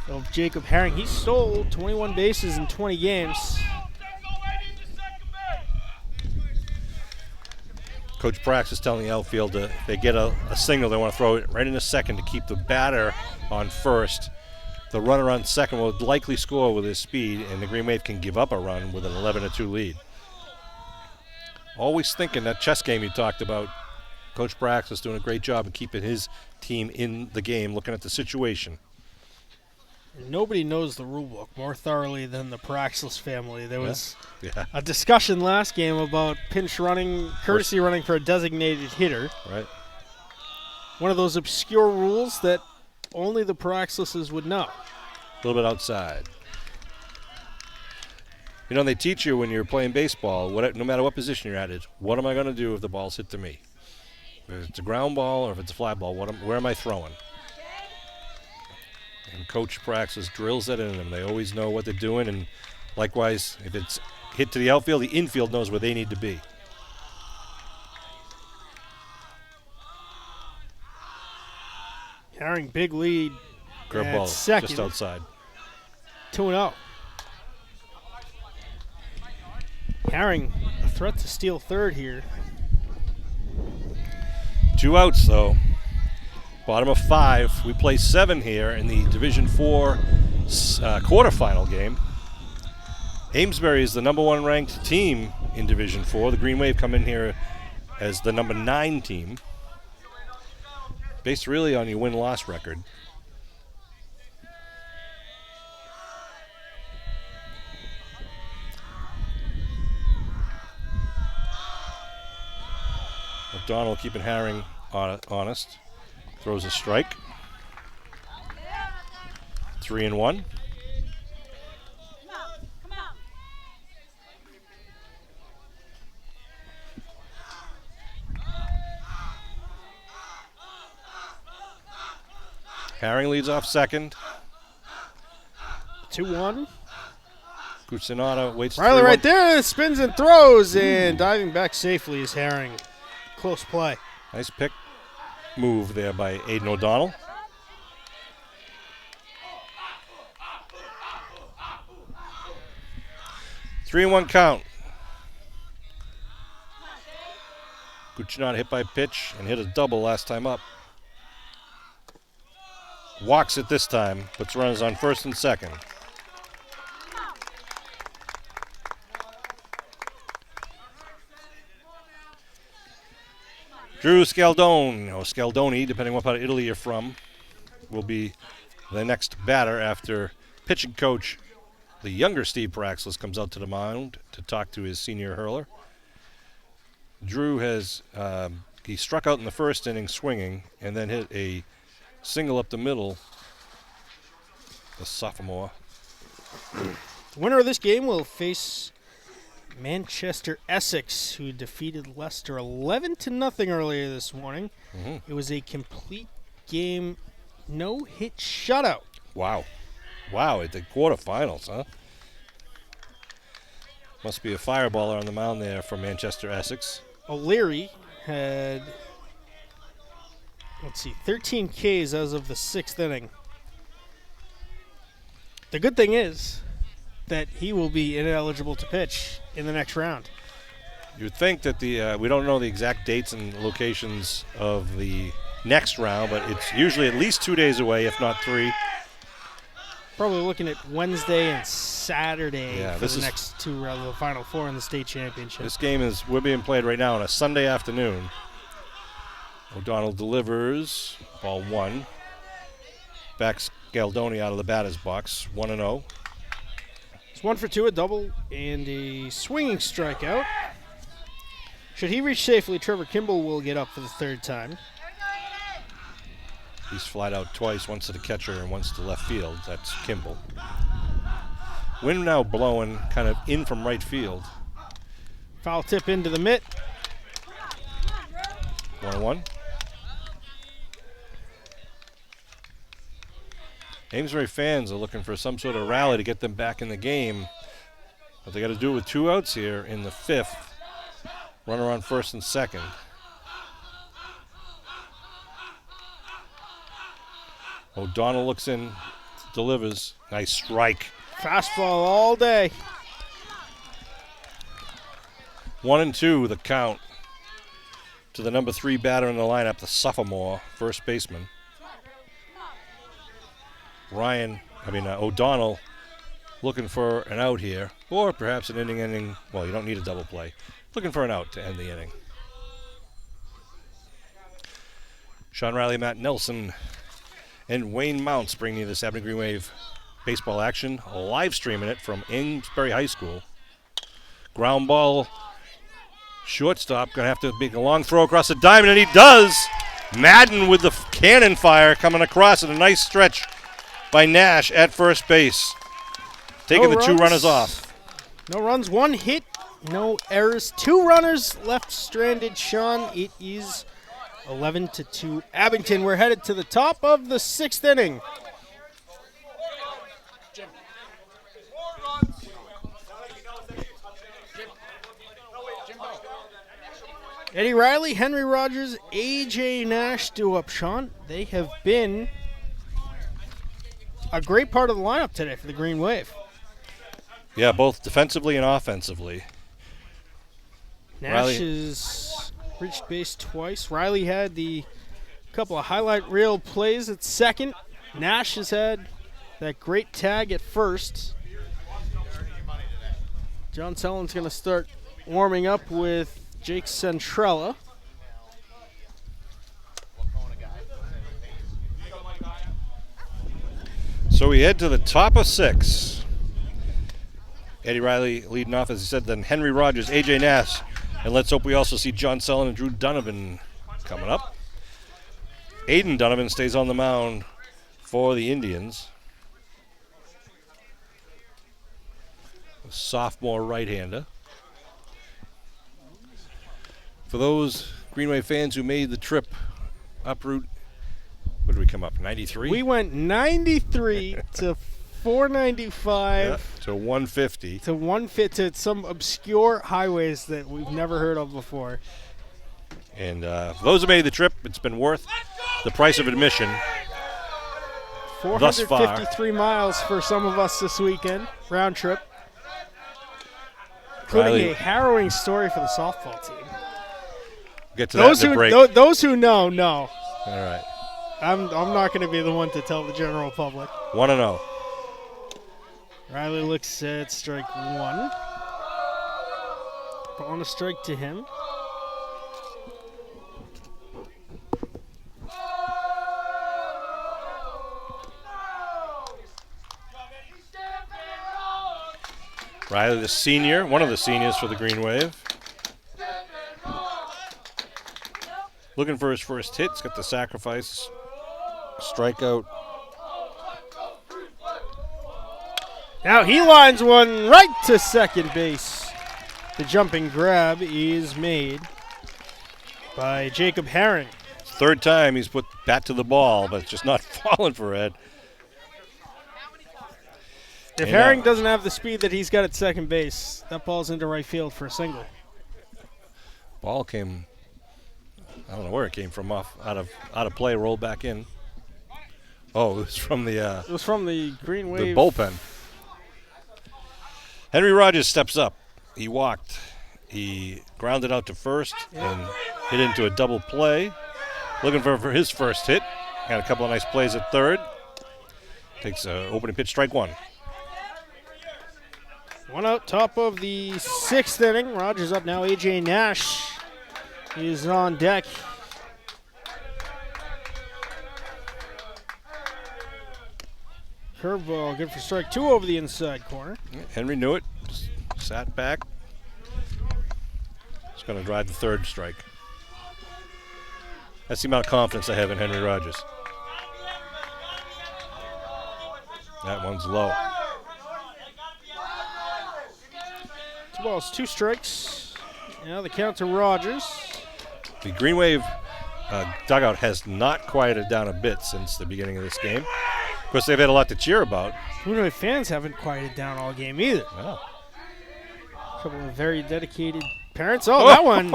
Speaker 1: of Jacob Herring. He stole 21 bases in 20 games.
Speaker 2: Coach Prax is telling the outfield if they get a single, they want to throw it right into second to keep the batter on first. The runner on second will likely score with his speed, and the Green Wave can give up a run with an 11-2 lead. Always thinking that chess game you talked about. Coach Prax is doing a great job of keeping his team in the game, looking at the situation.
Speaker 1: Nobody knows the rule book more thoroughly than the Praxis family. There was
Speaker 2: Yeah,
Speaker 1: a discussion last game about pinch running, courtesy running for a designated hitter.
Speaker 2: right.
Speaker 1: One of those obscure rules that only the Praxises would know.
Speaker 2: A little bit outside. You know, they teach you when you're playing baseball, no matter what position you're at, is what am I going to do if the ball's hit to me? If it's a ground ball or if it's a fly ball, where am I throwing? And Coach Praxis drills that into them. They always know what they're doing, and likewise, if it's hit to the outfield, the infield knows where they need to be.
Speaker 1: Herring, big lead.
Speaker 2: Curveball
Speaker 1: second.
Speaker 2: just outside.
Speaker 1: 2-0. Herring, a threat to steal third here.
Speaker 2: 2 outs, though. Bottom of 5. We play 7 here in the Division 4 quarterfinal game. Amesbury is the number 1 ranked team in Division 4. The Green Wave come in here as the number 9 team, based really on your win-loss record. Mcdonald keeping Herring honest. Throws a strike. 3-1. Herring leads off second.
Speaker 1: 2-1.
Speaker 2: Cucinato waits.
Speaker 1: Reilly right there, spins and throws, and diving back safely is Herring. Close play.
Speaker 2: Nice pick move there by Aidan O'Donnell. Three and 1 count. Cucinato hit by pitch and hit a double last time up. Walks it this time, puts runners on first and second. Drew Scaldone, or Scaldoni, depending on what part of Italy you're from, will be the next batter after pitching coach, the younger Steve Paraxlis, comes out to the mound to talk to his senior hurler. Drew has, he struck out in the first inning swinging and then hit a single up the middle, the sophomore.
Speaker 1: The winner of this game will face Manchester Essex, who defeated Leicester 11-0 earlier this morning. It was a complete game, no-hit shutout.
Speaker 2: Wow. Wow, at the quarterfinals, huh? Must be a fireballer on the mound there for Manchester Essex.
Speaker 1: O'Leary had, 13 Ks as of the 6th inning. The good thing is that he will be ineligible to pitch in the next round.
Speaker 2: You would think that we don't know the exact dates and locations of the next round, but it's usually at least 2 days away, if not 3.
Speaker 1: Probably looking at Wednesday and Saturday for the next 2 rounds of the Final Four in the state championship.
Speaker 2: This game we're being played right now on a Sunday afternoon. O'Donnell delivers, ball 1. Backs Galdoni out of the batter's box, 1-0.
Speaker 1: It's 1 for 2, a double, and a swinging strikeout. Should he reach safely, Trevor Kimball will get up for the 3rd time.
Speaker 2: He's flied out twice, once to the catcher and once to left field. That's Kimball. Wind now blowing kind of in from right field.
Speaker 1: Foul tip into the mitt.
Speaker 2: 1-1. Amesbury fans are looking for some sort of rally to get them back in the game. But they got to do it with 2 outs here in the 5th. Runner on first and second. O'Donnell looks in, delivers. Nice strike.
Speaker 1: Fastball all day.
Speaker 2: 1-2 the count to the number 3 batter in the lineup, the sophomore first baseman. O'Donnell looking for an out here, or perhaps an inning. Well, you don't need a double play. Looking for an out to end the inning. Sean Reilly, Matt Nelson, and Wayne Mounts bringing you this Abington Green Wave baseball action, live streaming it from Amesbury High School. Ground ball, shortstop, going to have to make a long throw across the diamond, and he does! Madden with the cannon fire coming across at a nice stretch by Nash at first base. Taking the 2 runners off.
Speaker 1: No runs, 1 hit, no errors. 2 runners left stranded, Sean. It is 11-2 Abington. We're headed to the top of the 6th inning. Eddie Reilly, Henry Rogers, A.J. Nash do up, Sean. They have been a great part of the lineup today for the Green Wave.
Speaker 2: Yeah, both defensively and offensively.
Speaker 1: Nash is reached base twice. Reilly had the couple of highlight reel plays at second. Nash has had that great tag at first. John Sellen's going to start warming up with Jake Centrella.
Speaker 2: So we head to the top of 6. Eddie Reilly leading off, as he said, then Henry Rogers, AJ Nash, and let's hope we also see John Sellen and Drew Donovan coming up. Aidan Donovan stays on the mound for the Indians. A sophomore right-hander. For those Green Wave fans who made the trip up route, what did we come up, 93?
Speaker 1: We went 93 to 495
Speaker 2: to 150.
Speaker 1: To 150 to some obscure highways that we've never heard of before.
Speaker 2: And for those who made the trip, it's been worth the price of admission.
Speaker 1: 453 miles for some of us this weekend, round trip. Including
Speaker 2: Reilly,
Speaker 1: a harrowing story for the softball team.
Speaker 2: Get to that in the break.
Speaker 1: Those who know, know.
Speaker 2: All right.
Speaker 1: I'm not going to be the one to tell the general public.
Speaker 2: 1-0.
Speaker 1: Reilly looks at strike one. On a strike to him.
Speaker 2: Reilly, the senior, one of the seniors for the Green Wave. Looking for his first hit. He's got the sacrifice. Strikeout.
Speaker 1: Now he lines one right to second base. The jumping grab is made by Jacob Herring.
Speaker 2: Third time he's put bat to the ball, but it's just not falling for Ed.
Speaker 1: If Herring doesn't have the speed that he's got at second base, that ball's into right field for a single.
Speaker 2: Ball came, I don't know where it came from, out of play, rolled back in. Oh, it was from the
Speaker 1: it was from the Green Wave.
Speaker 2: The bullpen. Henry Rogers steps up. He walked. He grounded out to first and hit into a double play. Looking for his first hit. Got a couple of nice plays at third. Takes an opening pitch, strike one.
Speaker 1: One out, top of the sixth inning. Rogers up now. AJ Nash is on deck. Curveball, good for strike two over the inside corner.
Speaker 2: Henry knew it. Sat back. He's going to drive the third strike. That's the amount of confidence I have in Henry Rogers. That one's low.
Speaker 1: 2 balls, 2 strikes. Now the count to Rogers.
Speaker 2: The Green Wave dugout has not quieted down a bit since the beginning of this game. Of course, they've had a lot to cheer about.
Speaker 1: Green Wave fans haven't quieted down all game either.
Speaker 2: Oh.
Speaker 1: A couple of very dedicated parents. Oh, that one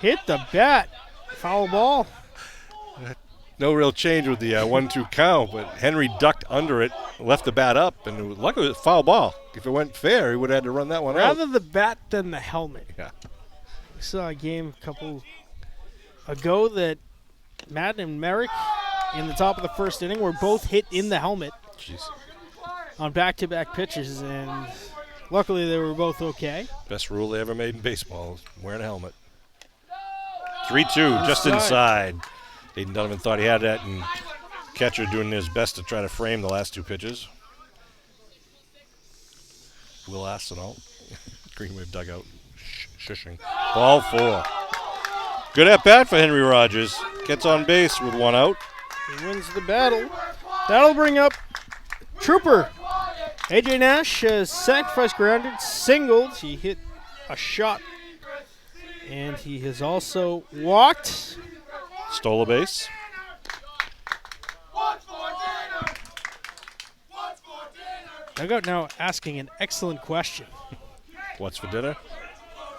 Speaker 1: hit the bat. Foul ball.
Speaker 2: No real change with the 1-2 count, but Henry ducked under it, left the bat up, and luckily it was a foul ball. If it went fair, he would have had to run that one out.
Speaker 1: Rather the bat than the helmet.
Speaker 2: Yeah.
Speaker 1: We saw a game a couple ago that Matt and Merrick in the top of the first inning were both hit in the helmet.
Speaker 2: Jeez.
Speaker 1: On back-to-back pitches, and luckily they were both okay.
Speaker 2: Best rule they ever made in baseball is wearing a helmet. 3-2, just inside. Aidan Donovan thought he had that, and catcher doing his best to try to frame the last 2 pitches. Will Asenal, Green Wave dugout, shushing. Ball 4. Good at bat for Henry Rogers. Gets on base with 1 out.
Speaker 1: He wins the battle. That'll bring up Trooper. AJ Nash has sacrifice grounded, singled. He hit a shot, and he has also walked.
Speaker 2: Stole a base.
Speaker 1: Dugout now asking an excellent question.
Speaker 2: What's for dinner?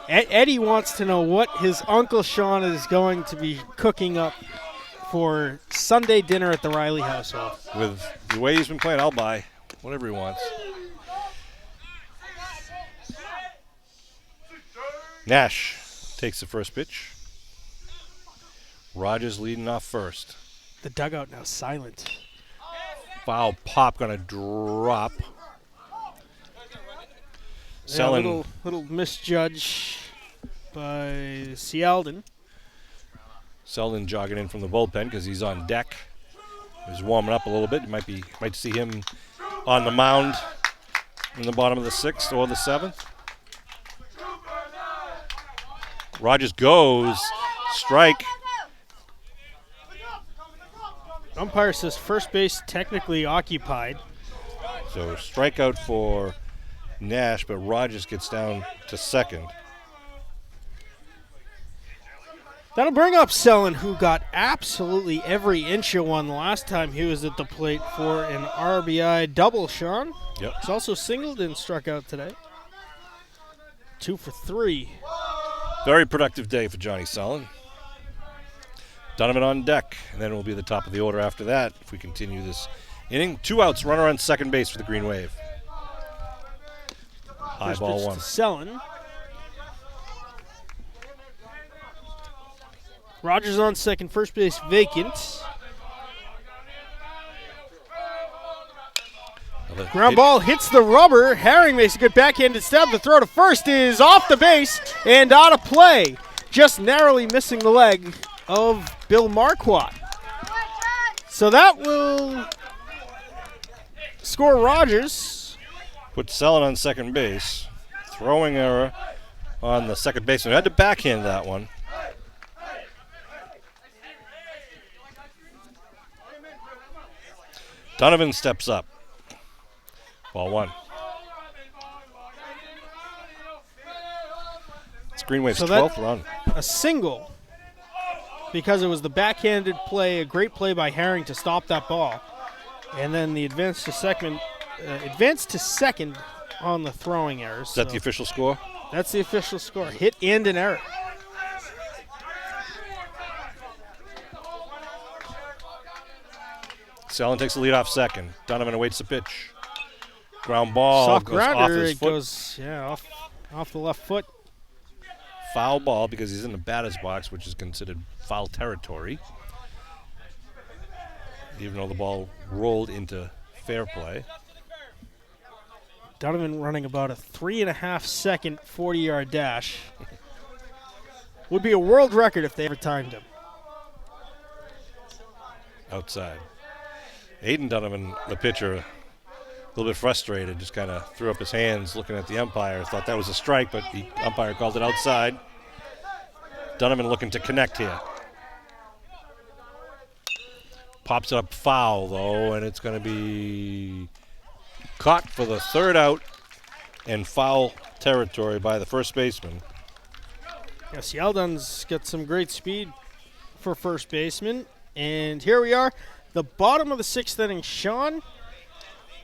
Speaker 1: Eddie wants to know what his Uncle Sean is going to be cooking up for Sunday dinner at the Reilly household.
Speaker 2: With the way he's been playing, I'll buy whatever he wants. Nash takes the first pitch. Rogers leading off first.
Speaker 1: The dugout now silent.
Speaker 2: Foul pop going to drop. Selling.
Speaker 1: Little misjudge by Seldon.
Speaker 2: Selden jogging in from the bullpen because he's on deck. He's warming up a little bit. You might see him on the mound in the bottom of the 6th or the 7th. Rogers goes. Strike.
Speaker 1: Umpire says first base technically occupied.
Speaker 2: So strikeout for Nash, but Rogers gets down to second.
Speaker 1: That'll bring up Selden, who got absolutely every inch of one last time he was at the plate for an RBI double, Sean.
Speaker 2: Yep.
Speaker 1: He's also singled and struck out today. 2 for 3.
Speaker 2: Very productive day for Johnny Selden. Donovan on deck, and then we'll be at the top of the order after that if we continue this inning. 2 outs, runner on second base for the Green Wave. High
Speaker 1: First
Speaker 2: ball
Speaker 1: pitch
Speaker 2: 1.
Speaker 1: to Selden. Rogers on second, first base vacant. Ground ball hits the rubber. Herring makes a good backhanded stab. The throw to first is off the base and out of play. Just narrowly missing the leg of Bill Marquardt. So that will score Rogers.
Speaker 2: Put Selden on second base. Throwing error on the second baseman. Had to backhand that one. Donovan steps up. Ball 1. It's Green Wave's 12th run.
Speaker 1: A single because it was the backhanded play, a great play by Herring to stop that ball. And then the advance to second on the throwing errors.
Speaker 2: Is that the official score?
Speaker 1: That's the official score. Hit and an error.
Speaker 2: Selden takes the lead off second. Donovan awaits the pitch. Ground ball
Speaker 1: Soft
Speaker 2: goes
Speaker 1: grounder.
Speaker 2: off his
Speaker 1: It
Speaker 2: foot.
Speaker 1: goes off the left foot.
Speaker 2: Foul ball because he's in the batter's box, which is considered foul territory. Even though the ball rolled into fair play.
Speaker 1: Donovan running about a 3.5 second 40-yard dash. Would be a world record if they ever timed him.
Speaker 2: Outside. Aidan Donovan, the pitcher, a little bit frustrated, just kind of threw up his hands looking at the umpire. Thought that was a strike, but the umpire called it outside. Donovan looking to connect here. Pops it up foul, though, and it's going to be caught for the third out and foul territory by the first baseman.
Speaker 1: Yes, Yeldon's got some great speed for first baseman. And here we are, the bottom of the 6th inning. Sean,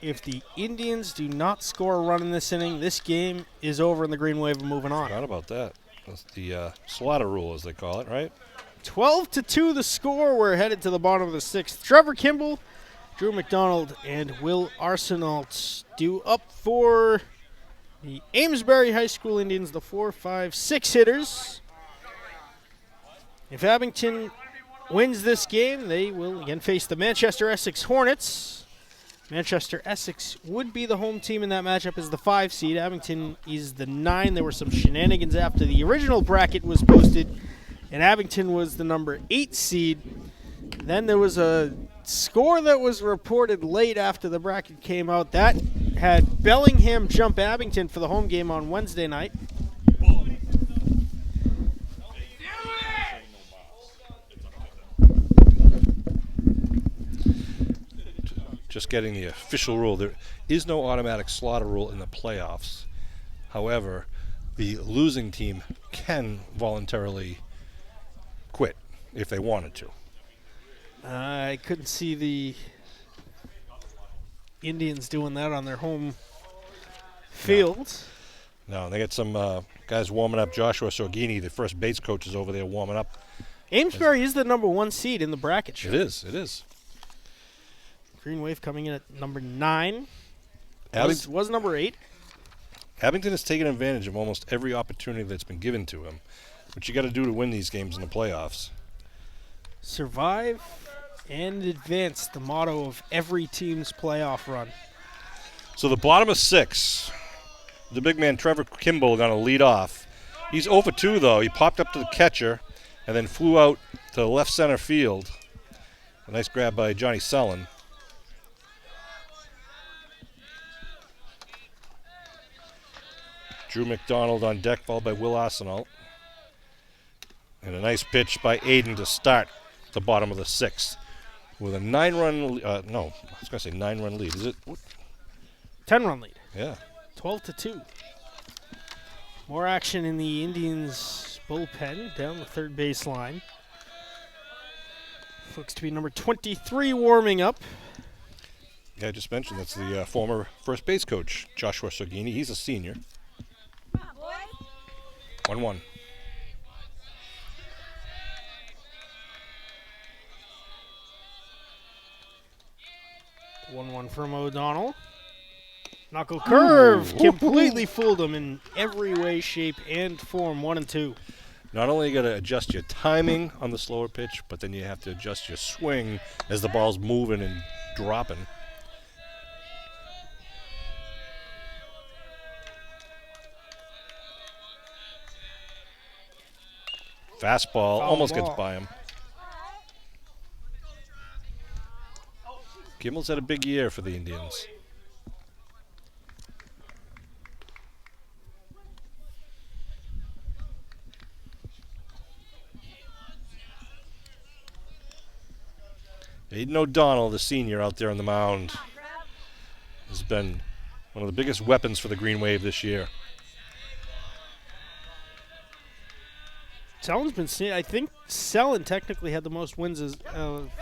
Speaker 1: if the Indians do not score a run in this inning, this game is over and the Green Wave are moving on.
Speaker 2: Forgot about that. That's the slaughter rule, as they call it, right?
Speaker 1: 12-2 the score. We're headed to the bottom of the 6th. Trevor Kimball, Drew McDonald, and Will Arsenault due up for the Amesbury High School Indians, the 4, 5, 6 hitters. If Abington wins this game, they will again face the Manchester Essex Hornets. Manchester Essex would be the home team in that matchup as the 5 seed. Abington is the 9. There were some shenanigans after the original bracket was posted, and Abington was the number 8 seed. Then there was a score that was reported late after the bracket came out. That had Bellingham jump Abington for the home game on Wednesday night.
Speaker 2: Just getting the official rule. There is no automatic slaughter rule in the playoffs. However, the losing team can voluntarily quit if they wanted to.
Speaker 1: I couldn't see the Indians doing that on their home field.
Speaker 2: No, they got some guys warming up. Joshua Sorghini, the first base coach, is over there warming up.
Speaker 1: Amesbury is the number 1 seed in the bracket. Show.
Speaker 2: It is.
Speaker 1: Green Wave coming in at number 9. Was number 8.
Speaker 2: Abington has taken advantage of almost every opportunity that's been given to him, which you got to do to win these games in the playoffs.
Speaker 1: Survive and advance, the motto of every team's playoff run.
Speaker 2: So the bottom of 6, the big man Trevor Kimball going to lead off. He's 0 for 2, though. He popped up to the catcher and then flew out to left center field. A nice grab by Johnny Sullen. Drew McDonald on deck, followed by Will Arsenault. And a nice pitch by Aidan to start the bottom of the 6th with a 9-run. No, I was going to say 9-run lead. Is it?
Speaker 1: 10-run lead.
Speaker 2: Yeah.
Speaker 1: 12-2. More action in the Indians' bullpen down the third base line. Looks to be number 23 warming up.
Speaker 2: Yeah, I just mentioned that's the former first base coach, Joshua Sorghini. He's a senior. 1-1.
Speaker 1: One from O'Donnell. Knuckle curve completely fooled him in every way, shape, and form. 1-2.
Speaker 2: Not only you got to adjust your timing on the slower pitch, but then you have to adjust your swing as the ball's moving and dropping. Fastball almost gets by him. Kimball's had a big year for the Indians. Aidan O'Donnell, the senior out there on the mound, has been one of the biggest weapons for the Green Wave this year.
Speaker 1: Sellen's been seen. I think Sellen technically had the most wins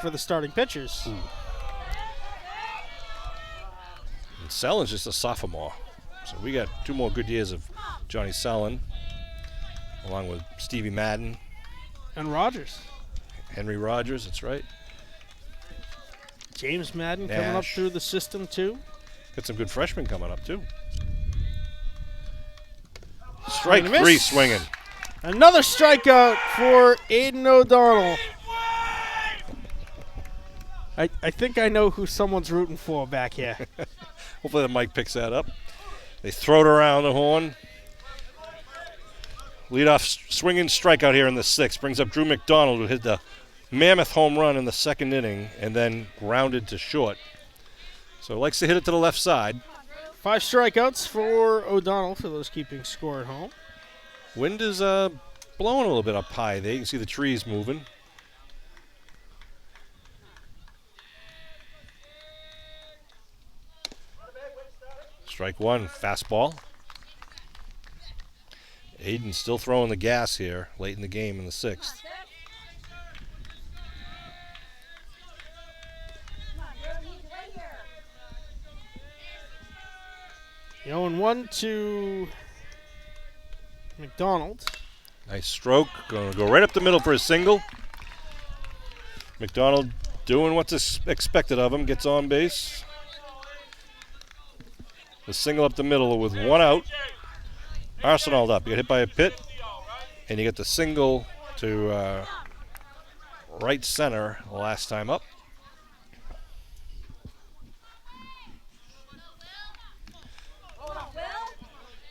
Speaker 1: for the starting pitchers.
Speaker 2: And Sellen's just a sophomore. So we got 2 more good years of Johnny Sellen, along with Stevie Madden.
Speaker 1: And Rogers.
Speaker 2: Henry Rogers, that's right.
Speaker 1: James Madden coming up through the system, too.
Speaker 2: Got some good freshmen coming up, too. Strike 3 swinging.
Speaker 1: Another strikeout for Aidan O'Donnell. I think I know who someone's rooting for back here.
Speaker 2: Hopefully the mic picks that up. They throw it around the horn. Leadoff swinging strikeout here in the 6th. Brings up Drew McDonald, who hit the mammoth home run in the 2nd inning and then grounded to short. So likes to hit it to the left side.
Speaker 1: 5 strikeouts for O'Donnell for those keeping score at home.
Speaker 2: Wind is blowing a little bit up high there. You can see the trees moving. Strike 1, fastball. Aidan still throwing the gas here late in the game in the 6th.
Speaker 1: The 0-1 to McDonald.
Speaker 2: Nice stroke. Going to go right up the middle for a single. McDonald doing what's expected of him. Gets on base. The single up the middle with 1 out. Arsenault up. You get hit by a pit. And you get the single to right center last time up.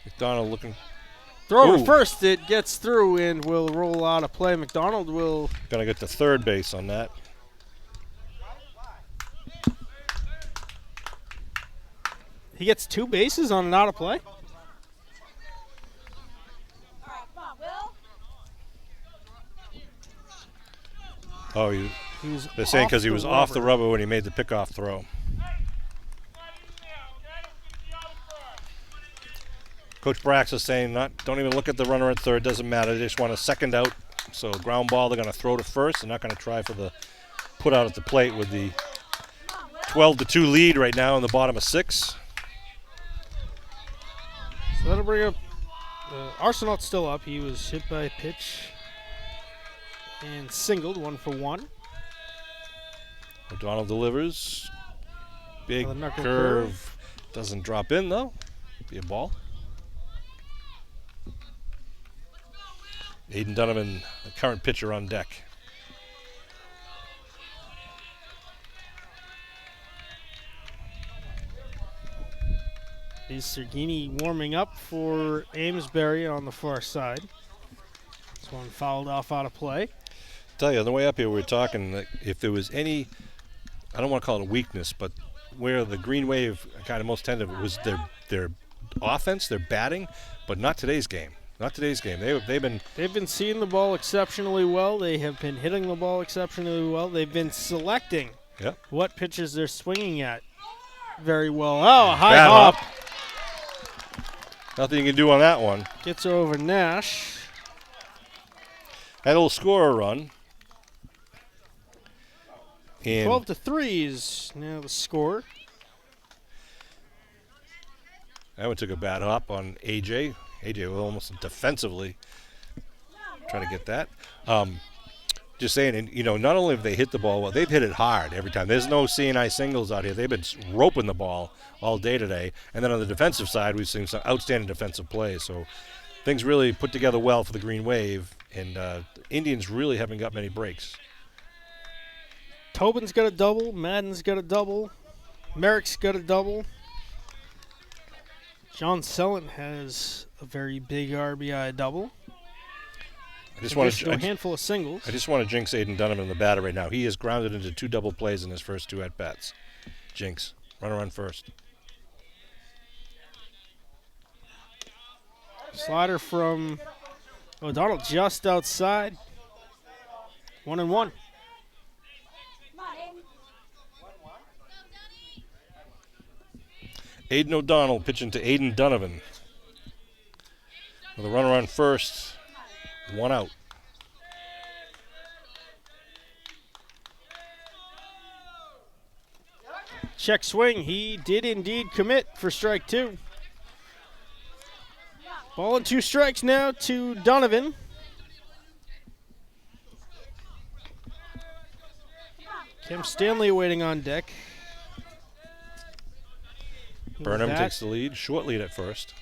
Speaker 2: McDonald looking.
Speaker 1: Throw to first. It gets through and will roll out of play. McDonald will.
Speaker 2: Gonna get to third base on that.
Speaker 1: He gets 2 bases on an out of play.
Speaker 2: Oh, they're saying because he was off the rubber when he made the pickoff throw. Coach Brax is saying, don't even look at the runner at third. Doesn't matter. They just want a second out. So ground ball, they're going to throw to first. They're not going to try for the put out at the plate with the 12-2 lead right now in the bottom of 6.
Speaker 1: So that'll bring up Arsenault's still up. He was hit by a pitch and singled 1 for 1.
Speaker 2: O'Donnell delivers. Big curve. Doesn't drop in, though. Be a ball. Aidan Donovan, the current pitcher on deck.
Speaker 1: Is Sergini warming up for Amesbury on the far side? This one fouled off out of play.
Speaker 2: Tell you, on the way up here, we were talking that if there was any, I don't want to call it a weakness, but where the Green Wave kind of most tended was their offense, their batting, but not today's game. Not today's game. They've been
Speaker 1: seeing the ball exceptionally well. They have been hitting the ball exceptionally well. They've been selecting what pitches they're swinging at very well. Oh, a high hop.
Speaker 2: Nothing you can do on that one.
Speaker 1: Gets over Nash.
Speaker 2: Had a little scorer run. And
Speaker 1: 12-3 is now the score.
Speaker 2: That one took a bad hop on AJ. AJ was almost defensively trying to get that. Just saying, and not only have they hit the ball well, they've hit it hard every time. There's no CNI singles out here. They've been roping the ball all day today. And then on the defensive side, we've seen some outstanding defensive plays. So things really put together well for the Green Wave, and the Indians really haven't got many breaks.
Speaker 1: Tobin's got a double. Madden's got a double. Merrick's got a double. John Sellon has a very big RBI double. A handful of singles.
Speaker 2: I just want to jinx Aidan Donovan in the batter right now. He has grounded into 2 double plays in his first 2 at-bats. Jinx. Runner on first.
Speaker 1: Slider from O'Donnell just outside. 1-1.
Speaker 2: Aidan O'Donnell pitching to Aidan Donovan. With a runner on first. 1 out.
Speaker 1: Check swing. He did indeed commit for strike 2. Ball and 2 strikes now to Donovan. Kim Stanley waiting on deck.
Speaker 2: Burnham takes the lead. Short lead at first.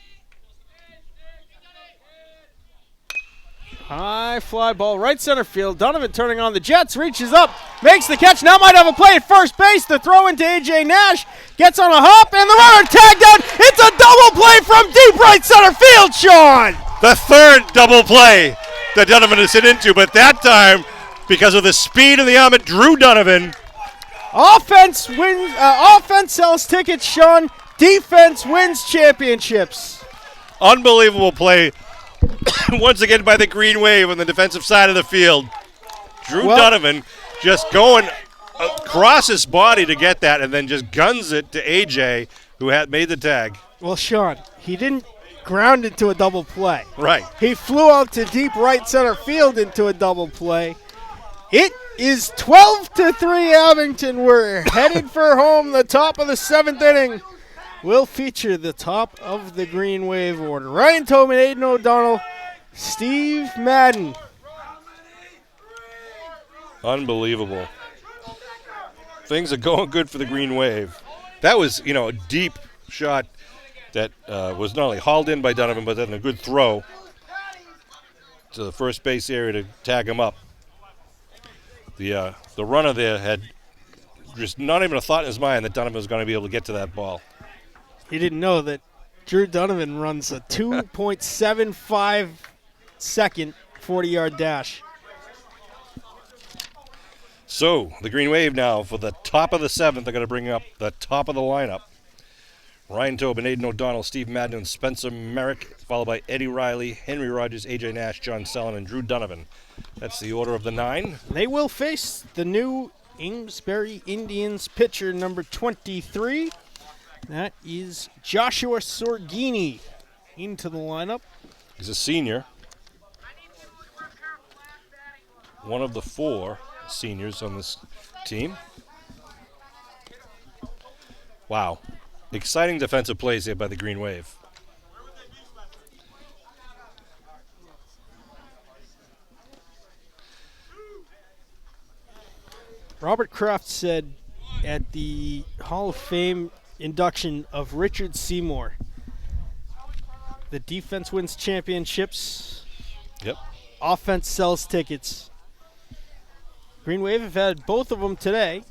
Speaker 1: High fly ball, right center field. Donovan turning on the Jets, reaches up, makes the catch. Now might have a play at first base. The throw into A.J. Nash. Gets on a hop, and the runner tagged out. It's a double play from deep right center field, Sean.
Speaker 2: The 3rd double play that Donovan has hit into, but that time, because of the speed of the arm, it drew Donovan.
Speaker 1: Offense wins. Offense sells tickets, Sean. Defense wins championships.
Speaker 2: Unbelievable play. Once again by the Green Wave on the defensive side of the field. Drew Donovan just going across his body to get that, and then just guns it to AJ, who had made the tag.
Speaker 1: Well, Sean, he didn't ground into a double play.
Speaker 2: Right.
Speaker 1: He flew out to deep right center field into a double play. It is 12-3 Abington. We're headed for home. The top of the 7th inning will feature the top of the Green Wave order. Ryan Tobin, Aidan O'Donnell, Steve Madden.
Speaker 2: Unbelievable. Things are going good for the Green Wave. That was, a deep shot that was not only hauled in by Donovan, but then a good throw to the first base area to tag him up. The runner there had just not even a thought in his mind that Donovan was going to be able to get to that ball.
Speaker 1: He didn't know that Drew Donovan runs a 2.75 second 40-yard dash.
Speaker 2: So the Green Wave now for the top of the 7th. They're going to bring up the top of the lineup. Ryan Tobin, Aidan O'Donnell, Steve Madden, and Spencer Merrick, followed by Eddie Reilly, Henry Rogers, A.J. Nash, John Sellon, and Drew Donovan. That's the order of the 9.
Speaker 1: They will face the new Amesbury Indians pitcher, number 23. That is Joshua Sorgini into the lineup.
Speaker 2: He's a senior. One of the 4 seniors on this team. Wow. Exciting defensive plays here by the Green Wave.
Speaker 1: Robert Kraft said at the Hall of Fame induction of Richard Seymour, the defense wins championships.
Speaker 2: Yep.
Speaker 1: Offense sells tickets. Green Wave have had both of them today.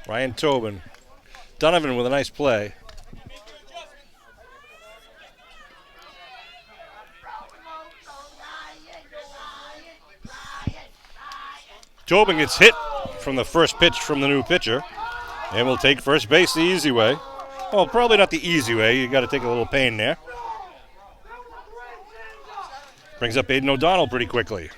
Speaker 2: Ryan Tobin. Donovan with a nice play. Tobin gets hit from the first pitch from the new pitcher and will take first base the easy way. Well, probably not the easy way. You got to take a little pain there. Brings up Aidan O'Donnell pretty quickly.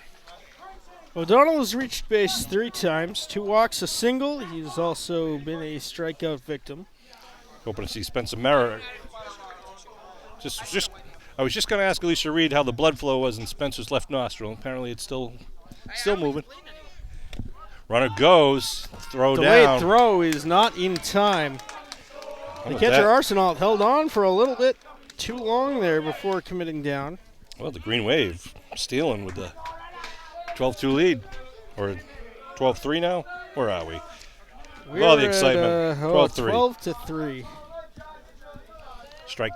Speaker 1: O'Donnell has reached base 3 times, 2 walks, a single. He's also been a strikeout victim.
Speaker 2: Hoping to see Spencer Merritt. I was just going to ask Alicia Reid how the blood flow was in Spencer's left nostril. Apparently it's still moving. Runner goes, throw
Speaker 1: Delayed
Speaker 2: down.
Speaker 1: throw is not in time. The catcher Arsenal held on for a little bit too long there before committing down.
Speaker 2: Well, the Green Wave stealing with the 12-2 lead. Or 12-3 now? Where are we?
Speaker 1: We're
Speaker 2: the excitement. 12-3.
Speaker 1: 12-3.
Speaker 2: Strike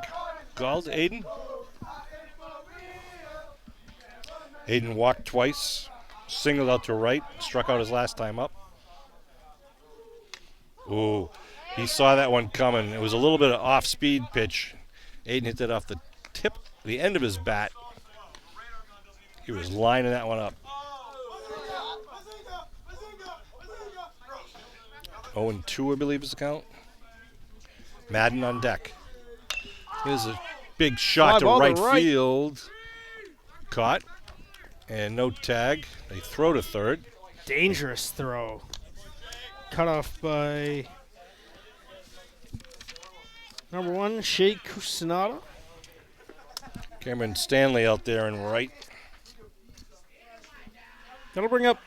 Speaker 2: called, Aidan. Aidan walked twice. Singled out to right, struck out his last time up. Ooh, he saw that one coming. It was a little bit of off-speed pitch. Aidan hit that off the end of his bat. He was lining that one up. 0-2, I believe is the count. Madden on deck. Here's a big shot to right field. Caught. And no tag. They throw to third.
Speaker 1: Dangerous throw. Cut off by number 1, Shea Kusanada.
Speaker 2: Cameron Stanley out there in right.
Speaker 1: That'll bring up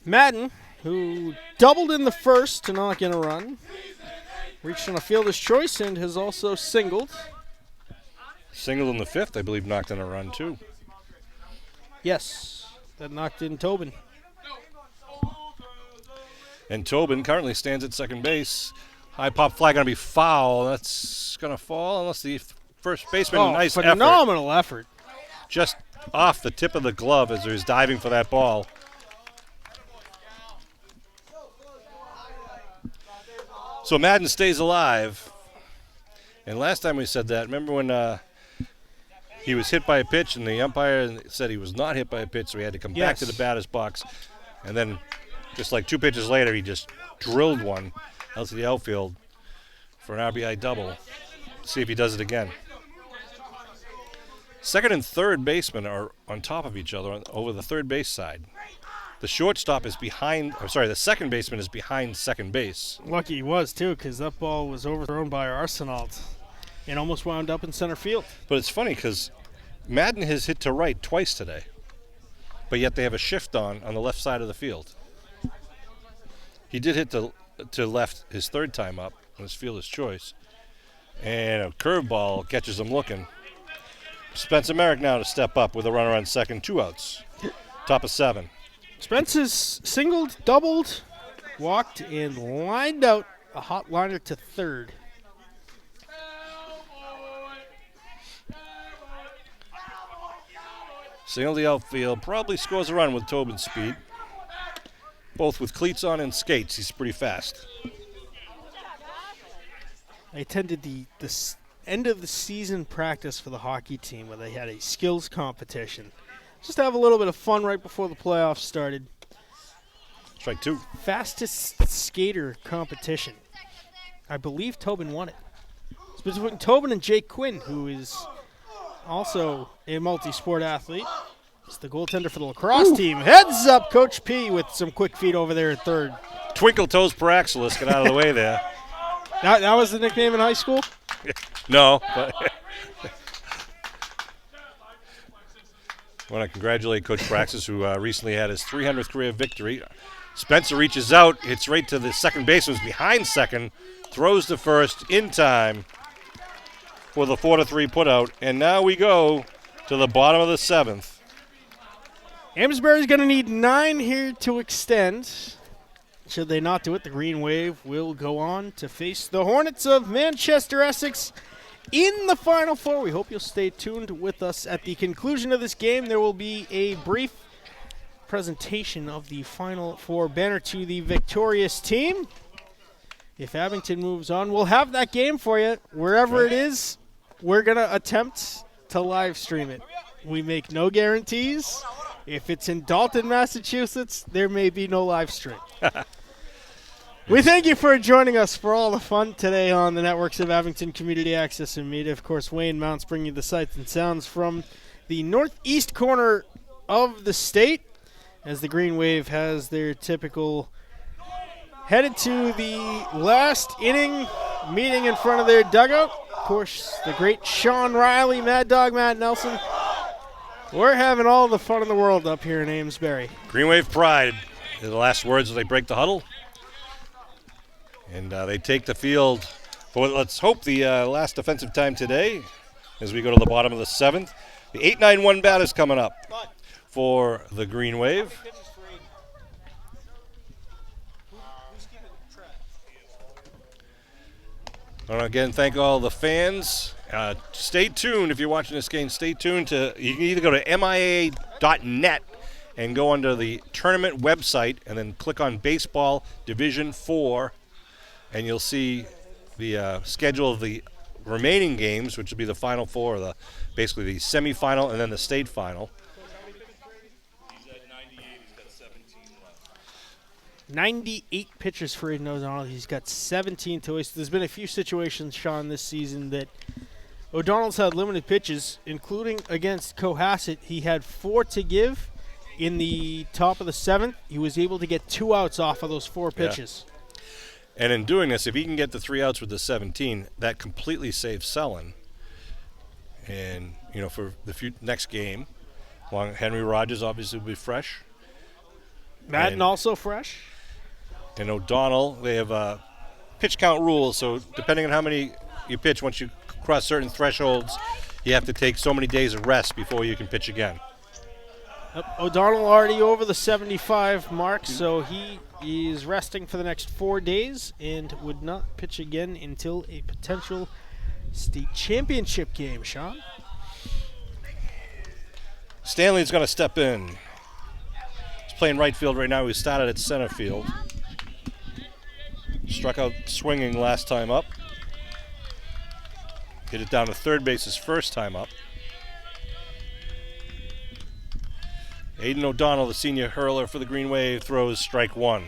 Speaker 1: Madden, who doubled in the first to not get a run. Reached on a fielder's choice and has also singled.
Speaker 2: Singled in the 5th, I believe, knocked in a run too.
Speaker 1: Yes, that knocked in Tobin.
Speaker 2: And Tobin currently stands at second base. High pop fly going to be foul. That's going to fall unless the first baseman, nice
Speaker 1: phenomenal effort.
Speaker 2: Just off the tip of the glove as he was diving for that ball. So Madden stays alive. And last time we said that, remember when he was hit by a pitch and the umpire said he was not hit by a pitch, so he had to come back to the batter's box. And then just like 2 pitches later, he just drilled one out to the outfield for an RBI double. See if he does it again. Second and third baseman are on top of each other over the third base side. The shortstop is behind, the second baseman is behind second base.
Speaker 1: Lucky he was, too, because that ball was overthrown by Arsenal and almost wound up in center field.
Speaker 2: But it's funny because Madden has hit to right twice today, but yet they have a shift on the left side of the field. He did hit to left his third time up on his fielder's choice, and a curveball catches him looking. Spencer Merrick now to step up with a runner on second, 2 outs. Top of 7.
Speaker 1: Spence has singled, doubled, walked, and lined out a hot liner to third.
Speaker 2: Single the outfield, probably scores a run with Tobin's speed. Both with cleats on and skates. He's pretty fast.
Speaker 1: I attended the end of the season practice for the hockey team where they had a skills competition. Just to have a little bit of fun right before the playoffs started.
Speaker 2: Strike 2.
Speaker 1: Fastest skater competition. I believe Tobin won it. It's between Tobin and Jake Quinn, who is also a multi-sport athlete. It's the goaltender for the lacrosse team. Heads up, Coach P with some quick feet over there at third.
Speaker 2: Twinkle Toes Paraxilus, get out of the way there.
Speaker 1: That was the nickname in high school?
Speaker 2: No, but I want to congratulate Coach Praxis, who recently had his 300th career victory. Spencer reaches out, hits right to the second baseman, who's behind second, throws to first in time for the 4-3 putout. And now we go to the bottom of the 7th.
Speaker 1: Amesbury's going to need 9 here to extend. Should they not do it, the Green Wave will go on to face the Hornets of Manchester, Essex in the Final Four. We hope you'll stay tuned with us. At the conclusion of this game, there will be a brief presentation of the Final Four banner to the victorious team. if Abington moves on, we'll have that game for you. Wherever it is, we're going to attempt to live stream it. We make no guarantees. If it's in Dalton, Massachusetts, there may be no live stream. We thank you for joining us for all the fun today on the networks of Abington Community Access and Media. Of course, Wayne Mounts bringing you the sights and sounds from the northeast corner of the state as the Green Wave has their typical headed to the last inning meeting in front of their dugout. Of course, the great Sean Reilly, Mad Dog Matt Nelson. We're having all the fun in the world up here in Amesbury.
Speaker 2: Green Wave pride. The last words as they break the huddle. And they take the field. But let's hope the last defensive time today as we go to the bottom of the 7th. The 8-9-1 bat is coming up for the Green Wave. I want to again thank all the fans. Stay tuned if you're watching this game. Stay tuned to, you can either go to MIAA.net and go under the tournament website and then click on Baseball Division 4. And you'll see the schedule of the remaining games, which will be the Final Four, basically the semifinal and then the state final.
Speaker 3: He's at 98. He's got 17 left.
Speaker 1: 98 pitches for Aidan O'Donnell. He's got 17 to waste. There's been a few situations, Sean, this season that O'Donnell's had limited pitches, including against Cohasset. He had 4 to give in the top of the 7th. He was able to get 2 outs off of those 4 pitches.
Speaker 2: Yeah. And in doing this, if he can get the 3 outs with the 17, that completely saves Selin. And, for the next game, Henry Rogers obviously will be fresh.
Speaker 1: Madden also fresh.
Speaker 2: And O'Donnell, they have pitch count rules, so depending on how many you pitch, once you cross certain thresholds, you have to take so many days of rest before you can pitch again.
Speaker 1: O'Donnell already over the 75 mark, so he is resting for the next 4 days and would not pitch again until a potential state championship game, Sean.
Speaker 2: Stanley's going to step in. He's playing right field right now. He started at center field. Struck out swinging last time up. Hit it down to third base his first time up. Aidan O'Donnell, the senior hurler for the Green Wave, throws strike 1.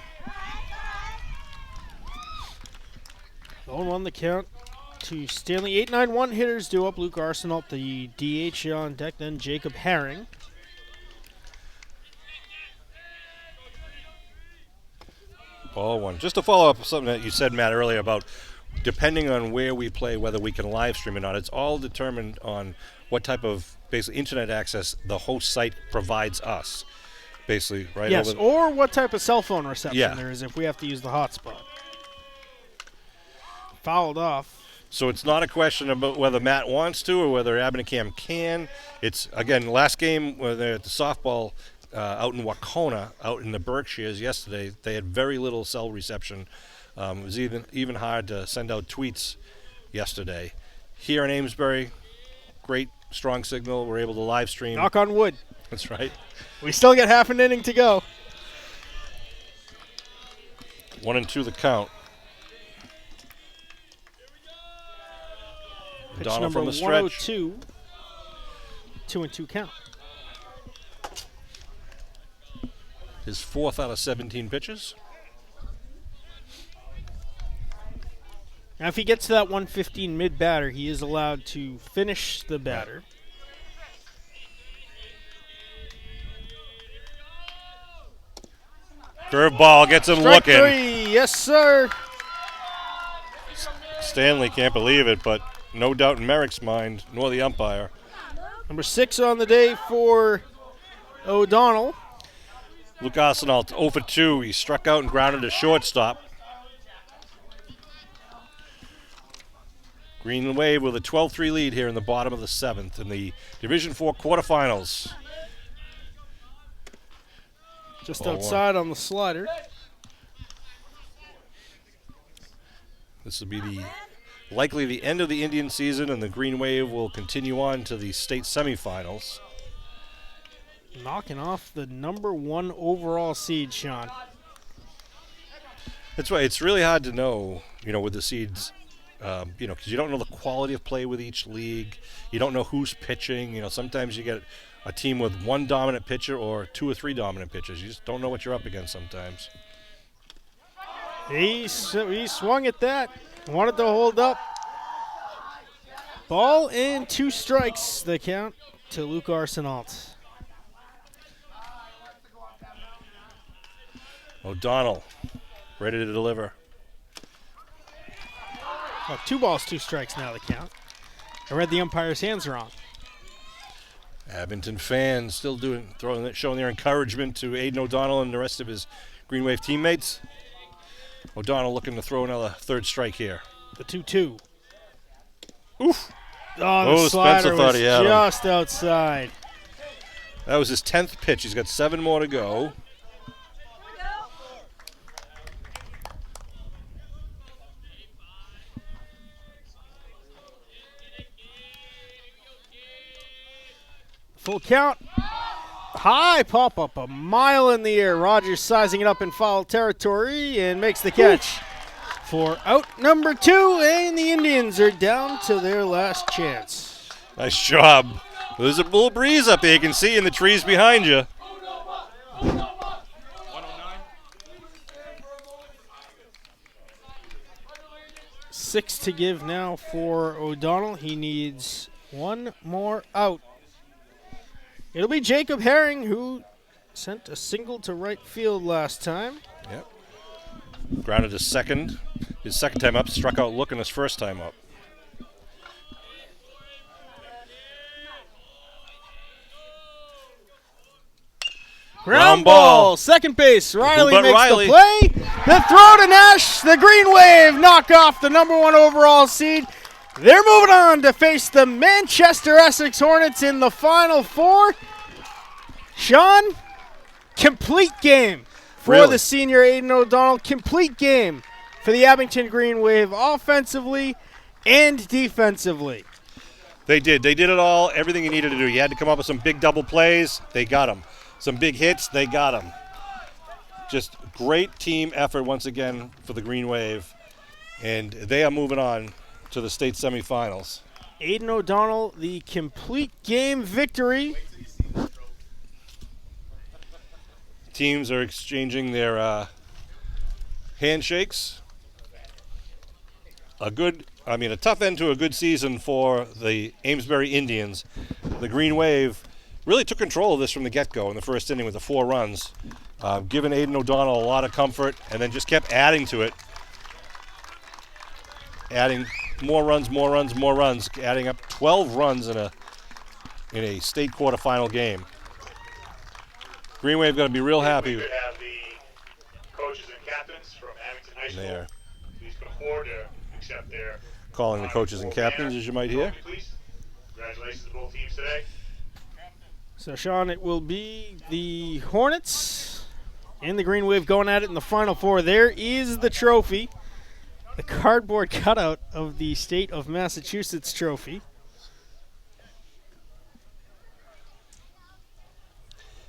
Speaker 1: 0-1 the count to Stanley. 8-9-1 hitters due up. Luke Arsenault, the DH on deck, then Jacob Herring.
Speaker 2: Ball 1. Just to follow up something that you said, Matt, earlier about depending on where we play, whether we can live stream or not, it's all determined on what type of basically internet access the host site provides us. Basically, right?
Speaker 1: Yes, or what type of cell phone reception there is if we have to use the hotspot. Fouled off.
Speaker 2: So it's not a question about whether Matt wants to or whether Abington can. It's, again, last game where they're at the softball out in Wacona, out in the Berkshires yesterday, they had very little cell reception. It was even hard to send out tweets yesterday. Here in Amesbury, great, strong signal. We're able to live stream.
Speaker 1: Knock on wood.
Speaker 2: That's right.
Speaker 1: We still get half an inning to go.
Speaker 2: 1-2 the count.
Speaker 1: Pitch
Speaker 2: Donald
Speaker 1: number
Speaker 2: from the stretch.
Speaker 1: 102. 2-2 count.
Speaker 2: His 4th out of 17 pitches.
Speaker 1: Now, if he gets to that 115 mid-batter, he is allowed to finish the batter.
Speaker 2: Curveball gets him
Speaker 1: Strike
Speaker 2: looking.
Speaker 1: 3, yes, sir.
Speaker 2: Stanley can't believe it, but no doubt in Merrick's mind, nor the umpire.
Speaker 1: Number 6 on the day for O'Donnell.
Speaker 2: Luke Arsenault 0 for 2. He struck out and grounded to shortstop. Green Wave with a 12-3 lead here in the bottom of the 7th in the Division 4 quarterfinals.
Speaker 1: Just outside on the slider.
Speaker 2: This will be likely the end of the Indian season, and the Green Wave will continue on to the state semifinals.
Speaker 1: Knocking off the number 1 overall seed, Sean.
Speaker 2: That's why it's really hard to know, with the seeds, because you don't know the quality of play with each league. You don't know who's pitching. Sometimes you get a team with one dominant pitcher or two or three dominant pitchers. You just don't know what you're up against sometimes.
Speaker 1: He swung at that. Wanted to hold up. Ball and 2 strikes, the count to Luke Arsenault.
Speaker 2: O'Donnell, ready to deliver.
Speaker 1: 2 balls, 2 strikes now, the count. I read the umpire's hands wrong.
Speaker 2: Abington fans still showing their encouragement to Aidan O'Donnell and the rest of his Green Wave teammates. O'Donnell looking to throw another 3rd strike here.
Speaker 1: The 2-2.
Speaker 2: Oof.
Speaker 1: Oh, the slider
Speaker 2: Spencer thought
Speaker 1: was
Speaker 2: he had him.
Speaker 1: just outside.
Speaker 2: That was his 10th pitch. He's got 7 more to go.
Speaker 1: Full count. High pop up a mile in the air. Rogers sizing it up in foul territory and makes the catch for out number 2. And the Indians are down to their last chance.
Speaker 2: Nice job. There's a little breeze up there. You can see in the trees behind you.
Speaker 1: 6 to give now for O'Donnell. He needs 1 more out. It'll be Jacob Herring, who sent a single to right field last time.
Speaker 2: Yep. Grounded to second. His second time up, struck out looking his first time up.
Speaker 1: Ground ball. Second base. Reilly makes
Speaker 2: Reilly.
Speaker 1: the play. The throw to Nash. The Green Wave knock off the number 1 overall seed. They're moving on to face the Manchester Essex Hornets in the Final 4. Sean, complete game for the senior Aidan O'Donnell. Complete game for the Abington Green Wave offensively and defensively.
Speaker 2: They did. They did it all, everything you needed to do. You had to come up with some big double plays. They got them. Some big hits. They got them. Just great team effort once again for the Green Wave. And they are moving on to the state semifinals.
Speaker 1: Aidan O'Donnell, the complete game victory.
Speaker 2: Teams are exchanging their handshakes. A tough end to a good season for the Amesbury Indians. The Green Wave really took control of this from the get-go in the first inning with the 4 runs, giving Aidan O'Donnell a lot of comfort, and then just kept adding to it, adding more runs, adding up 12 runs in a state quarterfinal game. Green Wave going to be real happy.
Speaker 3: We could have the coaches and captains from Abington High School.
Speaker 2: There.
Speaker 3: Please come forward to accept their
Speaker 2: Calling the coaches and captains, as you might hear.
Speaker 3: Please. Congratulations to both teams today.
Speaker 1: So, Sean, it will be the Hornets and the Green Wave going at it in the Final 4. There is the trophy, the cardboard cutout of the State of Massachusetts trophy.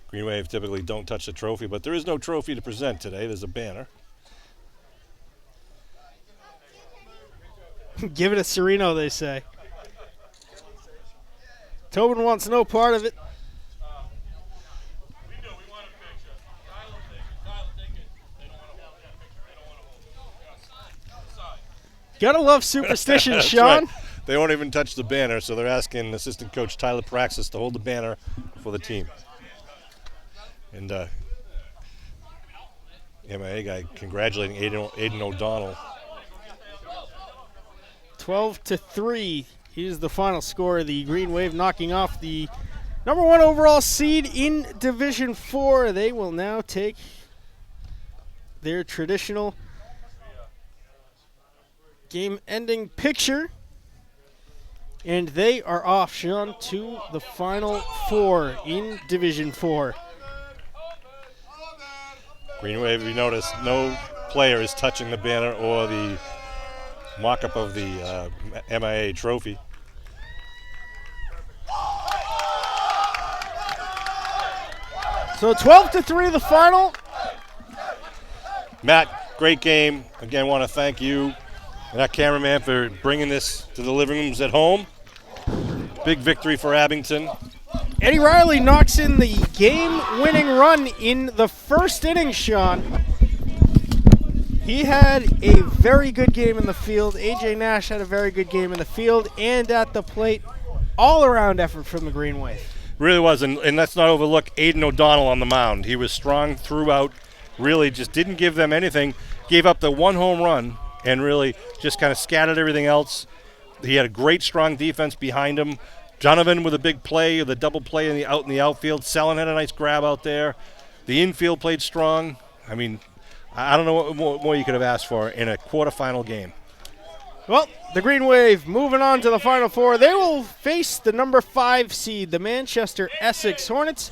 Speaker 2: Green Wave typically don't touch the trophy, but there is no trophy to present today. There's a banner.
Speaker 1: Give it a Sereno, they say. Tobin wants no part of it.
Speaker 3: We do. We want a picture. Kyle, take it. They don't want to hold that picture. They don't want to hold it. Outside.
Speaker 1: Gotta love superstition,
Speaker 2: That's
Speaker 1: Sean.
Speaker 2: right. They won't even touch the banner, so they're asking assistant coach Tyler Praxis to hold the banner for the team. And MIAA guy congratulating Aidan O'Donnell.
Speaker 1: 12-3 is the final score. The Green Wave knocking off the number 1 overall seed in Division 4. They will now take their traditional game-ending picture. And they are off, Sean, to the Final 4 in Division 4.
Speaker 2: Green Wave, you notice no player is touching the banner or the mock-up of the MIAA trophy.
Speaker 1: So 12-3 the final.
Speaker 2: Matt, great game. Again, want to thank you and that cameraman for bringing this to the living rooms at home. Big victory for Abington.
Speaker 1: Eddie Reilly knocks in the game-winning run in the first inning, Sean. He had a very good game in the field. A.J. Nash had a very good game in the field and at the plate. All-around effort from the Green Wave.
Speaker 2: Really was, and let's not overlook Aidan O'Donnell on the mound. He was strong throughout, really just didn't give them anything. Gave up the one home run and really just kind of scattered everything else. He had a great, strong defense behind him. Donovan with a big play, the double play in the outfield. Sellen had a nice grab out there. The infield played strong. I mean, I don't know what more you could have asked for in a quarterfinal game.
Speaker 1: Well, the Green Wave moving on to the Final Four. They will face the number 5 seed, the Manchester Essex Hornets.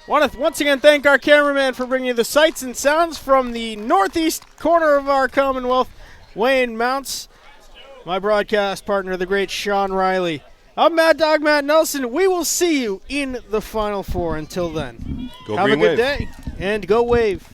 Speaker 1: Want to once again thank our cameraman for bringing you the sights and sounds from the northeast corner of our Commonwealth, Wayne Mounts. My broadcast partner, the great Sean Reilly. I'm Mad Dog Matt Nelson. We will see you in the Final Four. Until then,
Speaker 2: Go
Speaker 1: have
Speaker 2: Green
Speaker 1: a good
Speaker 2: Wave.
Speaker 1: day and go Wave.